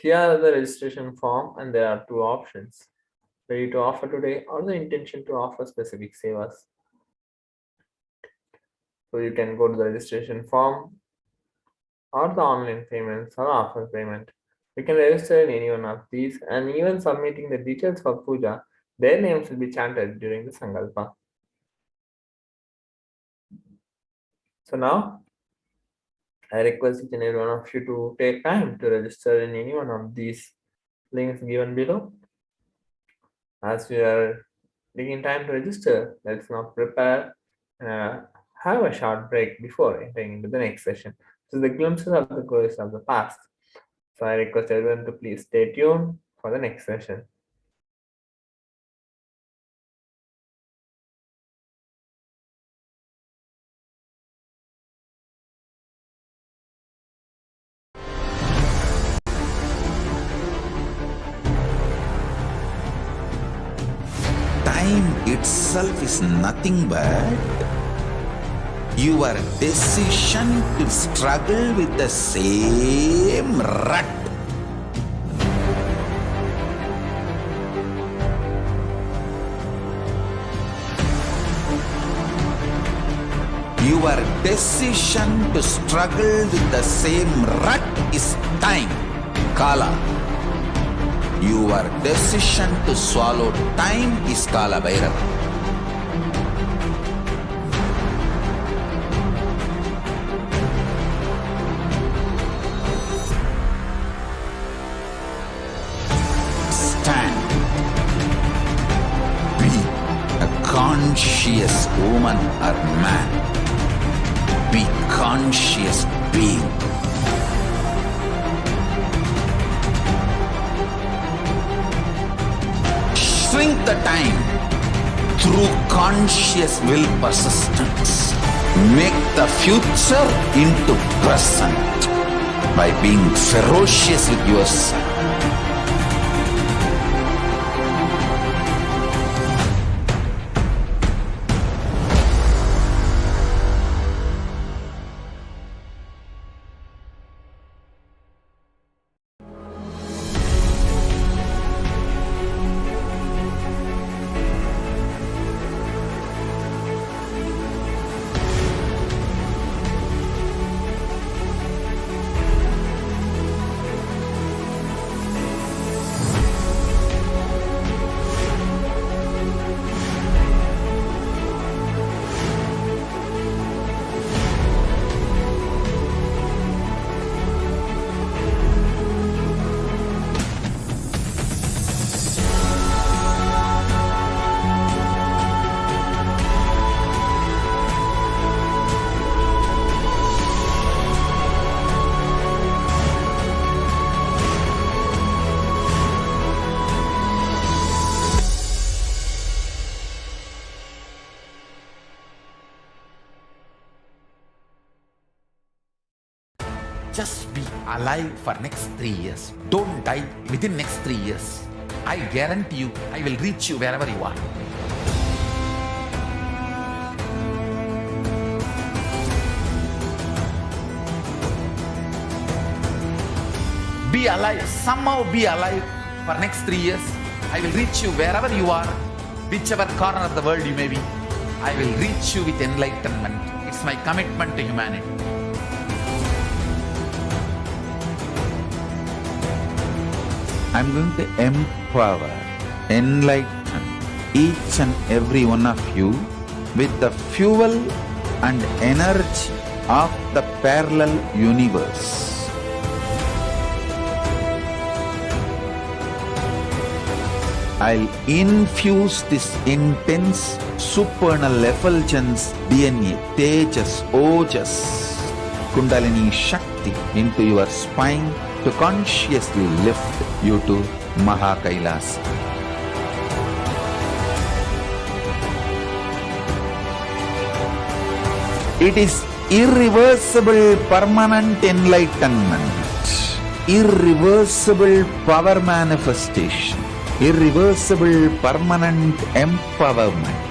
Here are the registration form, and there are two options: ready to offer today or the intention to offer specific sevas. So you can go to the registration form or the online payments or offer payment. You can register in any one of these, and even submitting the details for puja, their names will be chanted during the Sankalpa. So now, I request each and every one of you to take time to register in any one of these links given below. As we are taking time to register, let's now prepare, have a short break before entering into the next session. This is the glimpses of the glories of the past. So I request everyone to please stay tuned for the next session. Time itself is nothing but your decision to struggle with the same rut. Your decision to struggle with the same rut is time, Kala. Your decision to swallow time is Kala Bhairava. or man. Be conscious being. Shrink the time through conscious will persistence. Make the future into present by being ferocious with yourself. Just be alive for next 3 years. Don't die within next 3 years. I guarantee you, I will reach you wherever you are. Be alive, somehow be alive for next 3 years. I will reach you wherever you are, whichever corner of the world you may be. I will reach you with enlightenment. It's my commitment to humanity. I'm going to empower, enlighten each and every one of you with the fuel and energy of the parallel universe. I'll infuse this intense supernal effulgence DNA, Tejas, Ojas, Kundalini Shakti into your spine to consciously lift you to KAILASA. It is irreversible permanent enlightenment, irreversible power manifestation, irreversible permanent empowerment.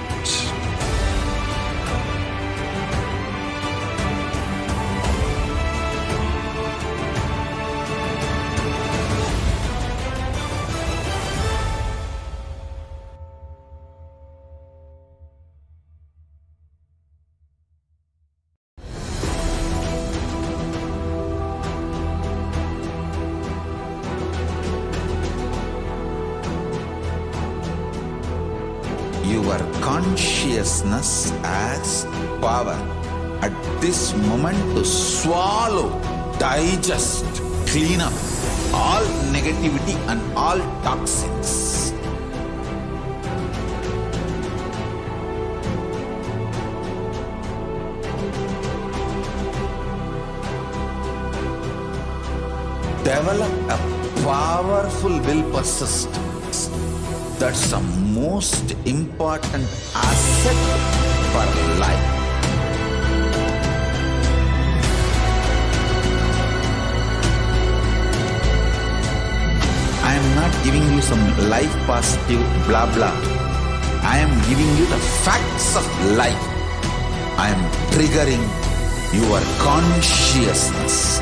Your consciousness as power at this moment to swallow, digest, clean up all negativity and all toxins. Develop a powerful will persistence. That's the most important asset for life. I am not giving you some life positive blah blah. I am giving you the facts of life. I am triggering your consciousness.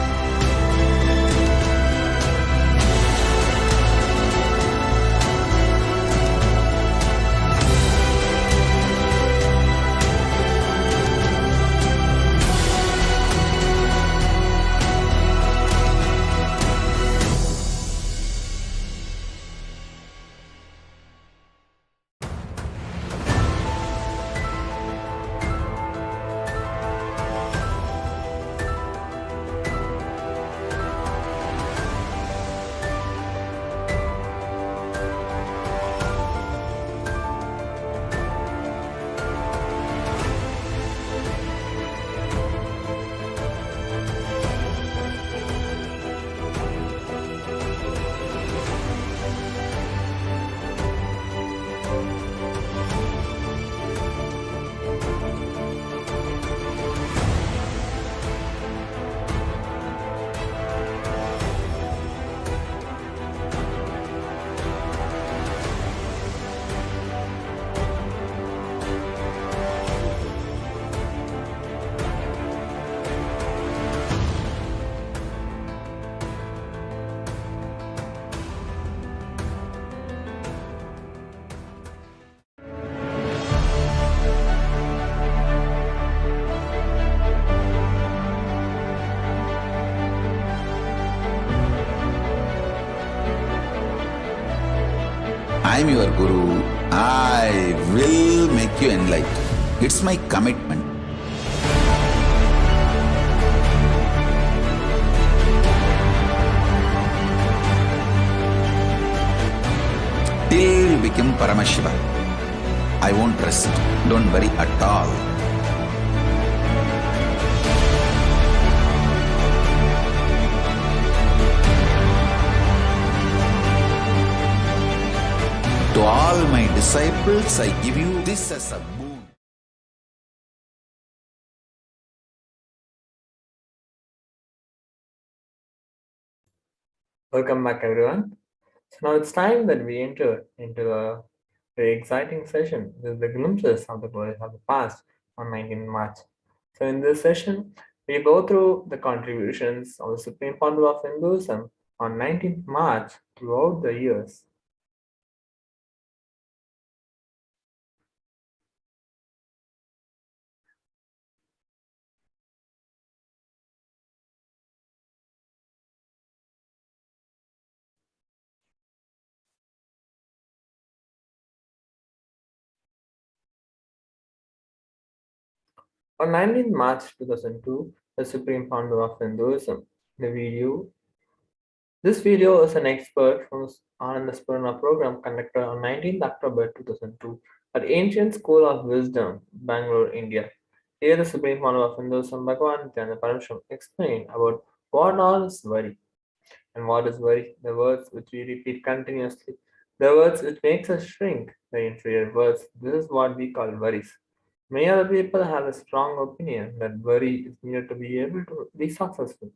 I'm your guru. I will make you enlightened. It's my commitment. Till you become Paramashiva, I won't rest. Don't worry at all. To all my disciples, I give you this as a boon. Welcome back, everyone. So now it's time that we enter into a very exciting session with the glimpses of the glory of the past on 19th March. So in this session, we go through the contributions of the Supreme Founder of Hinduism on 19th March throughout the years. On 19th March 2002, the Supreme Founder of Hinduism, this video is an expert from Ananda Spurna program conducted on 19th October 2002 at Ancient School of Wisdom, Bangalore, India. Here the Supreme Founder of Hinduism, Bhagavan Nithyananda Paramashivam, explained about what all is worry. And what is worry? The words which we repeat continuously, the words which makes us shrink, the inferior words. This is what we call worries. Many other people have a strong opinion that worry is needed to be able to be successful.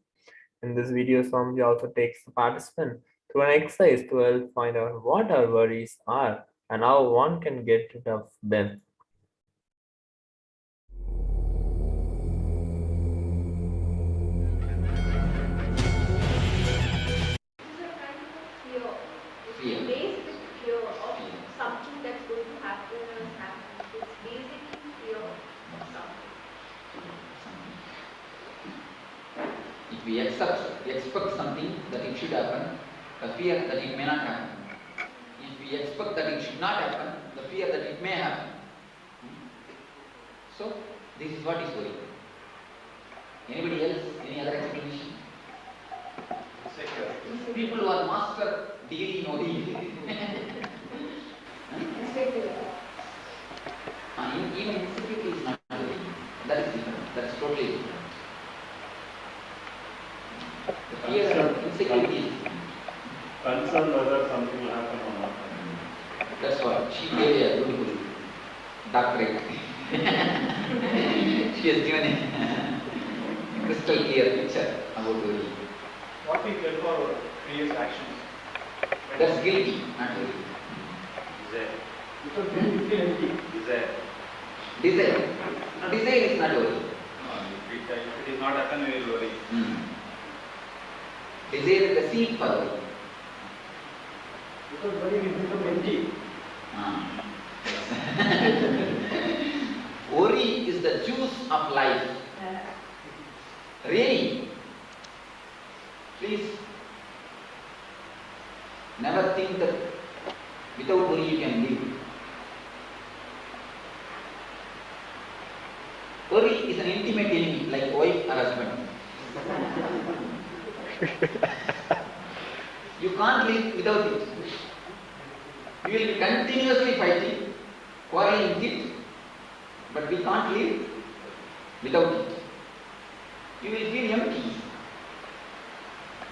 In this video, Swamiji also takes the participant through an exercise to help find out what our worries are and how one can get rid of them. Fear. Based with fear of something that's going to happen or has happened. It's basically fear of something. If we expect something that it should happen, the fear that it may not happen. If we expect that it should not happen, the fear that it may happen. So, this is what is worry. Anybody else? Any other explanation? People who are master degree in OD. Even insecurity is not worry. That is different. That's totally different. The fear of insecurity is concern whether something will happen or not. That's what she gave a beautiful doctorate. She has given a crystal clear picture about worry. What we get for previous actions? That's guilty, not worry. Desire. Because then you feel empty. Desire. Desire. No, desire is not worry. If it is not happen, we will worry. Desire is the seed for worry. Because worry will become empty. Worry is the juice of life. Really. Please never think that without worry you can live. Worry is an intimate enemy like wife or husband. You can't live without it. You will be continuously fighting, quarreling with it, but we can't live without it. You will feel empty.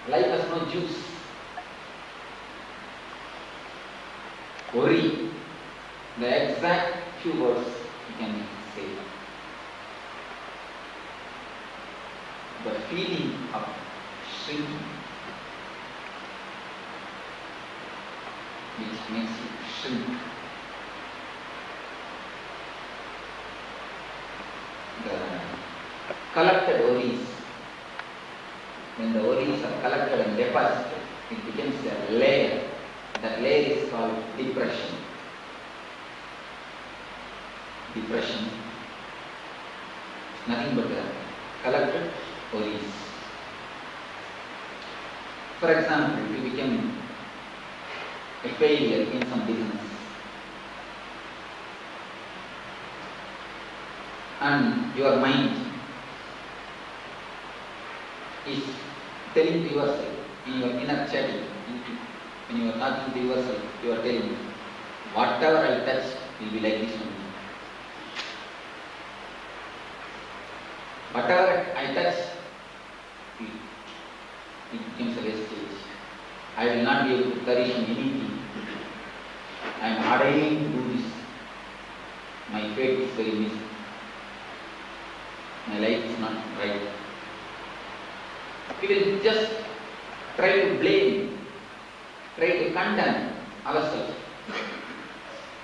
Life has no juice. Worry, the exact few words you can say. The feeling of shrinking, which makes you shrink. The collected worries, when the worries are collected and deposited, it becomes a layer. That layer is called depression. Depression is nothing but the collected worries. For example, if you become a failure in some business. And your mind is telling to yourself, in your inner chatting, when you are talking to yourself, you are telling, whatever I touch will be like this only. Whatever I touch, it becomes a wastage. I will not be able to flourish in anything. I am unable to do this. My fate is very miserable. My life is not right. We will just try to blame, try to condemn ourselves.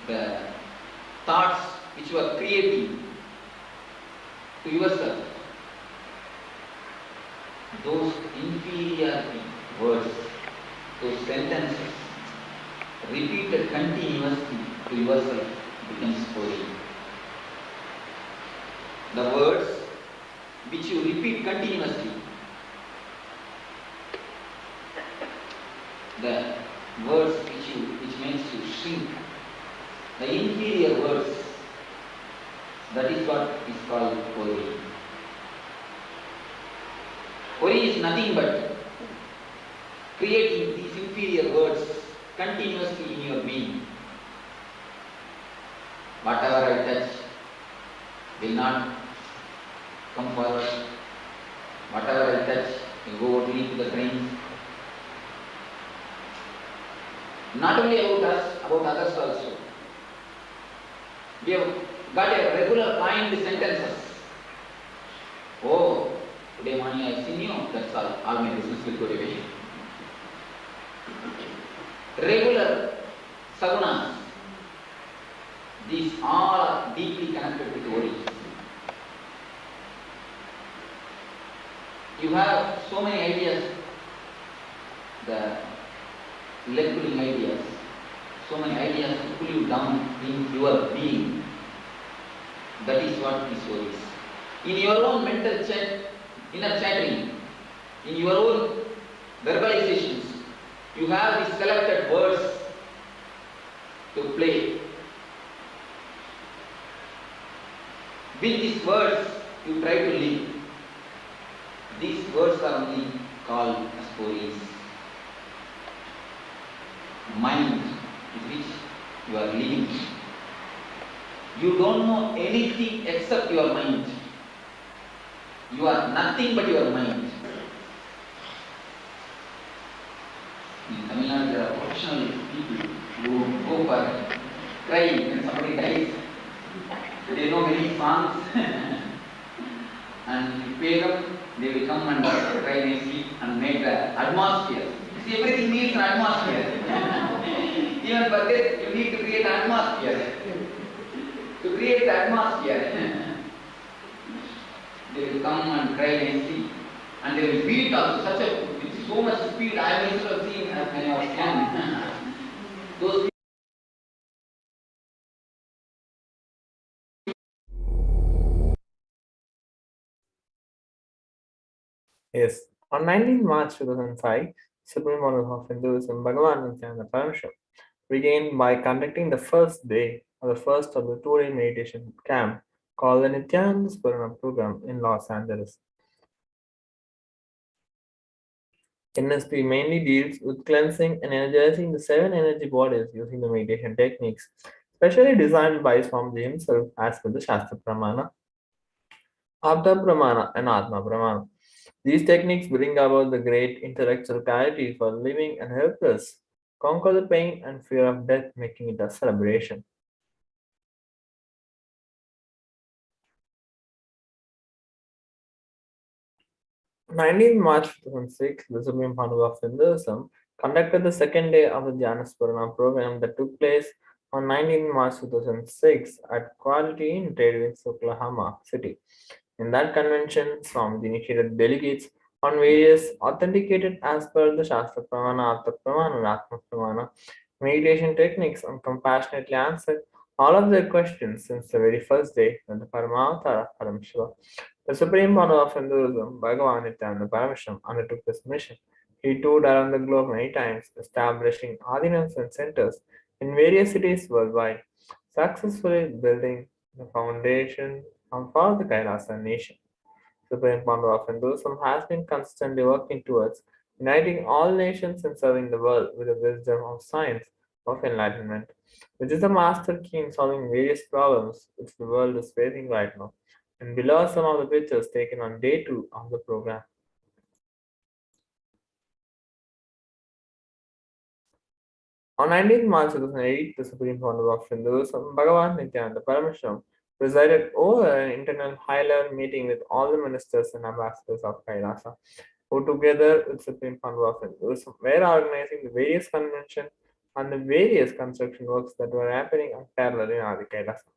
The thoughts which you are creating to yourself, those inferiority words, those sentences, repeated continuously to yourself becomes story. The words which you repeat continuously, the words which makes you shrink, the inferior words, that is what is called worry. Worry is nothing but creating these inferior words continuously in your being. Whatever I touch will not come forward. Whatever I touch will go only to the drains. Not only about us, about others also. We have got a regular kind sentences. Oh, today morning I have seen you, that's all my business will go away. Regular sagunas, these all are deeply connected with worry. You have so many ideas, the leg pulling ideas, so many ideas to pull you down in your being. That is what this worry is. In your own mental inner chattering, in your own verbalizations, you have these selected words to play. With these words, you try to live. These words are only called as stories. Mind with which you are living. You don't know anything except your mind. You are nothing but your mind. In Tamil Nadu, there are professional people who go for crying when somebody dies. They know many songs and you pay them, they will come and cry nicely and make the atmosphere. See, everything needs an atmosphere. Even for this, you need to create an atmosphere. To create the atmosphere, they will come and cry nicely, and they will beat also with so much speed. I have also seen when I was young. Those Yes, on 19 March 2005, Supreme Lord of Hinduism, Bhagavan Nithyananda Paramashivam began by conducting the first day or the first of the 2-day meditation camp called the Nithyananda Paramashivam program in Los Angeles. NSP mainly deals with cleansing and energizing the 7 energy bodies using the meditation techniques, specially designed by Swamiji himself as per the Shastra Pramana, Abda Pramana, and Atma Pramana. These techniques bring about the great intellectual clarity for living and help us conquer the pain and fear of death, making it a celebration. On 19 March 2006, the Supreme Panel of Hinduism conducted the second day of the Dhyanasparana program that took place on 19 March 2006 at Quality in Tradewinds, Oklahoma City. In that convention, Swamiji initiated delegates on various authenticated as per the Shastra Pramana, Artha Pramana, and Atma Pramana meditation techniques and compassionately answered all of their questions since the very first day when the Paramavatara Paramashiva, the Supreme Monarch of Hinduism, Bhagavan Nithyananda Paramashivam, undertook this mission. He toured around the globe many times, establishing adhinams and centers in various cities worldwide, successfully building the foundation for the Kailasa nation. Supreme Founder of Hinduism has been constantly working towards uniting all nations and serving the world with the wisdom of science of enlightenment, which is the master key in solving various problems which the world is facing right now. And below are some of the pictures taken on day 2 of the program. On 19th March 2008, the Supreme Founder of Hinduism, Bhagavan Nithyananda Paramashivam, presided over an internal high-level meeting with all the ministers and ambassadors of Kailasa, who together with Supreme Founder of Hinduism were organizing the various conventions and the various construction works that were happening on parallel in Adi Kailasa.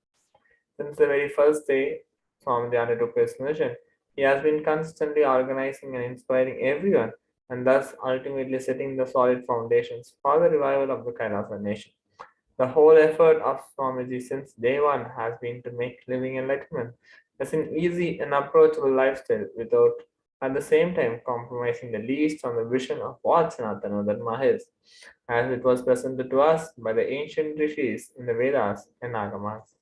Since the very first day Swamiji undertook his mission, he has been constantly organizing and inspiring everyone, and thus ultimately setting the solid foundations for the revival of the Kailasa nation. The whole effort of Swamiji since day one has been to make living enlightenment as an easy and approachable lifestyle without at the same time compromising the least on the vision of what Sanatana Dharma is, as it was presented to us by the ancient rishis in the Vedas and Agamas.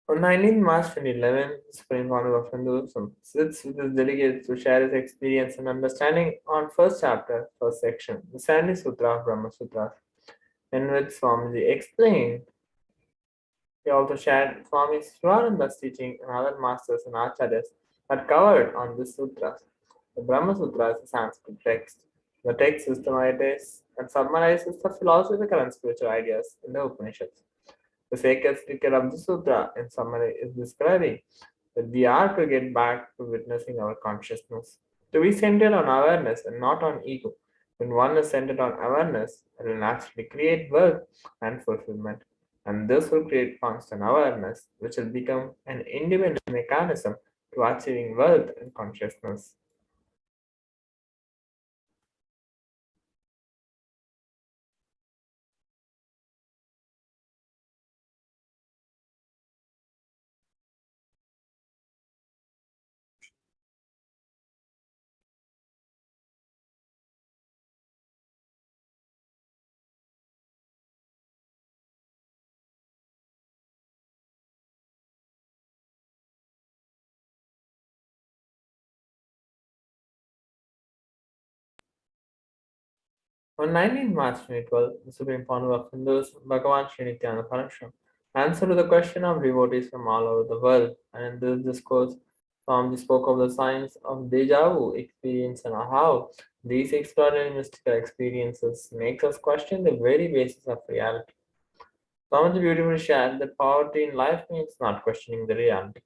On 19 March 2011, the Supreme Council of Hinduism sits with his delegates to share his experience and understanding on first chapter, first section, the Sandy Sutra of Brahma Sutras, in which Swamiji explained. He also shared Swami Shivananda's teaching and other masters and acharyas that covered on this sutras. The Brahma Sutra is a Sanskrit text. The text systematizes and summarizes the philosophical and spiritual ideas in the Upanishads. The sacred scripture of the sutra, in summary, is describing that we are to get back to witnessing our consciousness, to be centered on awareness and not on ego. When one is centered on awareness, it will naturally create wealth and fulfillment. And this will create constant awareness, which will become an independent mechanism to achieving wealth and consciousness. On 19 March 2012, the Supreme Founder of Hindus, Bhagavan Sri Nithyananda Paramashivam, answered to the question of devotees from all over the world, and in this discourse, Swamiji spoke of the science of deja vu experience and how these extraordinary mystical experiences make us question the very basis of reality. Swamiji beautifully shared that poverty in life means not questioning the reality.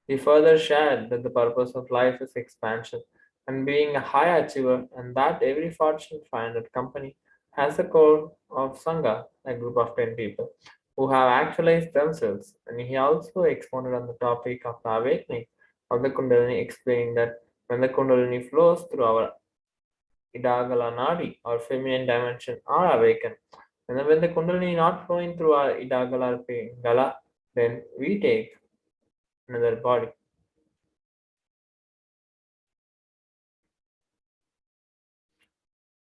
He further shared that the purpose of life is expansion and being a high achiever, and that every Fortune 500 company has a core of Sangha, a group of 10 people who have actualized themselves. And he also expounded on the topic of the awakening of the Kundalini, explaining that when the Kundalini flows through our Idagala Nadi, our feminine dimension, are awakened. And then when the Kundalini not flowing through our Idagala Gala, then we take another body.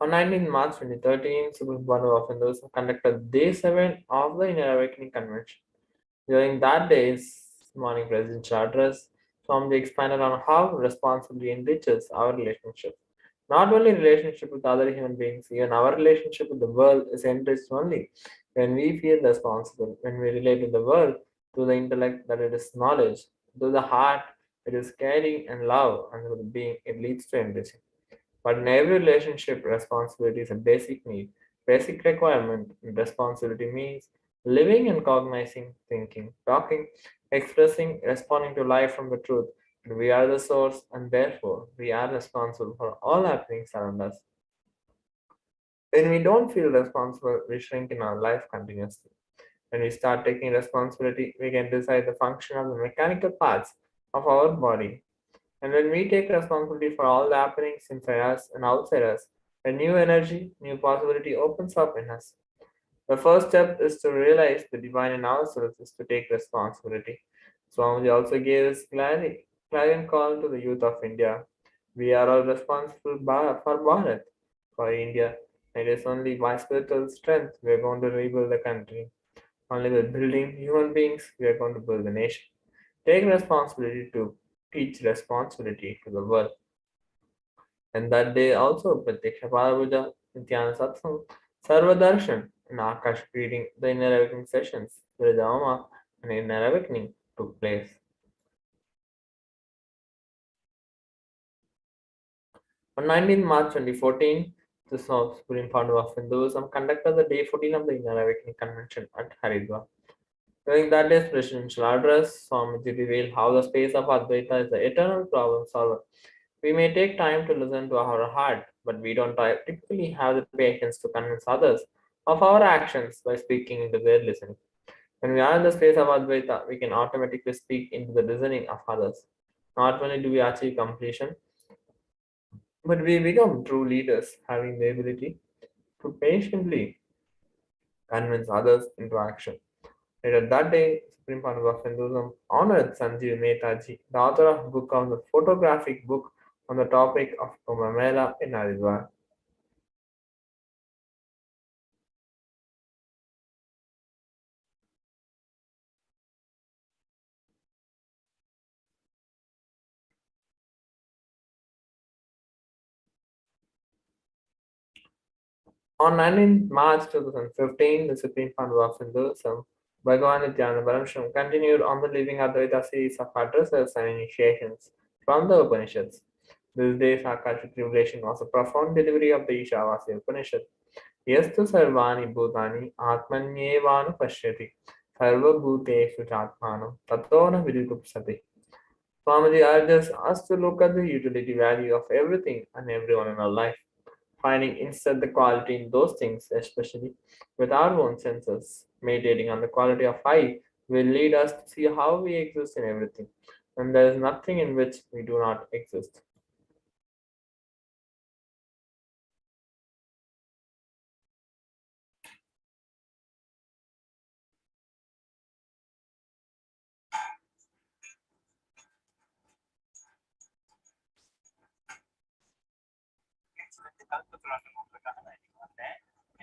On 19 March 2013, Supreme Founder of Hindus conducted Day 7 of the Inner Awakening Convention. During that day's morning presidential address, Swamiji expanded on how responsibility enriches our relationship. Not only relationship with other human beings, even our relationship with the world is enriched only when we feel responsible, when we relate to the world through the intellect that it is knowledge, through the heart it is caring and love, and through the being it leads to enriching. But in every relationship, responsibility is a basic need, basic requirement. And responsibility means living and cognizing, thinking, talking, expressing, responding to life from the truth. And we are the source, and therefore we are responsible for all happenings around us. When we don't feel responsible, we shrink in our life continuously. When we start taking responsibility, we can decide the function of the mechanical parts of our body. And when we take responsibility for all the happenings inside us and outside us, a new energy, new possibility opens up in us. The first step is to realize the divine in ourselves is to take responsibility. Swamiji also gave this clarion call to the youth of India. We are all responsible for Bharat, for India. It is only by spiritual strength we are going to rebuild the country. Only with building human beings we are going to build the nation. Take responsibility to teach responsibility to the world. And that day also, Pratyaksha Parapuja, Nithyananda Satsang, Sarva Darshan, and Akashik reading the inner awakening sessions, Viradama, and inner awakening took place. On 19 March 2014, the Supreme Founder of Hinduism conducted the day 14 of the Inner Awakening Convention at Haridwar. During that day's presidential address, Swamiji revealed how the space of Advaita is the eternal problem solver. We may take time to listen to our heart, but we don't typically have the patience to convince others of our actions by speaking into their listening. When we are in the space of Advaita, we can automatically speak into the listening of others. Not only do we achieve completion, but we become true leaders, having the ability to patiently convince others into action. Later that day, Supreme Founder of Hinduism honored Sanjeev Mehtaji, the author of the book of the photographic book on the topic of Kumbh Mela in Haridwar. On 19 March 2015, the Supreme Founder of Hinduism, Bhagavan Nithyananda Paramashivam, continued on the Living Advaita series of addresses and initiations from the Upanishads. This day's Akashik revelation was a profound delivery of the Ishavasya Upanishad. Yastu sarvani bhutani atmanyevanu pashyati sarva bhuteshu chatmanam tatona vidukupsati. Swamiji urges us to look at the utility value of everything and everyone in our life, finding instead the quality in those things, especially with our own senses. Meditating on the quality of I will lead us to see how we exist in everything, and there is nothing in which we do not exist.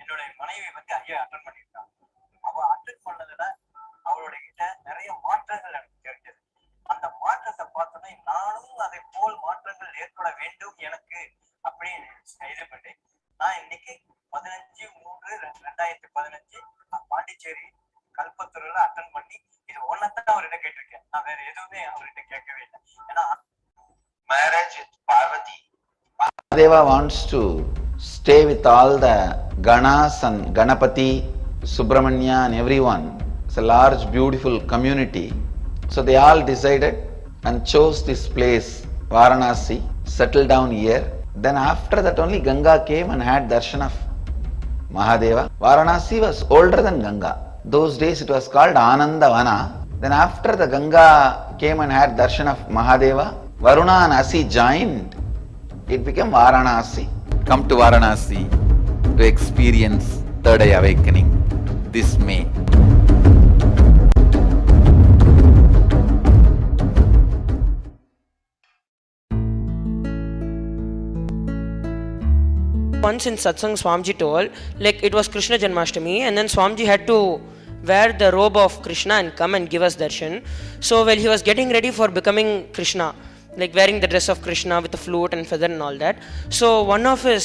என்னுடைய மனைவி வந்து ஐயா attend பண்ணிருக்காங்க. அவ attend பண்ணதுல அவளுடைய கிட்ட நிறைய மாற்றங்கள் எனக்கு தெரிஞ்சது. அந்த மாற்றத்தை பார்த்தோன்னே நானும் அதை போல் மாற்றங்கள் ஏற்பட வேண்டும் எனக்கு அப்படின்னு இது பண்ணேன். நான் இன்னைக்கு 15/3/2015 பாண்டிச்சேரி கல்பத்தூர்ல அட்டன் பண்ணி இது ஒன்னதான் அவர்கிட்ட கேட்டிருக்கேன். நான் வேற எதுவுமே அவர்கிட்ட கேட்கவே இல்லை. ஏன்னா marriage with Parvati Mahadeva wants to stay with all the Ganas and Ganapati, Subramanya and everyone. It's a large, beautiful community. So they all decided and chose this place, Varanasi, settled down here. Then after that only Ganga came and had darshan of Mahadeva. Varanasi was older than Ganga. Those days it was called Anandavana. Then after the Ganga came and had darshan of Mahadeva, Varuna and Asi joined. It became Varanasi. Come to Varanasi to experience Third Eye Awakening this May. Once in satsang, Swamiji told, like it was Krishna Janmashtami, and then Swamiji had to wear the robe of Krishna and come and give us darshan. So while he was getting ready for becoming Krishna, like wearing the dress of Krishna with the flute and feather and all that, so one of his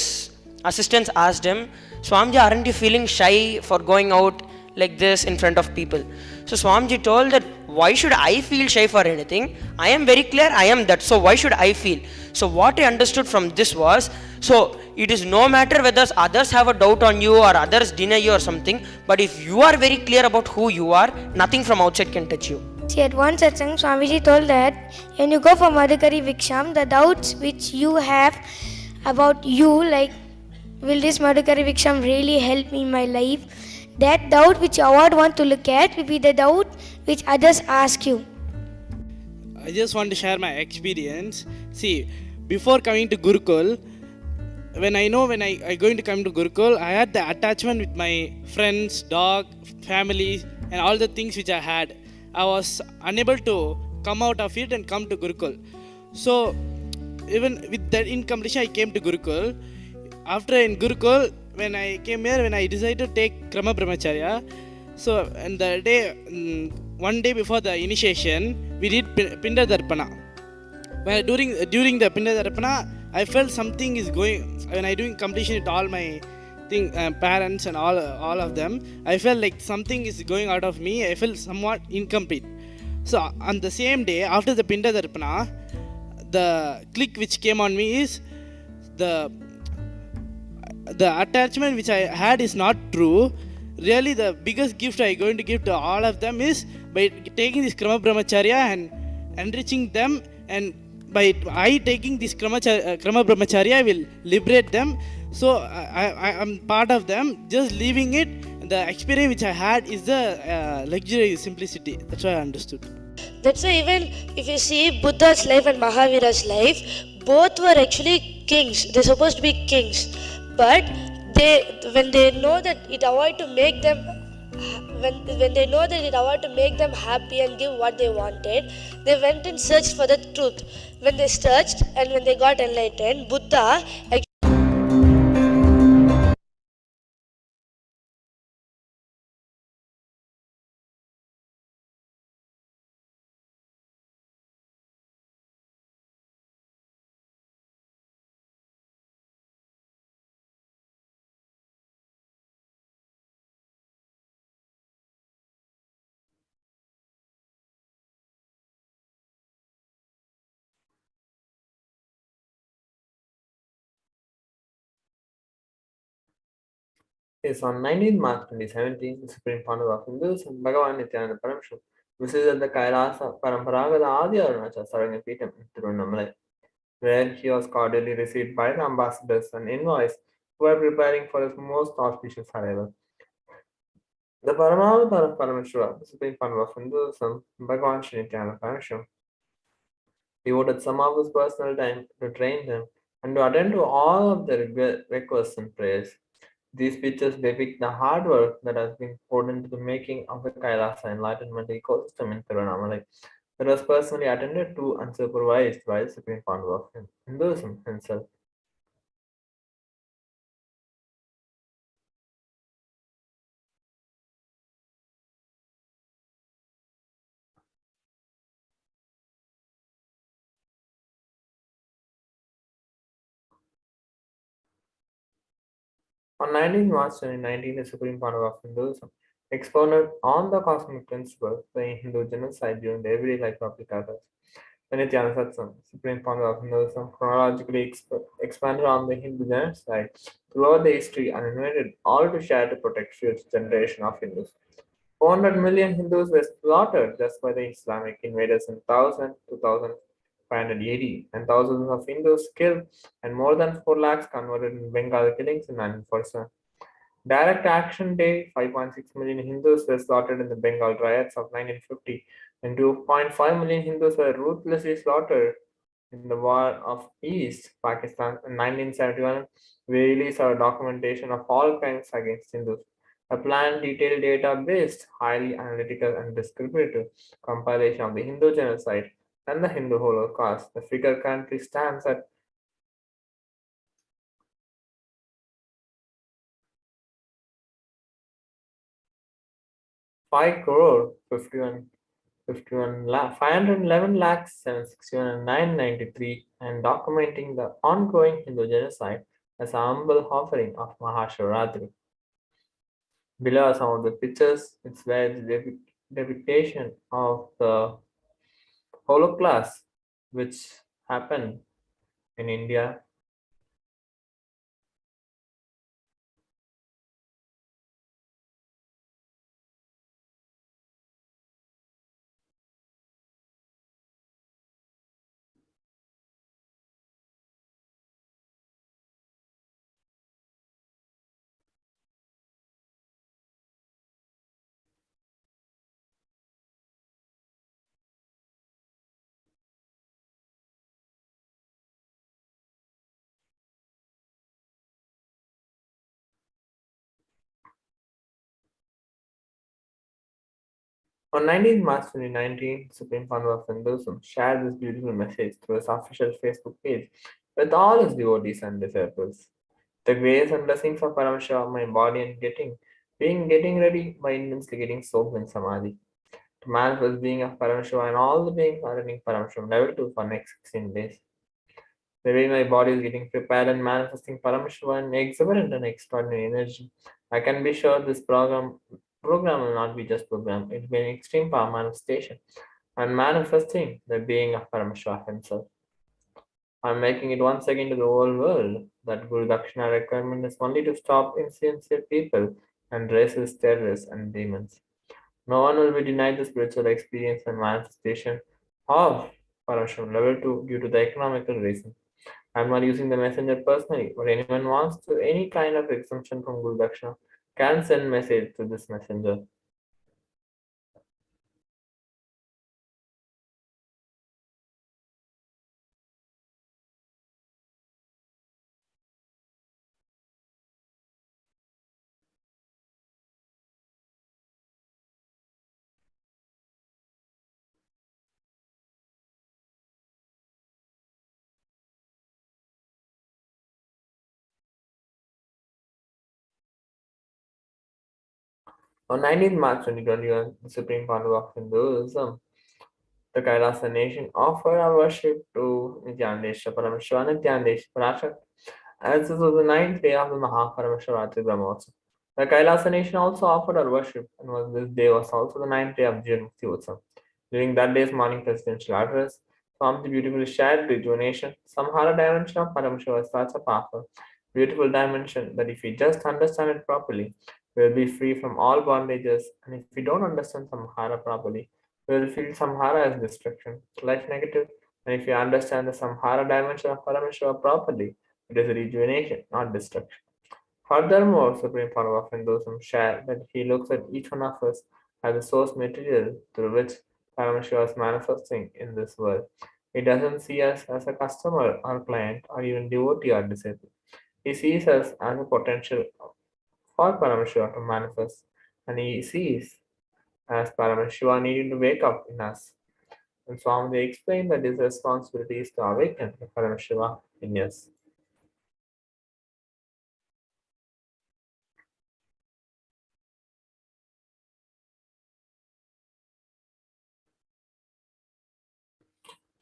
assistants asked him, Swamiji, aren't you feeling shy for going out like this in front of people? So Swamiji told that why should I feel shy for anything? I am very clear, I am that, so why should I feel? So what I understood from this was, so it is no matter whether others have a doubt on you or others deny you or something, but if you are very clear about who you are, nothing from outside can touch you. See, at one satsang, Swamiji told that when you go for Madhukari Viksham, the doubts which you have about you, like will this Madhukari Viksham really help me in my life, That doubt which you avoid want to look at will be the doubt which others ask you. I just want to share my experience. See, before coming to Gurukul, when I going to come to Gurukul, I had the attachment with my friends, dog, family, and all the things which I had. I was unable to come out of it and come to Gurukul. So even with that incompletion, I came to Gurukul. After in Gurukul, when I came here, when I decided to take Krama Brahmacharya, so and the day, one day before the initiation, we did Pinda Darpana. When during the Pinda Darpana, I felt something is going. When I doing completion with all my parents and all of them, I felt like something is going out of me. I felt somewhat incomplete. So on the same day, after the Pinda Darpana, the click which came on me is the attachment which I had is not true. Really, the biggest gift I going to give to all of them is by taking this Krama Brahmacharya and enriching them, and by I taking this Krama Brahmacharya, I will liberate them. So I am part of them. Just leaving it, the experience which I had is the luxury simplicity. That's what I understood. That's why even if you see Buddha's life and Mahavira's life, both were actually kings. They're supposed to be kings, but when they know that it avoid to make them when they know that it avoid to make them happy and give what they wanted, they went and searched for the truth. When they searched and when they got enlightened, Buddha Yes, on 19 March 2017, the Supreme Founder of Hinduism, Bhagavan Nithyananda Paramashivam, visited the KAILASA Paramparagada Adi Arunachal Sarangapeetham in Tirunnamalai, where he was cordially received by the ambassadors and envoys who were preparing for his most auspicious arrival. The Paramavatara of Parameshwara, the Supreme Founder of Hinduism, Bhagavan Sri Nithyananda Paramashivam, devoted some of his personal time to train them and to attend to all of their requests and prayers. These pictures depict the hard work that has been put into the making of the Kailasa Enlightenment ecosystem in Tirunamalai that was personally attended to and supervised by the Supreme Founder of Hinduism himself. On 19 March 2019, the Supreme Founder of Hinduism expounded on the cosmic principle, the Hindu genocide during the everyday life of the Tatas. Nithyananda Satsang, Supreme Founder of Hinduism, chronologically expanded on the Hindu genocide throughout the history and invited all to share to protect future generation of Hindus. 400 million Hindus were slaughtered just by the Islamic invaders in 1000 to 1500 AD, and thousands of Hindus killed, and more than 4 lakhs converted in Bengal killings in 1947. Direct Action Day, 5.6 million Hindus were slaughtered in the Bengal riots of 1950, and 2.5 million Hindus were ruthlessly slaughtered in the War of East Pakistan in 1971. We released our documentation of all crimes against Hindus. A planned, detailed, data-based, highly analytical and descriptive compilation of the Hindu genocide and the Hindu Holocaust. The figure currently stands at 5 crore 511 lakhs 761,993 and documenting the ongoing Hindu genocide as a humble offering of Mahashivaratri. Below are some of the pictures. It's where the depiction of the Holocaust which happened in India. On 19th March 2019, Supreme Founder of Hinduism shared this beautiful message through his official Facebook page with all his devotees and disciples. The grace and blessings of Paramashivoham, my body and getting ready by intensely getting soaked in Samadhi. To manifest being of Paramashivoham and all the beings are running Paramashivoham level 2 for next 16 days. The way my body is getting prepared and manifesting Paramashivoham exuberant and extraordinary energy, I can be sure this program will not be just program, it will be an extreme power manifestation and manifesting the being of Paramashivoham himself. I'm making it once again to the whole world that Guru Dakshina requirement is only to stop insincere people and resist terrorists and demons. No one will be denied the spiritual experience and manifestation of Parashakti level 2 due to the economical reason. I'm not using the messenger personally, but anyone wants to any kind of exemption from Guru Dakshina can send message to this messenger. On 19th March 2021, the Supreme Founder of Hinduism, the KAILASA nation, offered our worship to Nithyananda Paramashivam and Nithyananda Parashakti, as this was the ninth day of the Paramashivoham Brahmotsav. The KAILASA nation also offered our worship, and this day was also the ninth day of June Mukti Utsav. During that day's morning presidential address, Swamiji beautifully shared rejuvenation. Samhara dimension of Paramashivoham is such a powerful, beautiful dimension that if we just understand it properly, we will be free from all bondages. And if we don't understand Samhara properly, we will feel Samhara as destruction, life negative. And if we understand the Samhara dimension of Paramashivoham properly, it is rejuvenation, not destruction. Furthermore, Supreme Founder of Hinduism shared that he looks at each one of us as the source material through which Paramashiva is manifesting in this world. He doesn't see us as a customer or client or even devotee or disciple. He sees us as a potential for Paramashiva to manifest, and he sees as Paramashiva needing to wake up in us. And Swami explained that his responsibility is to awaken the Paramashiva in us.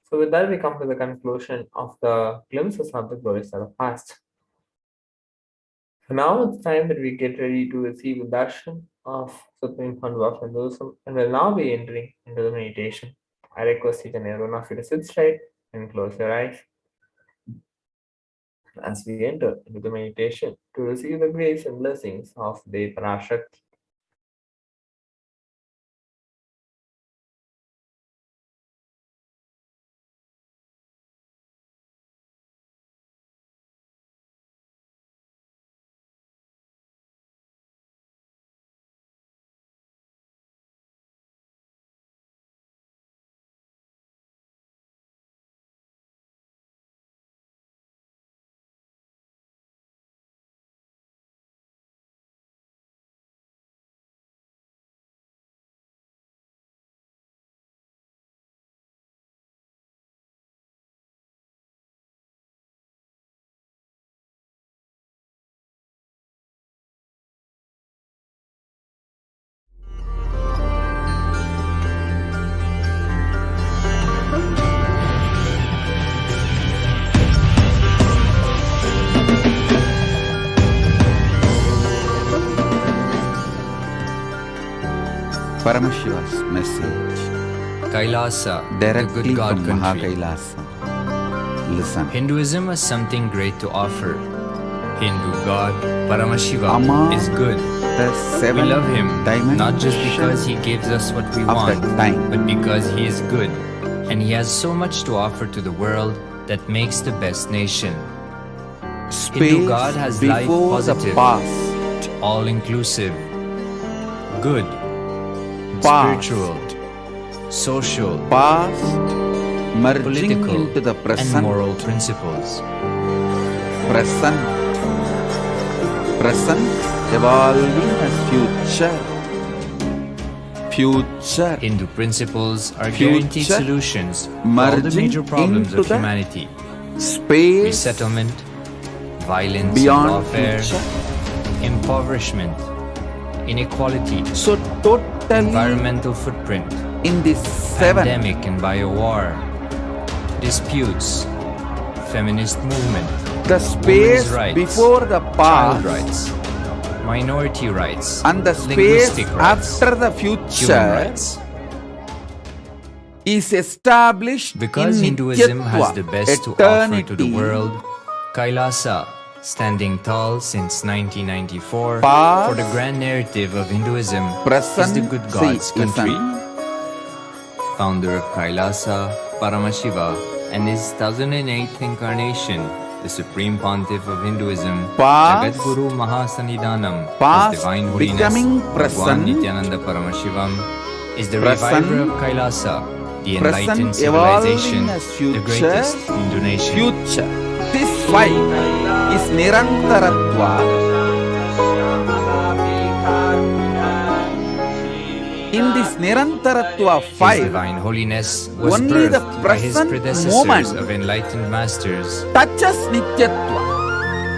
So with that, we come to the conclusion of the glimpses of the glories of the past. So now it's time that we get ready to receive the darshan of Supreme Founder of Hinduism, and will now be entering into the meditation. I request each and every one of you to sit straight and close your eyes as we enter into the meditation to receive the grace and blessings of the Parashakti. Paramashiva's message Kailasa, the directly good God from country. KAILASA. Listen. Hinduism has something great to offer. Hindu God Paramashiva Among is good. The We seven love him not just because dimensions he gives us what we of want, the time. but because he is good. And he has so much to offer to the world that makes the best nation. Hindu God has life before the positive, past, all-inclusive, good, Past. spiritual, social, past merging political, into the and present, moral principles. present evolving as future, future, Hindu principles are guaranteed Future solutions to all the merging major problems into of the humanity. space Resettlement, violence and beyond warfare, future. impoverishment, inequality, So totally environmental footprint, in this 7 pandemic and biowar, disputes, feminist movement, the space women's rights, before the child past rights, minority rights, and the space linguistic rights, after the human future rights. is established Because in Hinduism has the Nityatva, best to offer to the eternity, world, KAILASA, standing tall since 1994 Past, for the grand narrative of Hinduism, is present, the good God's see, country. listen. Founder of KAILASA, Paramashiva, and his 1008th incarnation, the Supreme Pontiff of Hinduism, Past, Jagadguru Mahasanidanam, Past His Divine Holiness, becoming Bhagwan present, Nithyananda Paramashivam, is the present, reviver of KAILASA, the present enlightened civilization, evolving as the future, greatest Hindu nation. future. This 5 is Nirantaratva. In this Nirantaratva His 5, Divine Holiness was only the birthed by his present predecessors moment of enlightened masters, touches Nityatva.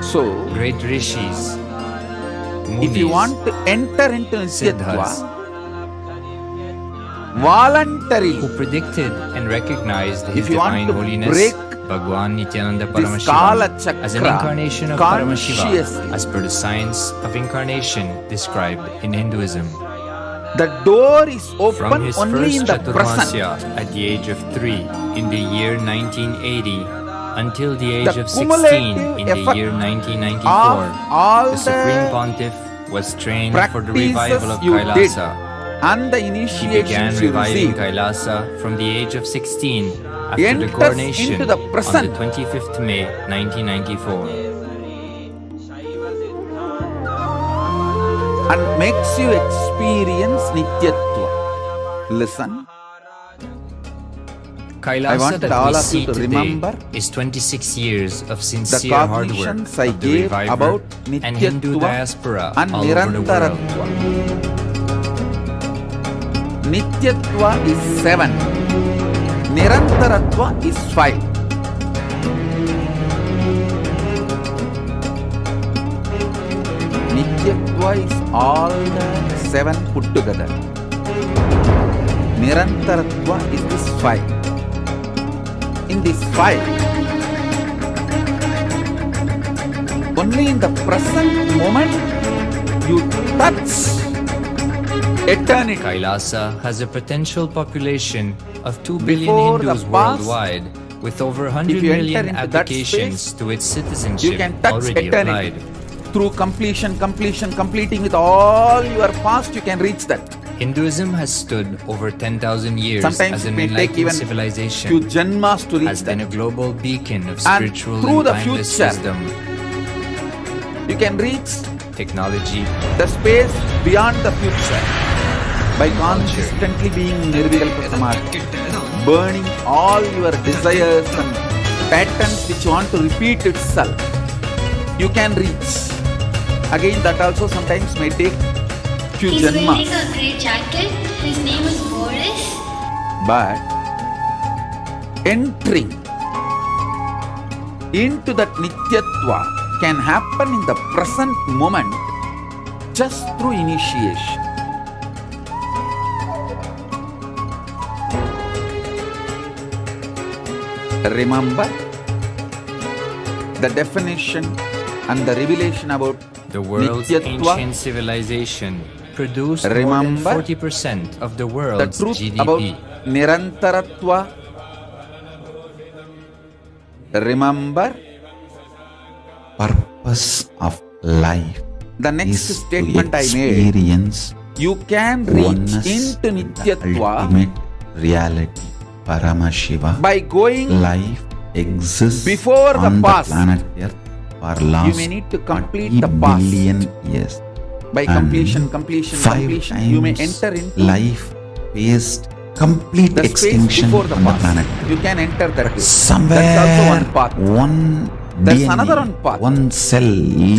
So, great rishis, if you munis, want to enter into Nityatva, Siddhas, voluntarily, who predicted and recognized if His you want Divine to Holiness, break Bhagwan Nithyananda this Kala Paramashivam, as an Chakra incarnation of Paramashiva, consciously, as per the science of incarnation described in Hinduism. the door is From open his only in first the present. Chaturmasya at the age of 3 in the year 1980 until the age The of 16 cumulative in the effect year 1994, of all the Supreme the Pontiff was trained for the practices revival of you did KAILASA. and the He began initiations you reviving received KAILASA from the age of 16 after the enters coronation into the on present. the 25th May 1994. and makes you experience Nityatva. Listen, I KAILASA wanted that all we of see you to today remember is 26 years of the sincere hard work cognitions I of the gave reviver about and Hindu Nityatva diaspora and all over the world. Nirantaratva. Nityatva is 7, Nirantaratva is 5. Nityatva is all the 7 put together. Nirantaratva is this 5. In this 5, only in the present moment you touch eternity. KAILASA has a potential population of 2 billion Before the Hindus past, worldwide, with over 100 if you enter million into that applications space, to its You citizenship can touch already eternity. applied. Through completing with all your past, you can reach that. Hinduism has stood over 10,000 years Sometimes as it an may take enlightened even civilization, few janmas to reach has been a that. global beacon of And spiritual through and the timeless future, wisdom, You can reach technology, the space beyond the future by consistently being Nirvikalpa Samadhi, burning all your desires and patterns which want to repeat itself. You can reach. Again, that also sometimes may take few He's wearing janmas. a grey jacket. His name is Boris. But entering into that Nityatva can happen in the present moment just through initiation. Remember the definition and the revelation about the world's Nityatva. ancient civilization produced Remember more than 40% of the The world's truth GDP. about Nirantaratva. Remember purpose of life. The next is statement to I made. experience You can reach oneness into in the Nityatva ultimate reality, Paramashiva. by going Life exists before the on past. the planet Earth for last You may need to complete 40 the past. billion years. By And completion, 5 you may times enter into life faced complete the space extinction before the on the past. planet. You can enter that way. Somewhere That's also one path. one There's DNA, another one path. one cell,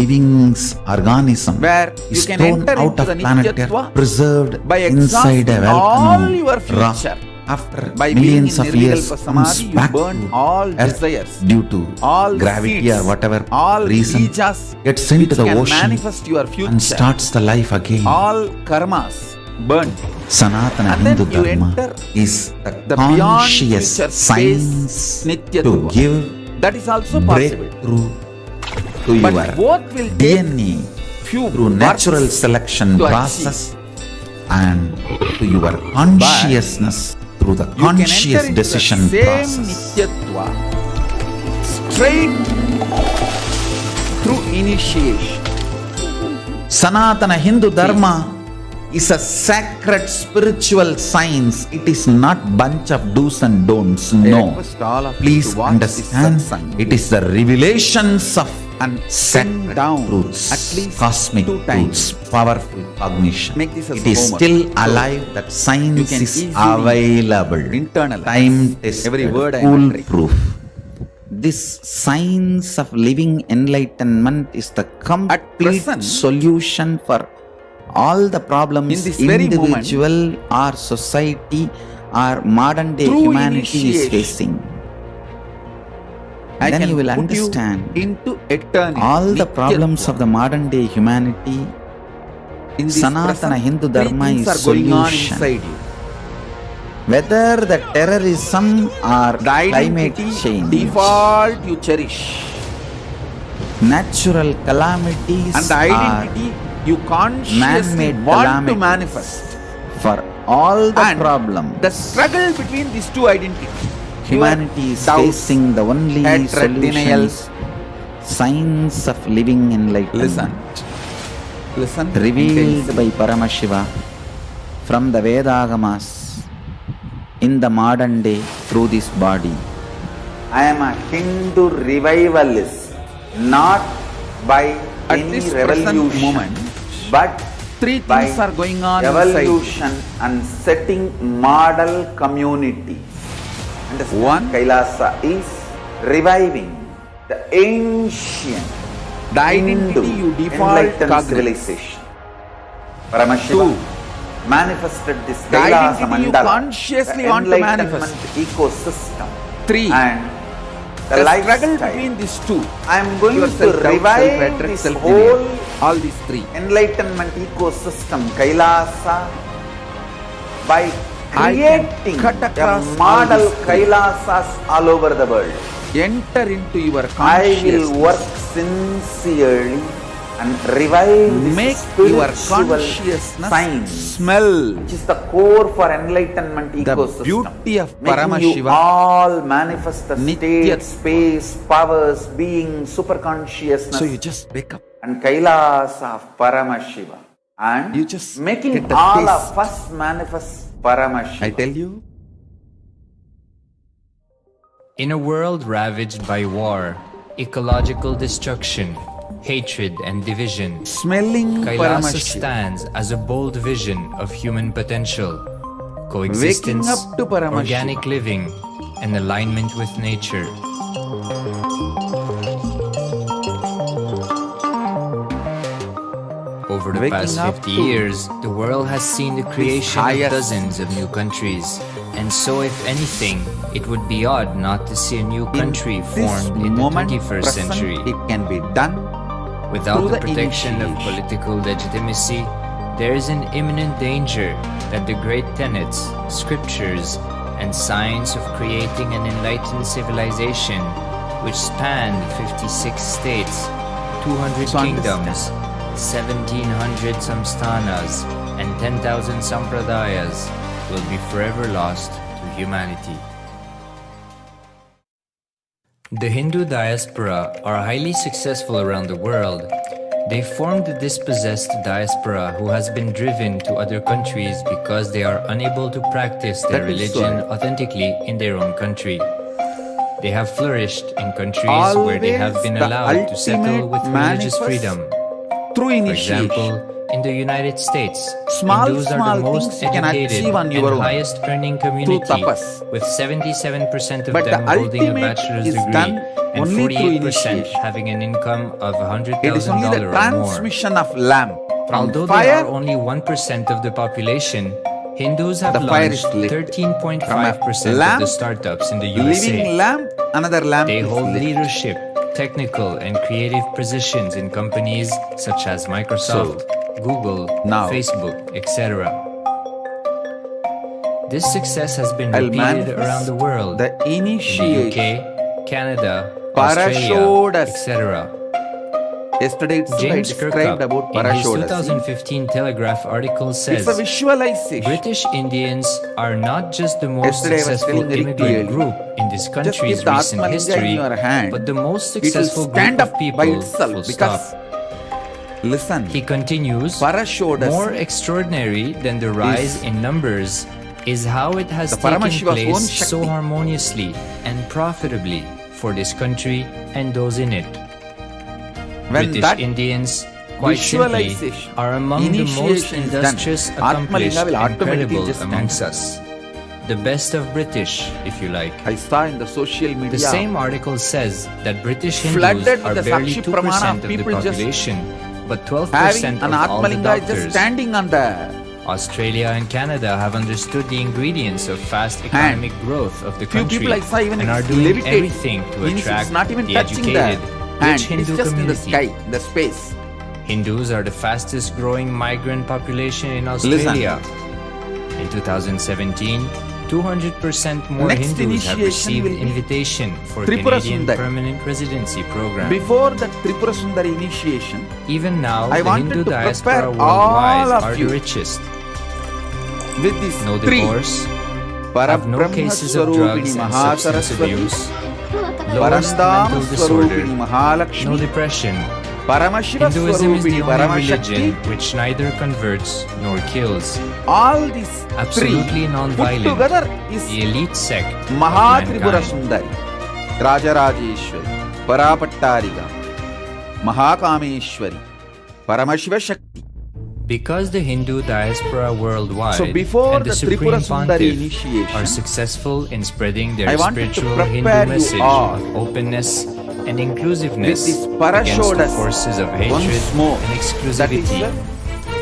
living organism where you is can thrown enter out into of the planet Nityatva Earth, preserved by inside a exhausting all volcano your rock. future. After By millions being of in years, Nirvikalpa comes Samadhi, you back burn to all Earth desires, due to all gravity seeds, or whatever all reason, bijas gets into which the can ocean manifest your future, and starts the life again. all karmas burnt. Sanatana And then Hindu you Dharma enter is the the beyond conscious future science space to Nityatva. give That is also possible. breakthrough to But your both will take DNA few through natural births selection to process and to your consciousness through the You can conscious enter into decision the same process. Nityatva straight through initiation. Sanatana Hindu Dharma is a sacred spiritual science. It is not bunch of do's and don'ts. I No. request all of you Please to watch understand, this satsang it is the revelations of and sacred down truths, at least cosmic 2 times. truths, powerful cognition. Make this as It is homework. still So alive, that you science can is easily available. internalize Time tested, every word I am uttering. foolproof. This science of living enlightenment is the complete present, solution for all the problems in this very individual or society or modern day through humanity is initiation, facing. I Then can you will put understand you into eternity. all the Nityatva. problems of the modern day humanity. In this Sanatana present, Hindu 3 Dharma things is are going on solution. inside you. Whether the terrorism or The climate identity change, default you cherish, natural calamities and the identity you consciously man-made want to calamities. manifest. For all the And problems, the struggle between these two identities, humanity is doubts, facing the only hatred, solution denials. is science of living enlightenment. Listen. Revealed by Paramashiva from the Vedagamas in the modern day through this body. I am a Hindu revivalist, not by At any this present revolution, moment, but 3 by things are going on inside. evolution and setting model community. Understand? One, KAILASA is reviving the ancient the identity Hindu you default enlightened cognize. civilization. Paramashiva 2, manifested this the KAILASA identity you mandala, consciously the want to enlightenment manifest. ecosystem, 3, and the the struggle lifestyle. between these 2. I am going to Yourself, doubt, revive self-hatred, this self-denial. whole All these 3. enlightenment ecosystem, KAILASA, by I can creating cut a across all model these 3. KAILASAs all over the world. Enter into your I will consciousness. work sincerely and revive this Make your spiritual consciousness science, smell which is the core for enlightenment the ecosystem. beauty of Making you Paramashiva. all manifest the state, Nityatva. space, powers, being, super consciousness, So you just wake up. and KAILASA of Paramashiva. And You just making get a all taste. of us manifest Paramashiva. I tell you. In a world ravaged by war, ecological destruction, hatred and division, Smelling KAILASA Paramashiva. stands as a bold vision of human potential, coexistence, Waking up to Paramashiva. organic living, and alignment with nature. Over the Waking past up 50 to years, the world has seen the creation of highest- dozens of new countries. And so, if anything, it would be odd not to see a new country formed in the 21st present, century. it can be done Without through the the protection of initiation. political legitimacy, there is an imminent danger that the great tenets, scriptures, and science of creating an enlightened civilization, which span 56 states, 200 So kingdoms, 1700 samsthanas, and 10,000 sampradayas, will be forever lost to humanity. The Hindu diaspora are highly successful around the world. They formed the dispossessed diaspora who has been driven to other countries because they are unable to practice their That is religion so. authentically in their own country. They have flourished in countries where they have been Always the allowed to settle with religious ultimate freedom. through For initiation. example, in the United States, Small, Hindus are small the most things you can educated achieve on your and own highest earning community, tapas. with 77% of But them the holding a ultimate bachelor's is degree done and only through 48% initiation. having an income of It is only the $100,000 or more. transmission of lamp from Although they fire. are only 1% of the population, Hindus have The fire launched is lit. 13.5% of lamp, the startups in the living USA. lamp, another lamp They is hold lit. leadership, technical, and creative positions in companies such as Microsoft, Google, now, Facebook, etc. This success has been I'll repeated manifest around the world, the in the initiation. UK, Canada, Parashodas. Australia, etc. Yesterday itself I James described Kirkup, about in his Parashodas. 2015 Telegraph article It's says, a visualization. British Indians are not just the most Yesterday I was successful telling very immigrant clearly. group in this Just country's keep the recent Atmalinga history, in your hand. but the most It will successful stand group up of people, by itself full because stop. listen, He continues, Parashodas more extraordinary than the rise in numbers is how it has the taken Paramashiva's own place Shakti. so harmoniously and profitably for this country and those in it. when British that Indians, quite simply, visualization, are among the most initiation is done, industrious, accomplished, Atmalinga will and automatically credible just stand amongst up. us. The best of British, if you like. I saw in the social media. The same article says that British Flooded Hindus with are the barely Sakshi 2% Pramana of the people just population, but 12% having of an all the Atmalinga is just doctors. standing on the Australia and Canada have understood the ingredients of fast economic growth of the few country people I saw even and it's are doing levitating. everything to Means attract it's not even the touching the educated, hand. rich Hindu It's just in the community. sky, the space. Hindus are the fastest growing migrant population in Australia. In 2017, 200% more Next Hindus have initiation received will be invitation for Tripura Canadian Sundari. permanent residency program. Before the Tripura Sundari initiation, Even now, I the wanted Hindu to diaspora prepare worldwide all of are you the richest. with these No three divorce, have no cases of drugs and substance abuse, lowest Parandam mental disorder, Swarupini no Mahalakshmi, depression. Paramashiva Hinduism is the Swarupini only Paramashakti. religion which neither converts nor kills. All these Absolutely three put non-violent. together is The elite sect of Mahatripura mankind. Sundari, Rajarajeshwari, Parapattariga, Mahakameshwari, Paramashiva Shakti. Because the Hindu diaspora worldwide So before and the the Supreme Tripura Sundari Pontiff initiation, are successful in spreading their I wanted to spiritual prepare Hindu you message all of openness and with inclusiveness this against the Parashodas forces of hatred once more. and That is exclusivity.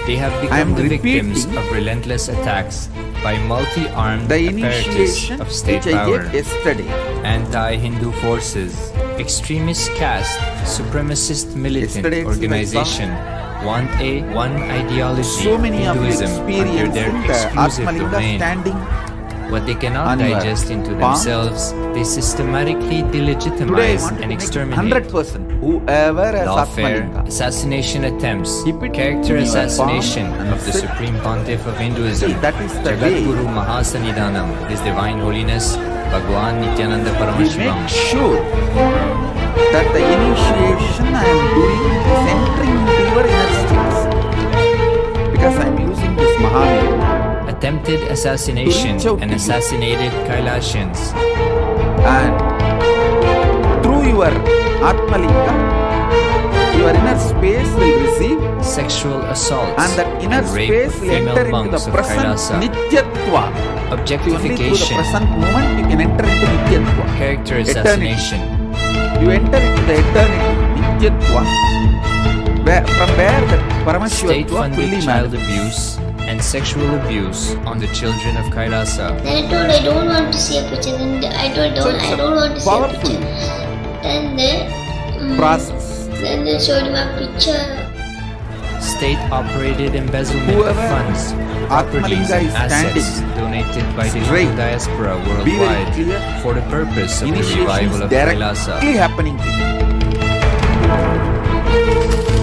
They have I am become the victims repeating of relentless attacks by multi-armed the apparatus initiation of state which I power, gave yesterday. anti-Hindu forces, extremist caste, supremacist militant Yesterday itself I organization want a one ideology So many of you Hinduism under experience their the exclusive Atmalinga domain. standing What they cannot on your digest into palm. themselves, they systematically Today I delegitimize want to and make exterminate. 100% whoever has Lawfare, Atmalinga. assassination attempts, Keep it character in your assassination palm and of the sit. Supreme Pontiff of Hinduism, See, that is the Jagat way Guru Mahasannidhanam, His Divine Holiness, Bhagwan Nithyananda we Paramashivam. make sure that the initiation I am doing is entering into your inner states. Because I am using this Mahamira Attempted assassination To reach out and to you. assassinated Kailashans. and through your Atmalinga, your inner space will receive Sexual assaults and that inner rape space of will enter female into monks the of present Kailasa. Nityatva. Only through the Objectification, present moment you can enter into Nityatva. character Eternity. assassination, You enter into the eternity, Nityatva, from where the Paramashivatva fully state-funded child manifests. abuse, and sexual abuse on the children of Kailasa. Then I told I don't want to see a picture. Then I told So it's I don't want to see a powerful picture. Then they process. then they showed him a picture. State-operated embezzlement Whoever of funds, properties, Atmalinga and is assets standing donated by the straight. Hindu diaspora Be very worldwide clear. for the purpose of the Initiation revival is of directly Kailasa. happening to you.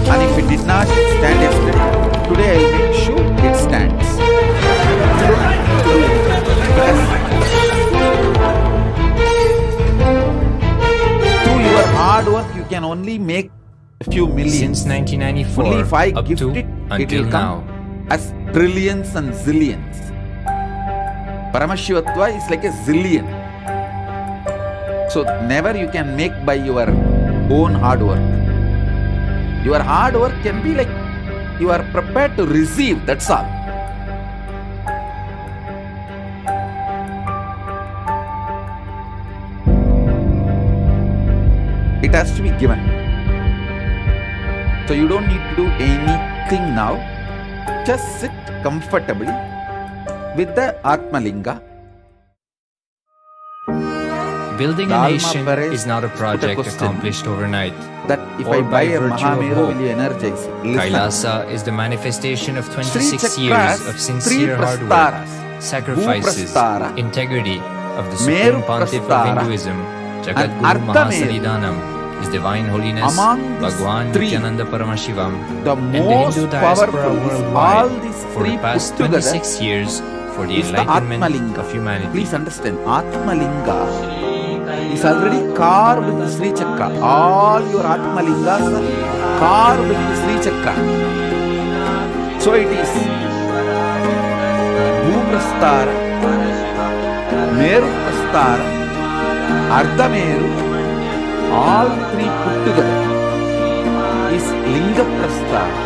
And if it did not stand yesterday, today I will make sure it stands. Through your hard work, you can only make a few millions. Since 1994, Only if I up gift to it, it until will come now. as trillions and zillions. Paramashivatva is like a zillion. So never you can make by your own hard work. Your hard work can be like you are prepared to receive, that's all. it has to be given. So you don't need to do anything now. Just sit comfortably with the Atmalinga. Building a Dalma nation Perez is not a put a project question accomplished overnight. that if or I by buy a virtue of Mahameru, hope. will you energize it? Listen. Kailasa is the manifestation of 26 Sri years Chakras, of three sincere hard work, prastaras. sacrifices, Bhuprastara, integrity of the Meru Supreme Pontiff of Prastara, Hinduism, and Jagadguru Arthameru. Mahasanidanam, His Divine Holiness Among these Bhagwan three, Nithyananda Paramashivam, the and the most Hindu diaspora powerful is all worldwide these for the three past put together 26 years for the is the enlightenment Atmalinga. of humanity. Please understand, Atmalinga is already carved with the Sri Chakra. All your Atmalingas are carved with the Sri Chakra. So it is Bhuprastara, Meru Prastara, Ardhameru, all three put together is Linga Prastara.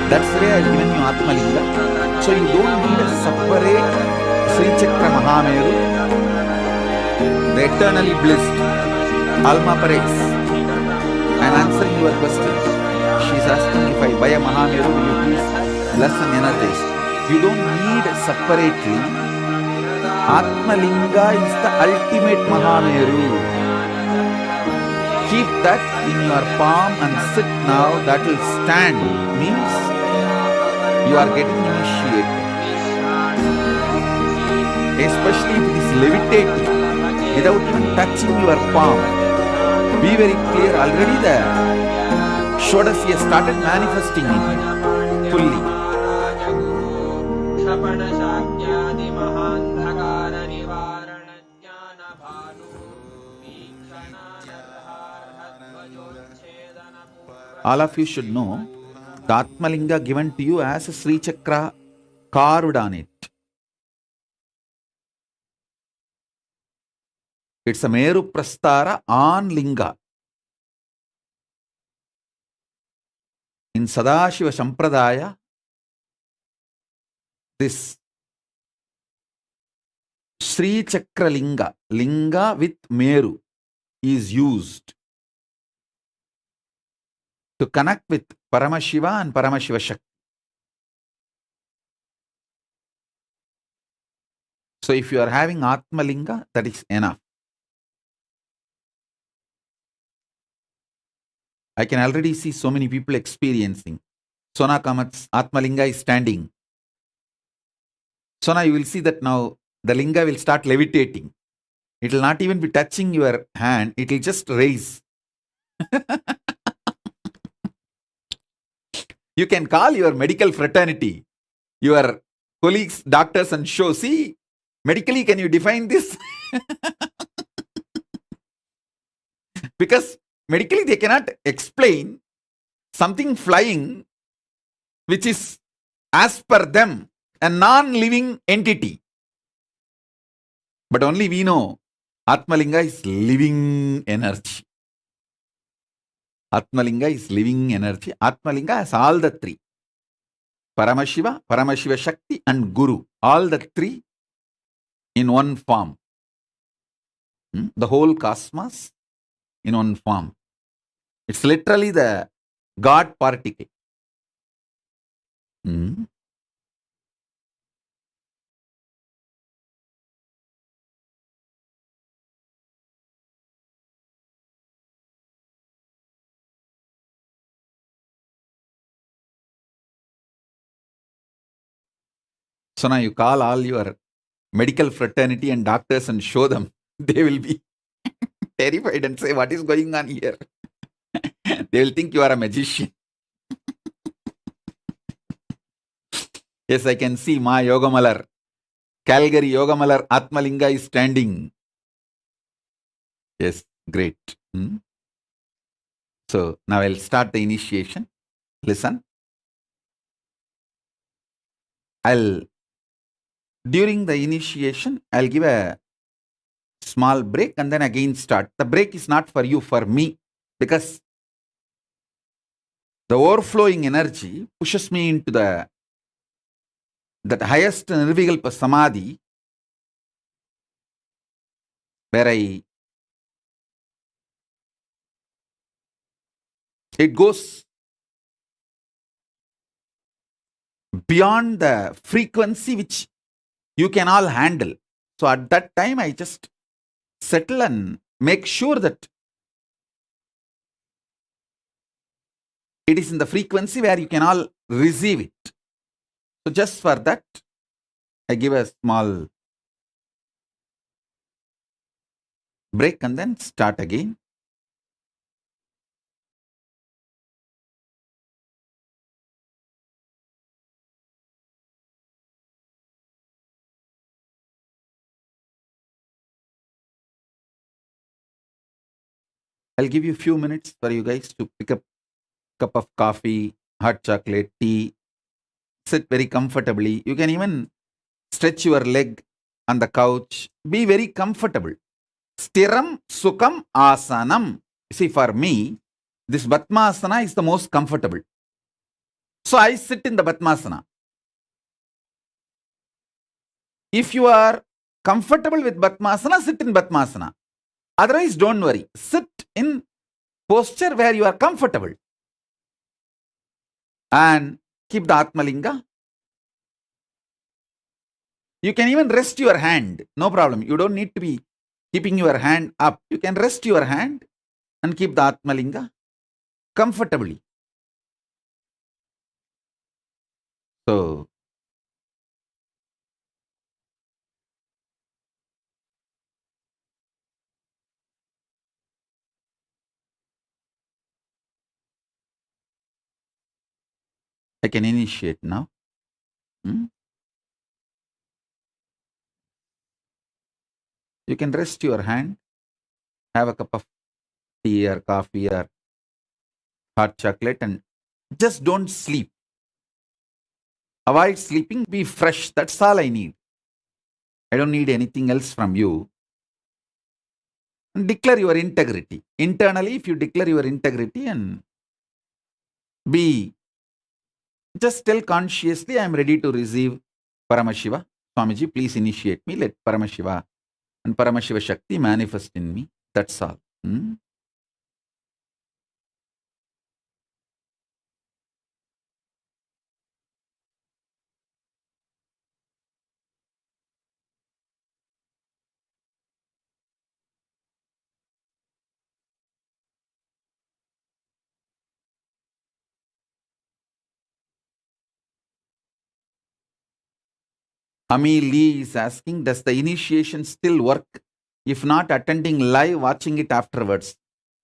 That's why I have given you Atmalinga. So you don't need a separate Sri Chakra Mahameru. The eternally blessed Alma Perez. I'm answering your question. She's asking if I buy a Mahameru, will you please bless and energize? You don't need separately. Atmalinga is the ultimate Mahameru. Keep that in your palm and sit now. That will stand. Means you are getting initiated. Especially if it is levitating without even touching your palm. Be very clear. Already the Shodasi has started manifesting in you fully. All of you should know the Atmalinga given to you as a Sri Chakra carved on it. It's a Meru Prastara on Linga. In Sadashiva Sampradaya, this Sri Chakra Linga, Linga with Meru, is used to connect with Paramashiva and Paramashiva Shakti. So if you are having Atmalinga, that is enough. I can already see so many people experiencing. Sona Kamat's Atmalinga is standing. Sona, you will see that now the linga will start levitating. It will not even be touching your hand. It will just raise. You can call your medical fraternity, your colleagues, doctors and show. See, medically, can you define this? Because medically, they cannot explain something flying which is, as per them, a non-living entity. But only we know Atmalinga is living energy. Atmalinga is living energy. Atmalinga has all the three. Paramashiva, Paramashiva Shakti and Guru. All the three in one form. The whole cosmos in one form. It's literally the God particle. So now you call all your medical fraternity and doctors and show them. They will be terrified and say, what is going on here? They will think you are a magician. Yes, I can see Ma Yogamalar. Calgary Yogamalar Atmalinga is standing. Yes, great. So now I'll start the initiation. Listen. During the initiation, I'll give a small break and then again start. The break is not for you, for me, because the overflowing energy pushes me into that highest Nirvikalpa Samadhi, where I It goes beyond the frequency which you can all handle. So at that time, I just settle and make sure that it is in the frequency where you can all receive it. So just for that, I give a small break and then start again. I'll give you a few minutes for you guys to pick up a cup of coffee, hot chocolate, tea, sit very comfortably. You can even stretch your leg on the couch. Be very comfortable. Stiram Sukham Asanam. See, for me, this Batmasana is the most comfortable. So I sit in the Batmasana. If you are comfortable with Batmasana, sit in Batmasana. Otherwise, don't worry. Sit in posture where you are comfortable. And keep the Atmalinga. You can even rest your hand. No problem. You don't need to be keeping your hand up. You can rest your hand and keep the Atmalinga comfortably. So, I can initiate now. You can rest your hand, have a cup of tea or coffee or hot chocolate, and just don't sleep. Avoid sleeping, be fresh. That's all I need. I don't need anything else from you. And declare your integrity. Internally, if you declare your integrity and just tell consciously, I am ready to receive Paramashiva. Swamiji, please initiate me. Let Paramashiva and Paramashiva Shakti manifest in me. That's all. Ami Lee is asking, does the initiation still work? If not, attending live, watching it afterwards.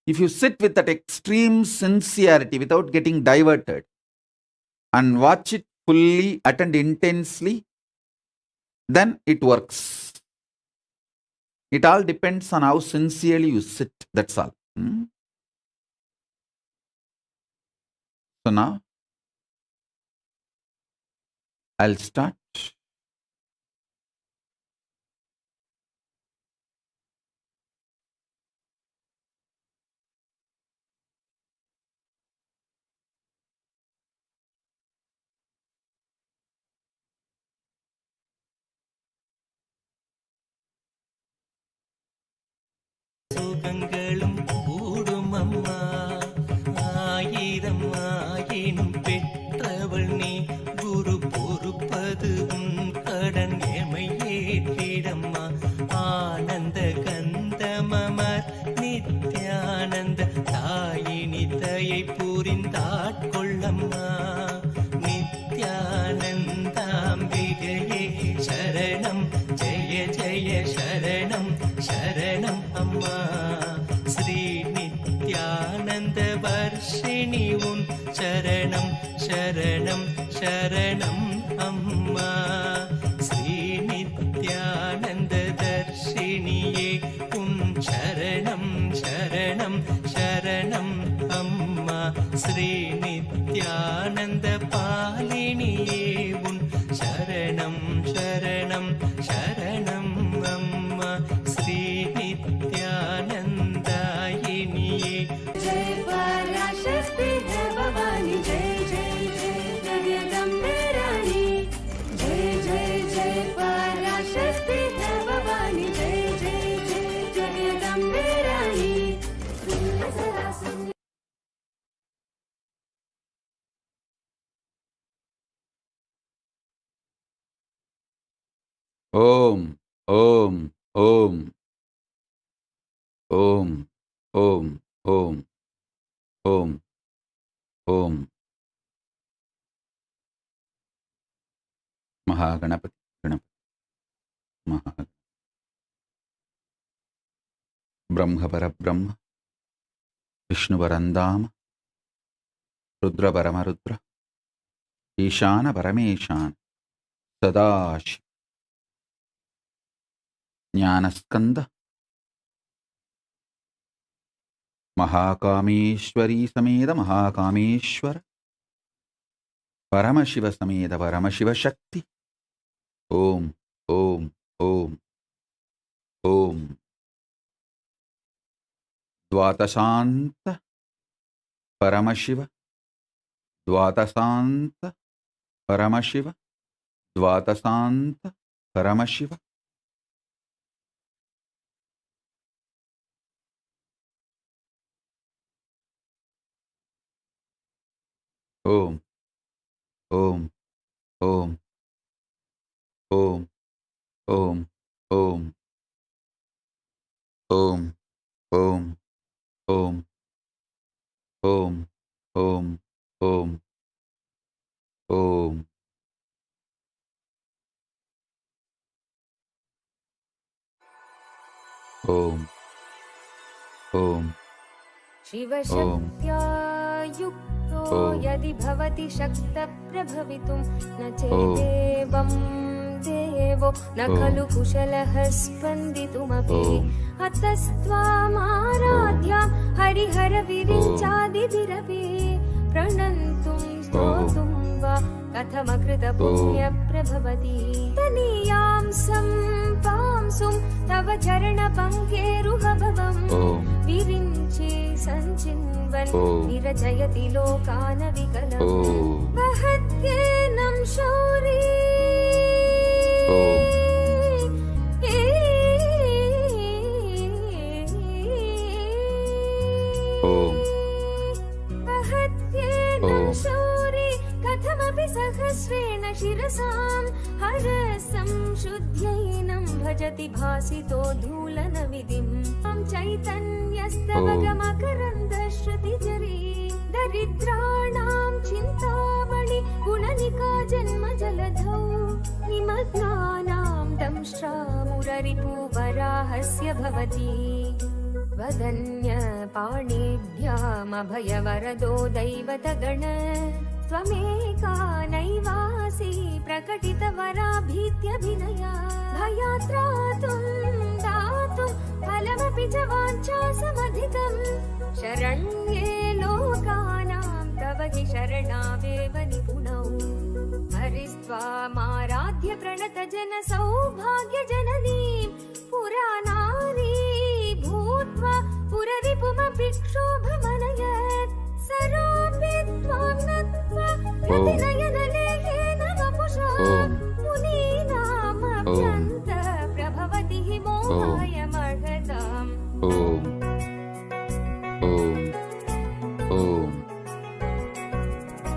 If you sit with that extreme sincerity without getting diverted and watch it fully, attend intensely, then it works. It all depends on how sincerely you sit. That's all. So now, I'll start. சுகங்களும் கூடும் அம்மா, ஆயிரம் ஆயினும் பெற்றவள் நீ, குரு பொறுப்பது உன் கடன் எமை ஏற்றிடம்மா. ஆனந்த கந்தமமர் நித்யானந்த தாயினி தயை புரிந்தாட்கொள்ளம்மா. நித்யானந்தாம்பிகையே சரணம், ஜெய ஜெய சரணம் சரணம் அம்மா. ஸ்ரீ நித்யானந்த வர்ஷிணி உன் சரணம் சரணம் சரணம் அம்மா. ஸ்ரீ நித்யானந்த தர்ஷினியே உன் சரணம் சரணம் சரணம் அம்மா. ஸ்ரீ நித்யானந்த பாலினியே உன் சரணம் சரணம் சரணம் அம்மா. ஸ்ரீ நித்யானந்தாயினியே. जय पराशक्ति जय भवानी, जय जय जय जगदम्बे रानी. जय जय जय पराशक्ति जय भवानी, जय जय जय जगदम्बे रानी. Om, Om, Om, Om, Om, Om, Om, Om. Mahaganapati, Ganapati, Maha. Brahma Parabrahma, Vishnu Varandama, Rudra Paramarudra, Ishana Parameshana, Sadashi, Jnanaskanda, Mahakameshwari Sameda Mahakameshwara, Paramashiva Sameda Paramashiva Shakti, Om, Om, Om, Om. Dvatasanta Paramashiva, Dvatasanta Paramashiva, Dvatasanta Paramashiva. Om, Om, Om, Om, Om, Om, Om, Om, Om, Om, Om, Om, Om. Om, Om, शिवशक्त्या युक्तो यदि भवति शक्तप्रभवितुं न चेदेवं देवो न खलु कुशलः स्पन्दितुमपि अतस्त्वामाराध्या हरिहरविरिञ्चादिभिरपि प्रणन्तुं स्तोतुं वा कथमकृतपुण्यप्रभवति तनीयां सम्पांसुं तव चरणपङ्केरुहभवम् विरिञ्चि सञ्चिन्वन् विरचयति लोकानविकलम् वहत्येनं शौरी वहत्येनं शौरी कथमपि सहस्रेण शिरसां हरसं शुद्ध्यैनं भजति भासितो धूलनविधिं चैतन्यस्तवगमकरन्दश्रुतिजरी दरिद्राणां चिन्तामणि गुणनिका जन्मजलधौ निमग्नानां दंष्ट्रामुररिपुवराहस्य भवति वदन्यपाणिभ्यामभयवरदो दैवतगण त्वमेका नैवासि प्रकटितवराभीत्यभिनया भयात्रातुं दातुं फलमपि च वाञ्छासमधिकम् शरण्ये लोकानां तव हि शरणावेव निपुणौ हरिस्त्वामाराध्य प्रणतजन सौभाग्यजननीं पुरानारी भूत्वा पुररिपुमपि क्षोभमनयत् सरोऽपि त्वां नत्वा प्रतिनयनलेहेन वपुषा मुनीनामभ्यन्त प्रभवति हि मोहायमर्हताम् Om, Om, Om.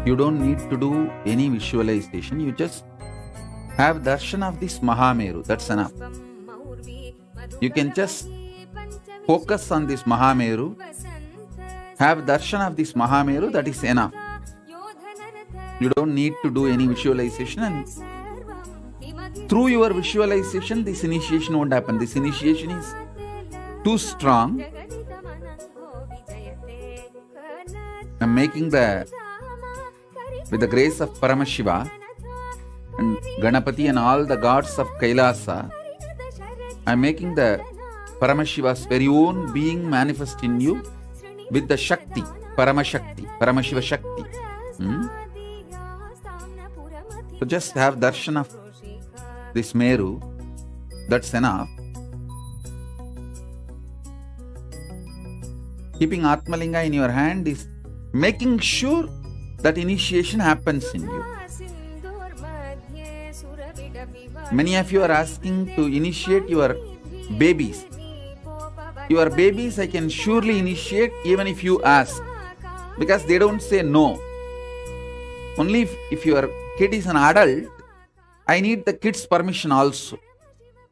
You don't need to do any visualization. You just have darshan of this Mahameru. That's enough. You can just focus on this Mahameru. Have darshan of this Mahameru. That is enough. You don't need to do any visualization, and through your visualization this initiation won't happen. This initiation is too strong. I'm making with the grace of Paramashiva and Ganapati and all the gods of KAILASA, I'm making the Paramashiva's very own being manifest in you with the Shakti, Paramashakti, Paramashiva Shakti. So just have darshan of this Meru, that's enough. Keeping Atmalinga in your hand is making sure that initiation happens in you. Many of you are asking to initiate your babies. Your babies I can surely initiate even if you ask, because they don't say no. Only if your kid is an adult, I need the kid's permission also.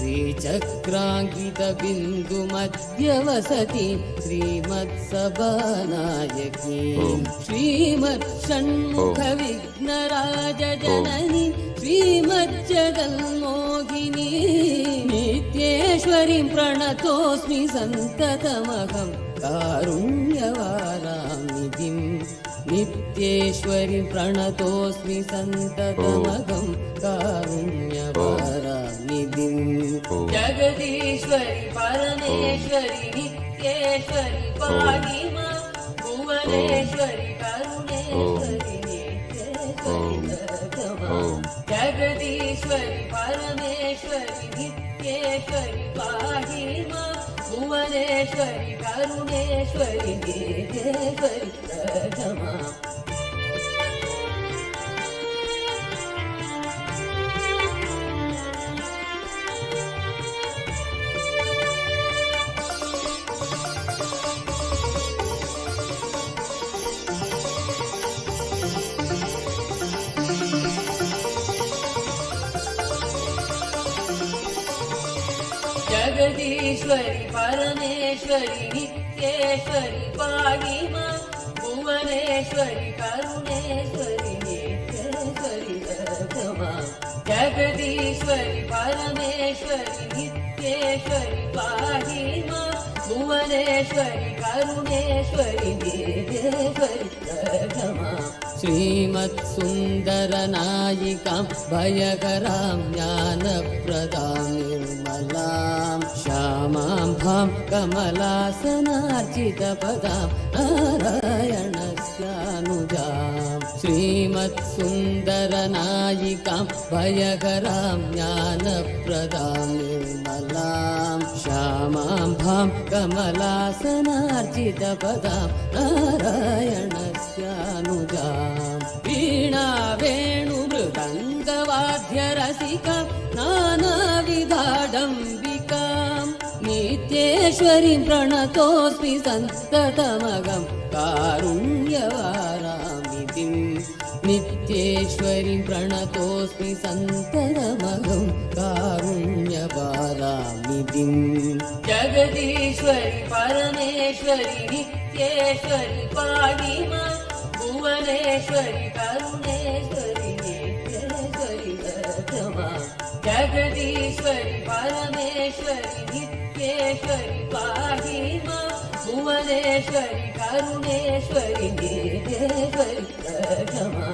श्रीचक्राङ्कितबिन्दुमध्यवसति श्रीमत्सभानायकी श्रीमत्षण्मुखविघ्नराजजननी श्रीमज्जगन्मोहिनी नित्येश्वरीं प्रणतोऽस्मि सन्ततमहं कारुण्यवारानिधिं नित्येश्वरीं प्रणतोऽस्मि सन्ततमहं कारुण्यवारानिधिं जगदीश्वरि परमेश्वरि नित्येश्वरि पाहि मां भुवनेश्वरि करुणेश्वरि जगदीश्वरि परमेश्वरि नित्येश्वरि पाहि मां भुवनेश्वरि करुणेश्वरि नित्येश्वरि प्रथमा जगदीश्वरि परमेश्वरि नित्येश्वरि पाहि मां भुवनेश्वरि करुणेश्वरि नित्येश्वरि प्रथमा जगदीश्वरि परमेश्वरि नित्येश्वरि पाहि मां भुवनेश्वरि करुणेश्वरि नित्येश्वरि प्रथमा श्रीमत्सुन्दरनायिकां भयकरां ज्ञानप्रदां निर्मलां श्यामां भां कमलासनार्चितपदां नारायणस्यानुजां श्रीमत्सुन्दरनायिकां भयकरां ज्ञानप्रदां निर्मलां श्यामां भां कमलासनार्चितपदां नारायणस्यानुजां वीणा वेणुमृदङ्गवाद्यरसिकां नानाविधाडम्बिकां नित्येश्वरीं प्रणतोऽस्मि सन्ततमहं कारुण्यवारामितिं नित्येश्वरीं प्रणतोऽस्मि सन्ततमहं कारुण्यवारामितिं जगदीश्वरि परमेश्वरि नित्येश्वरि पाहि मां भुवनेश्वरि करुणेश्वरि नित्येश्वरि प्रथमा जगदीश्वरि परमेश्वरि नित्येश्वरि पाहि मां भुवनेश्वरि करुणेश्वरि नित्येश्वरि प्रथमा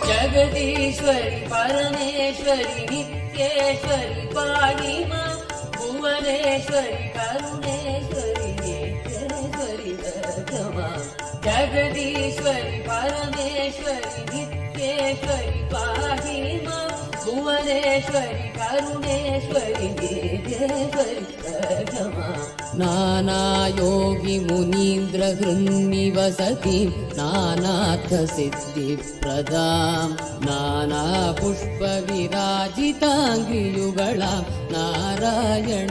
जगदीश्वरि परमेश्वरि नित्येश्वरि पाहि मां भुवनेश्वरि करुणेश्वरि नित्येश्वरि प्रथमा जगदीश्वरि परमेश्वरि नित्येश्वरि पाहि मां भुवनेश्वरि करुणेश्वरि नित्येश्वरि प्रथमा नानायोगि मुनीन्द्र हृन्निवसति नानार्थसिद्धिप्रदां नानापुष्पविराजिताङ्घ्रियुगळां नारायणेनार्चितां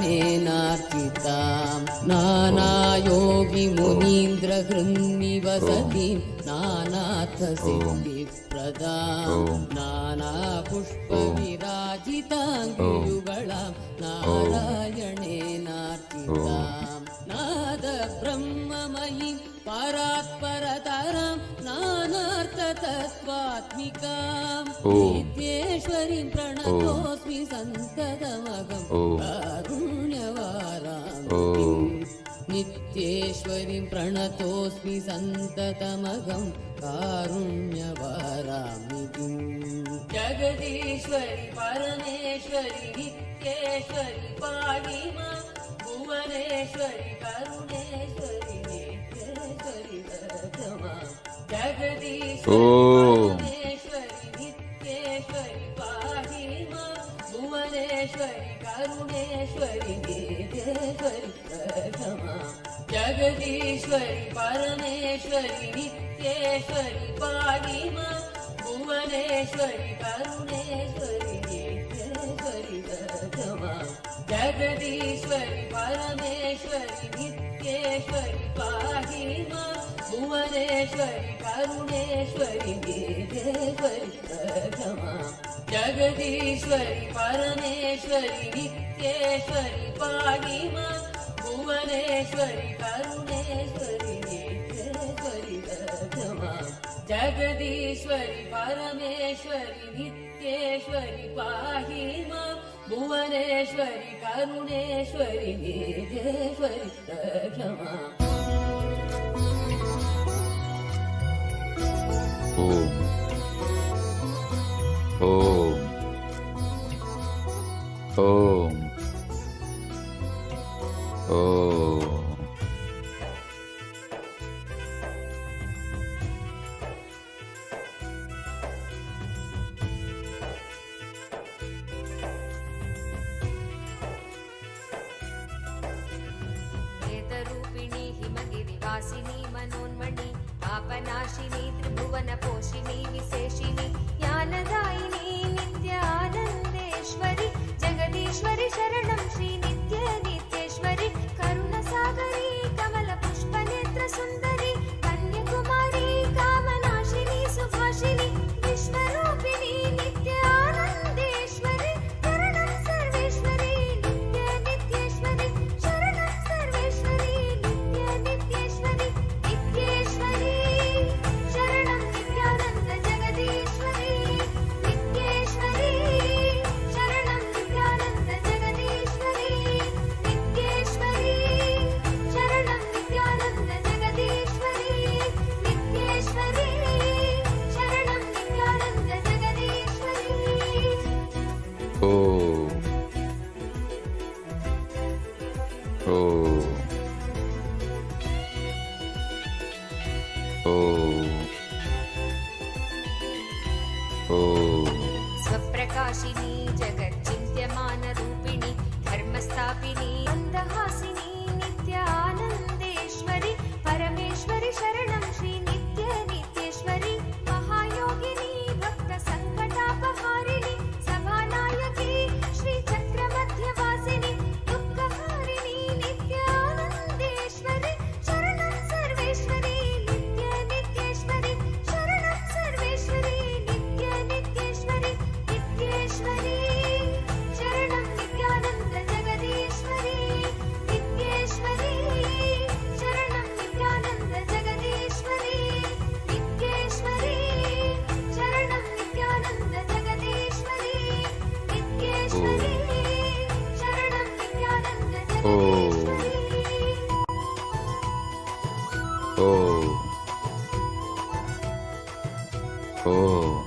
नानायोगि मुनीन्द्र हृन्निवसति नानार्थसिद्धिप्रदां नानापुष्पविराजिताङ्घ्रियुगळां नारायणेनार्चितां नाद ब्रह्ममयीं परात्परतरां नानार्थतत्त्वात्मिकां नित्येश्वरीं प्रणतोऽस्मि सन्ततमहं कारुण्यवारां नित्येश्वरीं प्रणतोऽस्मि सन्ततमहं कारुण्यवारामितिं जगदीश्वरि परमेश्वरि नित्येश्वरि पाहि मां भुवनेश्वरि करुणेश्वरि नित्येश्वरि प्रथमा जगदीश्वरि परमेश्वरि नित्येश्वरि पाहि मां भुवनेश्वरि करुणेश्वरि नित्येश्वरि प्रथमा जगदीश्वरि परमेश्वरि नित्येश्वरि पाहि मां भुवनेश्वरि करुणेश्वरि नित्येश्वरि गगमा जगदीश्वरि परमेश्वरि नित्येश्वरि पाहि मां भुवनेश्वरि करुणेश्वरि नित्येश्वरि गगमा जगदीश्वरि परमेश्वरि नित्येश्वरि पाहि मां भुवनेश्वरि करुणेश्वरि नित्येश्वरि गगमा जगदीश्वरि परमेश्वरि नित्येश्वरि पाहि मां भुवनेश्वरि करुणेश्वरि नित्येश्वरि गगमा Om. Om. Om. वेदरूपिणी हिमगिरिवासिनी मनोन्मणि पापनाशिनी त्रिभुवनपोषिणी विशेषिणी ज्ञानदायिनी नित्यानन्देश्वरि जगदीश्वरि शरणं श्री नित्य नित्येश्वरि करुणसागरी कमलपुष्पनेत्रसुन्दरि कन्याकुमारी कामनाशिनी सुभाषिनी विश्वरूपिणी नित्यानन्देश्वरि शरणं सर्वेश्वरि नित्य नित्येश्वरि शरणं सर्वेश्वरि नित्य नित्येश्वरि नित्येश्वरि शरणं नित्यानन्द जगदीश्वरि नित्येश्वरि शरणं नित्यानन्द जगदीश्वरि नित्येश्वरि शरणं नित्यानन्द जगदीश्वरि नित्येश्वरि शरणं Nityanand जगदीश्वरि Om. Om. Om. Om. स्वप्रकाशिनी जगच्चिन्त्यमानरूपिणी धर्मस्थापिनी मन्दहासिनी नित्यानन्देश्वरि परमेश्वरि शरणं श्री नित्य नित्येश्वरि महायोगिनी भक्तसङ्कटापहारिणि सभानायकी श्रीचक्रमध्यवासिनि दुःखहारिणी नित्यानन्देश्वरि शरणं सर्वेश्वरि नित्य नित्येश्वरि शरणं सर्वेश्वरि नित्य नित्येश्वरि नित्येश्वरि शरणं नित्यानन्द जगदीश्वरि नित्येश्वरि शरणं नित्यानन्द जगदीश्वरि नित्येश्वरि शरणं नित्यानन्द जगदीश्वरि नित्येश्वरि शरणं नित्यानन्द जगदीश्वरि Om. Om.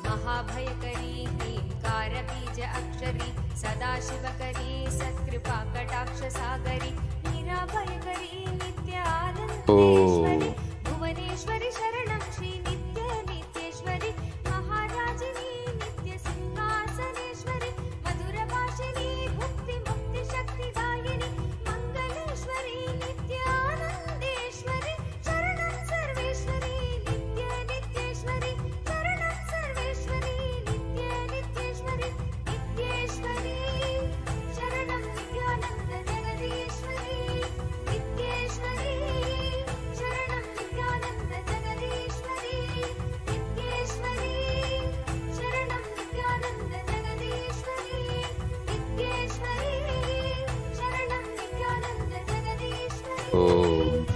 महाभयकरी ह्रीङ्कारबीज अक्षरी सदाशिवकरी सत्कृपाकटाक्षसागरी मीराभयकरी नित्यानन्देश्वरि भुवनेश्वरि शरणं श्री नित्य नित्येश्वरि महाराजिनी नित्यसिंहासनेश्वरि मधुरभाषिणी भुक्तिमुक्तिशक्तिदायिनि मङ्गलेश्वरि नित्यानन्देश्वरि शरणं सर्वेश्वरि नित्य नित्येश्वरि शरणं सर्वेश्वरि नित्य नित्येश्वरि नित्येश्वरि शरणं नित्यानन्द जगदीश्वरि नित्येश्वरि शरणं नित्यानन्द जगदीश्वरि नित्येश्वरि शरणं नित्यानन्द जगदीश्वरि नित्येश्वरि शरणं नित्यानन्द जगदीश्वरि Om.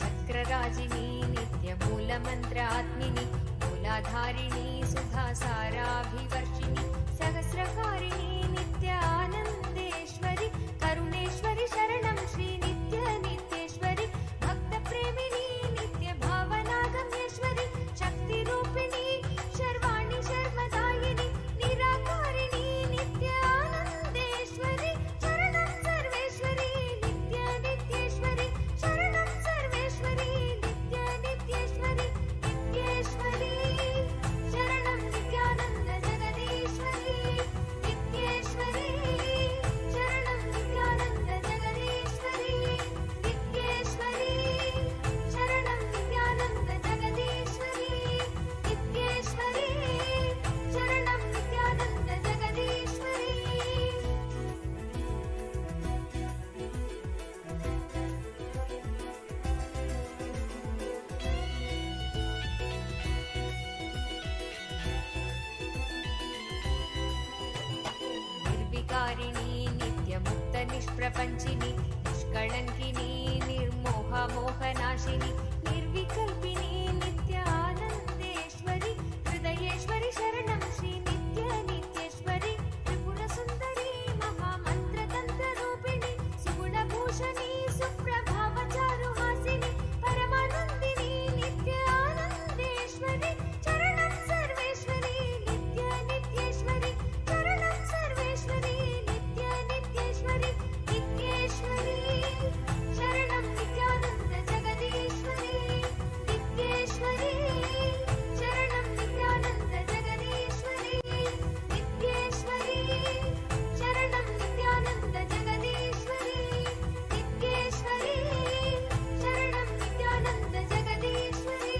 चक्रराजिनी नित्यमूलमन्त्रात्मिनि मूलाधारिणी सुधासाराभिवर्षिणि सहस्रकारिणी नित्यानन्देश्वरि करुणेश्वरि शरणं श्री नित्य नित्येश्वरि भक्तप्रेमिणी नित्यभावनागम्येश्वरि शक्तिरूपिणी शर्वाणि शर्वदायिनि निराकारिणी नित्यानन्देश्वरि शरणं सर्वे प्रपञ्चिनि निष्कळङ्किनि निर्मोहमोहनाशिनि निर्विकल्पिनि नित्यानन्देश्वरि हृदयेश्वरि शरणं श्री नित्यनित्येश्वरि त्रिपुरसुन्दरी महामन्त्रतन्त्ररूपिणि सुगुणभूषणि सुप्रभावचारुहासिनि परमानन्दिनि नित्यानन्देश्वरि चरणं सर्वेश्वरि नित्यनित्येश्वरि चरणं सर्वेश्वरि नित्यनित्येश्वरि नित्येश्वरि शरणं नित्यानन्द जगदीश्वरि नित्येश्वरि शरणं नित्यानन्द जगदीश्वरि नित्येश्वरि शरणं नित्यानन्द जगदीश्वरि नित्येश्वरि शरणं नित्यानन्द जगदीश्वरि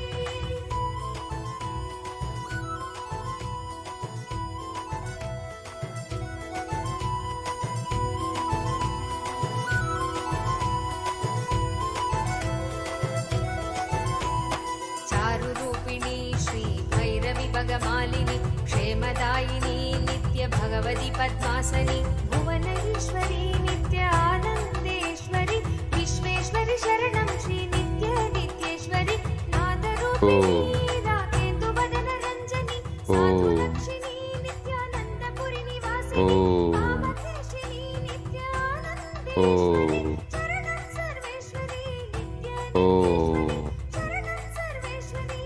चारुरूपिणी श्री भैरवि भगमालिनि क्षेमदायिनी नित्य भगवति पद्मासनि भुवन ईश्वरी नित्य आनन्देश्वरि विश्वेश्वरि शरणं श्री नित्य नित्येश्वरि नादरूपिणी राकेन्दुवदन रञ्जनि साधुलक्षिणी नित्यानन्दपुरि निवासिनि कामकेशिनि नित्यानन्देश्वरि चरणं सर्वेश्वरि नित्य शरणं सर्वेश्वरि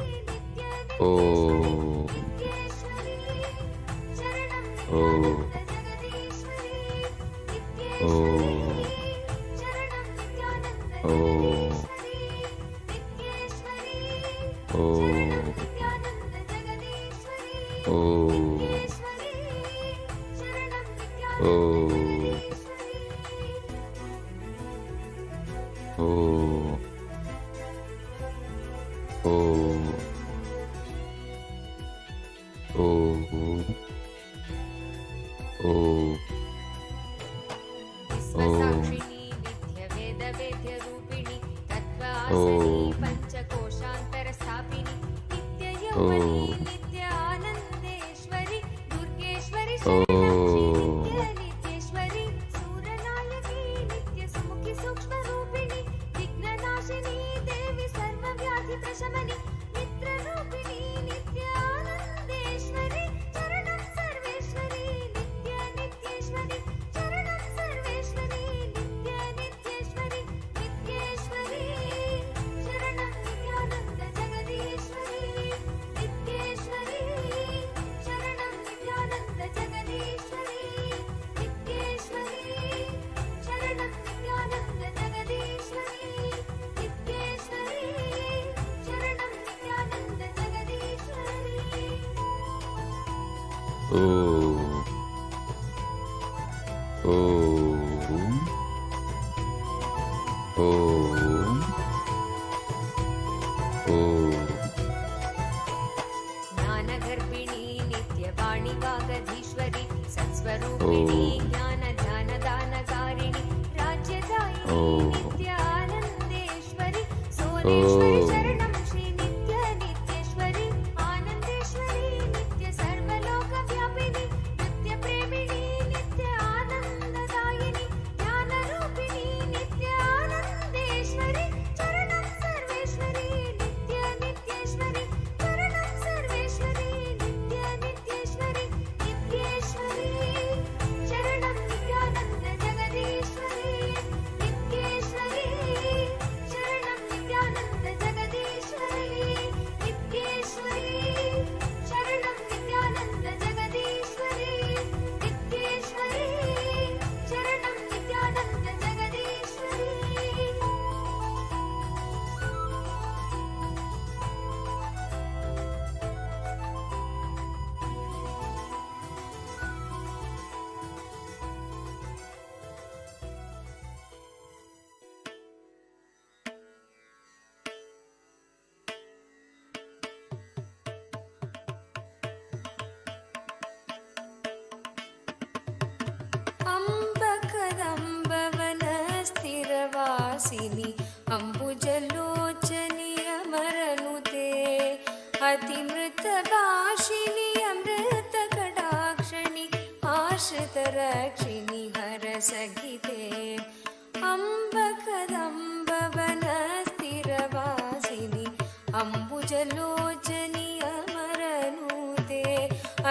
नित्येश्वरि शरणं नित्यानन्द जगदीश्वरि नित्येश्वरि शरणं नित्यानन्द जगदीश्वरि नित्येश्वरि शरणं नित्यानन्द जगदीश्वरि नित्येश्वरि शरणं विश्वसाक्षिणी नित्यवेदवेद्यरूपिणि तत्त्वासिनी पञ्चकोशान्तरस्थापिनि नित्ययौवनी नित्य आनन्देश्वरि दुर्गेश्वरि शरणं श्री नित्यनित्येश्वरि सूरनायकी नित्यसुमुखि सूक्ष्मरूपिणि विघ्ननाशिनी देवि सर्वव्याधिप्रशमनि मित्ररूपिणी नित्य आनन्देश्वरि चरणं सर्वेश्वरि नित्यनित्येश्वरि चरणं सर्वेश्वरि नित्यनित्येश्वरि नित्येश्वरि शरणं नित्यानन्द जगदीश्वरि नित्येश्वरि शरणं नित्यानन्द जगदीश्वरि नित्येश्वरि शरणं नित्यानन्द जगदीश्वरि नित्येश्वरि शरणं नित्यानन्द जगदीश्वरि ज्ञानगर्भिणी नित्यवाणी वागधीश्वरि सत्स्वरूपिणी ज्ञानध्यानदानकारिणि राज्यदायिनी नित्य आनन्देश्वरि सोनेश्वरि शरणं श्री नित्यनित्येश्वरि आनन्देश्वरि नित्य सर्वलोकव्यापिनि नित्यप्रेमिणि नित्य आनन्ददायिनि ज्ञानरूपिणि नित्य आनन्देश्वरि चरणं सर्वेश्वरि नित्यनित्येश्वरि चरणं सर्वेश्वरि नित्यनित्येश्वरि नित्येश्वरि शरणं नित्यानन्द जगदीश्वरि नित्येश्वरि शरणं नित्यानन्द जगदीश्वरि नित्येश्वरि शरणं नित्यानन्द जगदीश्वरि नित्येश्वरि शरणं नित्यानन्द जगदीश्वरि अम्बकदम्बवनस्थिरवासिनि अम्बुजलोचनि अमरनुते अतिमृतभाषिणि अमृतकटाक्षणि आश्रितरक्षिणि हर सखिते अम्बकदम्बवनस्थिरवासिनि अम्बुजलोचनि अमरनूते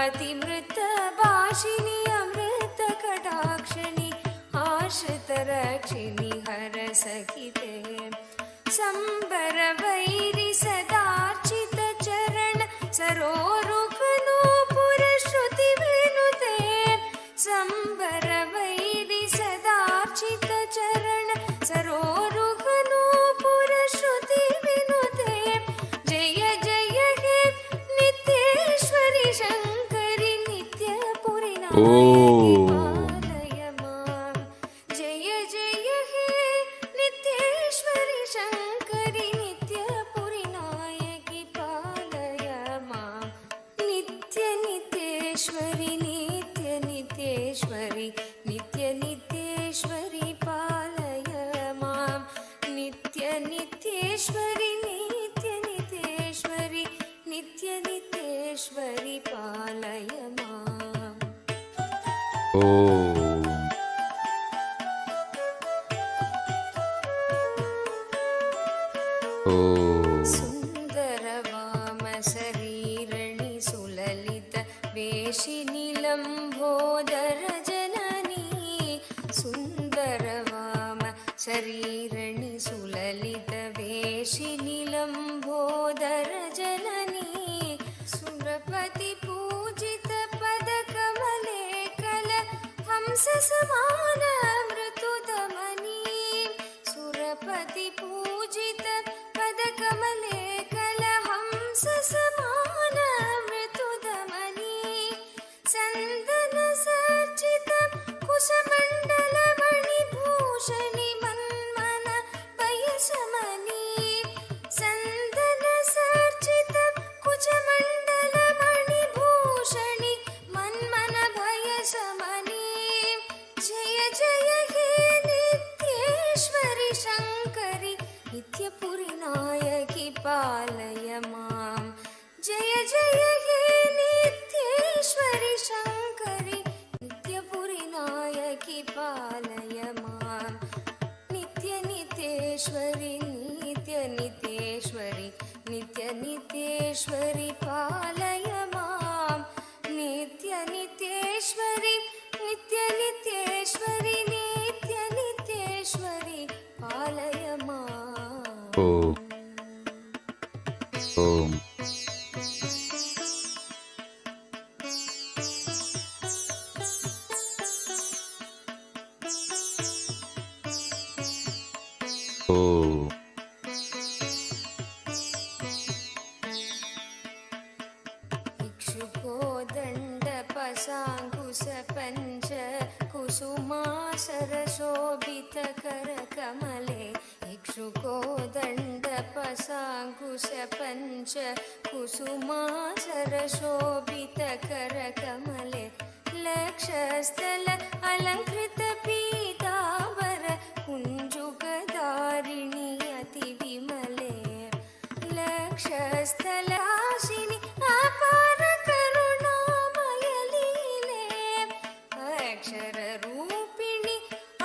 अतिमृतभाषिनि अमृतकटाक्षिणि आश्रितरक्षिणि हरसखिते सम्बरवैरि सदार्चितचरण सरोरुकनूपुरश्रुतिविनुते सम्बरवैरि सदार्चितचरण सरोरुकनूपुरश्रुतिविनुते जय जय हे नित्येश्वरि शङ्करि नित्यपुरिनायकि पालय मां जय जय हे नित्येश्वरि शङ्करि नित्यपुरिनायकि पालय मां नित्यनित्येश्वरि नित्यनित्येश्वरि नित्यनित्येश्वरि पालय मां नित्यनित्येश्वरि नित्यनित्येश्वरि नित्यनित्येश्वरि पालय माम् सुन्दरवामशरीरणि सुललित वेशिनि लम्बोदर जननी सुन्दरवाम शरीरणि सुललित वेशिनि लम्बोदर जननी सुरपति पूजित पदकमले कल हंस समान मृतुदमनी सुरपति पूजित पदकमले कल हंस समान मृतुदमनी सन्दन सर्चित कुशमण्डल मणिभूषणि मन्मन पयसमनी सन्दन सर्चित कुशमण्डल मणिभूषणि मन्मन भयसमनी जय जय हे नित्येश्वरि शङ्करि नित्यपुरिनायकि पालय मां जय जय हे नित्येश्वरि शङ्करि नित्यपुरिनायकि पालय मां नित्यनित्येश्वरि नित्यनित्येश्वरि नित्यनित्येश्वरि पालय मां नित्यनित्येश्वरि नित्यनित्येश्वरि नित्यनित्येश्वरि पालय माम् ओम इक्षुको दण्डपशाङ्कुश पञ्च कुसुमासरशोभितकरकमले इक्षुको दण्डपशाङ्कुश पञ्च कुसुमासरशोभितकरकमले लक्षस्थल अलङ्कृत पीताम्बर कुञ्जुगधारिणि अतिविमले लक्षस्थलाशिनि अपार करुणामय लीले अक्षररूपिणि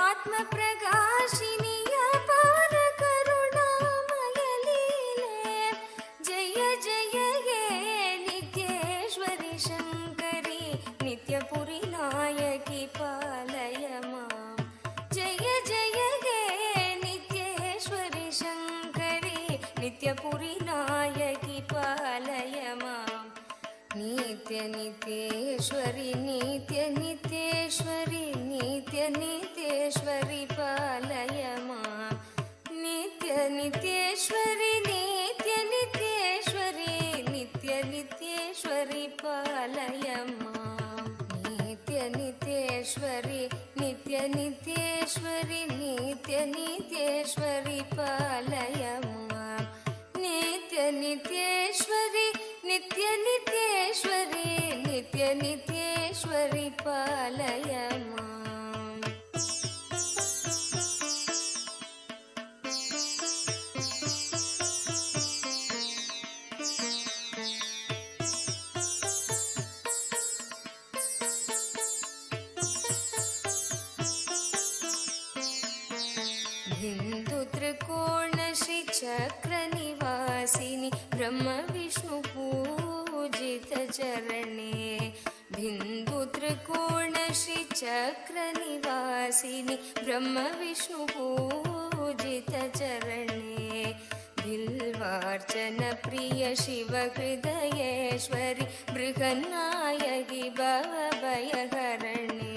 आत्मप्रकाशिनि अपार करुणामय लीले जय जय हे नित्येश्वरि शङ्करि नित्यपुरिनायकि पालय मां जय जय हे नित्येश्वरि शङ्करि नित्यपुरिनायकि पालय मां नित्यनित्येश्वरि नित्यनित्येश्वरि नित्यनित्येश्वरि पालय मां नित्यनित्येश्वरि नित्यनित्येश्वरि नित्यनित्येश्वरि पालय मां नित्यनित्येश्वरि नित्यनित्येश्वरि नित्यनित्येश्वरि पालय मां नित्यनित्येश्वरि नित्यनित्येश्वरि नित्यनित्येश्वरि पालय माम् हिन्दु त्रिकोण श्री चक्र निवासिनी ब्रह्म विष्णु पूजित चरणे बिन्दु त्रिकोण श्री चक्र निवासिनी ब्रह्म विष्णु पूजित चरणे बिल्वार्चन प्रिय शिव हृदयेश्वरि बृहन्नायकि भवभयहरणे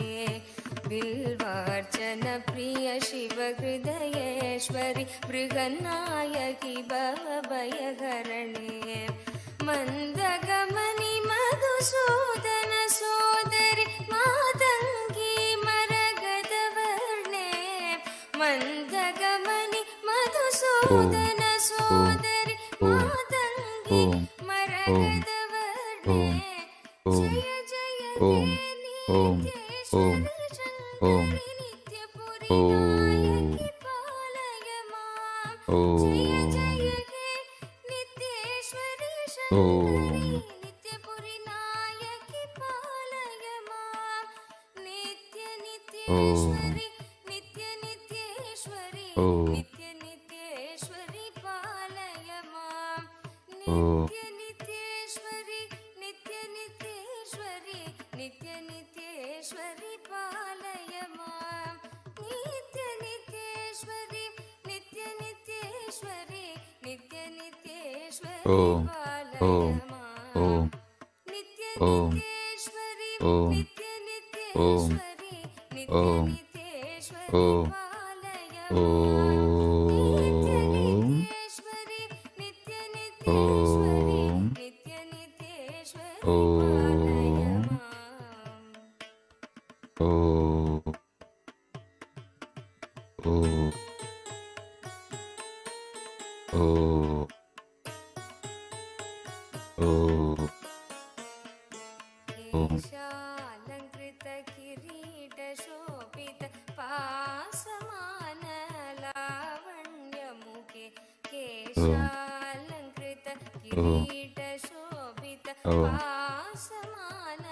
बिल्वार्चन प्रिय शिव हृदयेश्वरि बृहन्नायकि भवभयहरणे मन्दगमनि मधुसूदन सोदरि मातङ्गी मरगदवर्णे मन्दगमनि मधुसूदन सोदरि मातङ्गी मरगदवर्णे जय जय हे नित्येश्वरि शङ्करि नित्यपुरि नायकि पालय मां जय जय हे नित्येश्वरि शङ्करि नित्यपुरि नायकि पालय मां नित्य नित्येश्वरि नित्य नित्येश्वरि नित्य नित्येश्वरि पालय मां नित्य नित्येश्वरि नित्य नित्येश्वरि नित्य नित्येश्वरि पालय मां नित्य नित्येश्वरि नित्य नित्येश्वरि नित्य नित्येश्वरि पालय मां नित्य नित्येश्वरि नित्य नित्येश्वरि नित्य नित्येश्वरि पालय केशालङ्कृत किरीट शोभित पासमान लावण्यमुखे केशालङ्कृत किरीट शोभित पासमान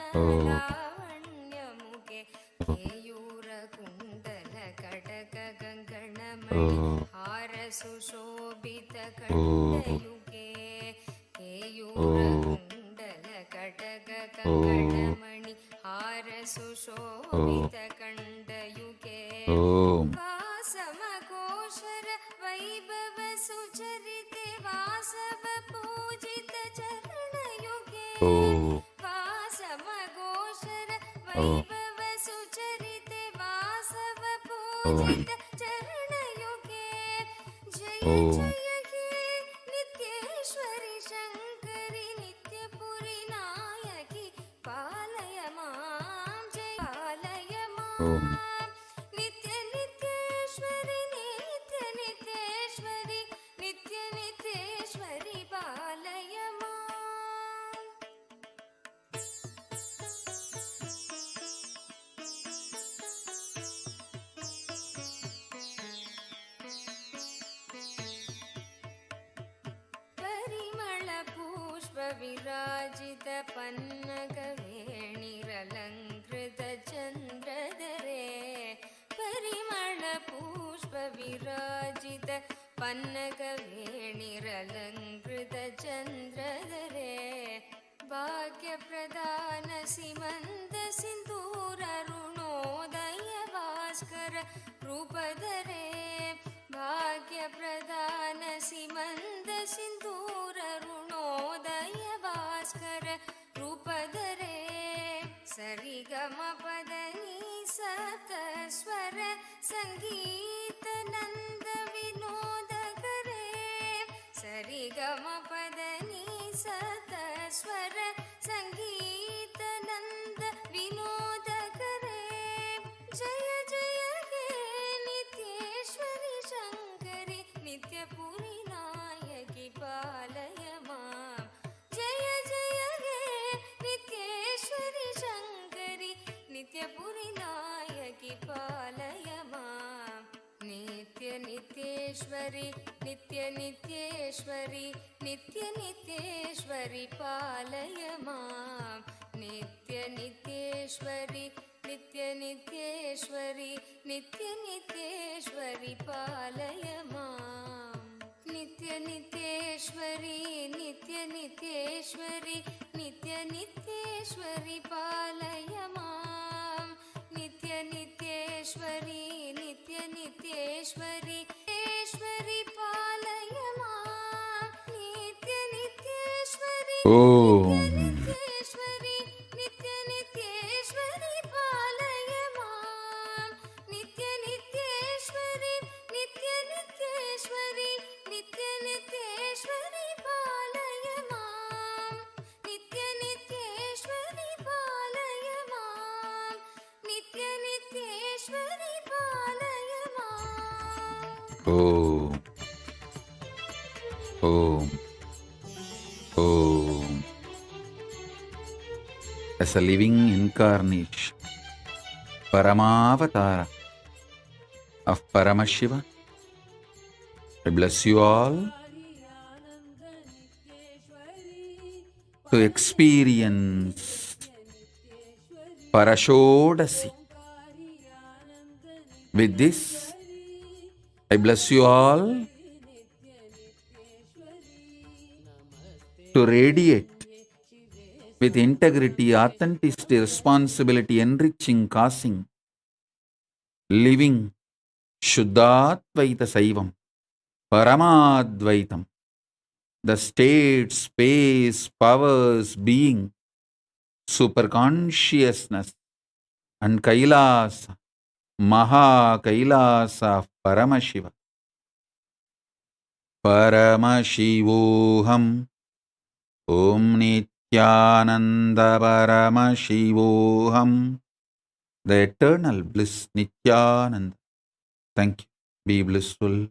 लावण्यमुखे केयूरकुण्डल कटक गङ्गणमणि हार सुशोभित कण्डयुगे केयूरकुण्डल कटक कङ्गणमणि हार सुशोभित कण्डयुगे वासमघोषर वैभव सुचरिते वासव पूजित चरणयुगे वासमघोषर वैभव सुचरिते वासव पूजित चरणयुगे जय जय हे नित्येश्वरि शङ्करि नित्यपुरि नायकि पालय मां जय पालय मां नित्य नित्येश्वरि नित्य नित्येश्वरि नित्य नित्येश्वरि पालय मां परिमळ पुष्प विराजित पन्नग वेणिरलङ्कृत चन्द्रधरे परिमळ पुष्प विराजित पन्नग वेणिरलङ्कृत चन्द्रधरे भाग्यप्रदान सीमन्त सिन्दूर अरुणोदय भास्कर रूपधरे भाग्यप्रदान सीमन्त सिन्दूर अरुणोदय भास्कर रूपधरे सरिगमपदनी सप्तस्वर सङ्गीत नन्द विनोद करे सरिगमपदनी सप्तस्वर सङ्गीत नन्द विनोद करे जय जय हे नित्येश्वरि शङ्करि नित्यपुरि नायकि पालय मां जय जय हे नित्येश्वरि शङ्करि नित्यपुरि नायकि पालय मां नित्य नित्येश्वरि नित्य नित्येश्वरि नित्य नित्येश्वरि पालय मां नित्य नित्येश्वरि नित्यनित्येश्वरि नित्यनित्येश्वरि पालय माम् नित्यनित्येश्वरि नित्यनित्येश्वरि नित्यनित्येश्वरि पालय माम् नित्यनित्येश्वरि नित्यनित्येश्वरि ईश्वरि पालय माम् नित्यनित्येश्वरि नित्यनित्येश्वरि नित्यनित्येश्वरि पालय माम् नित्यनित्येश्वरि नित्यनित्येश्वरि नित्यनित्येश्वरि पालय माम् नित्यनित्येश्वरि पालय माम् नित्यनित्येश्वरि पालय माम् Om. Om. Om. As a living incarnation, Paramavatara of Paramashiva, I bless you all to experience Parashodasi. With this, I bless you all to radiate with integrity, authenticity, responsibility, enriching, causing, living Shuddhadvaita Saivam, Paramadvaitam, the state, space, powers, being, superconsciousness, and Kailasa, Maha Kailasa of Paramashiva. Paramashivoham, Om Nithyananda Paramashivoham, the eternal bliss Nithyananda. Thank you. Be blissful.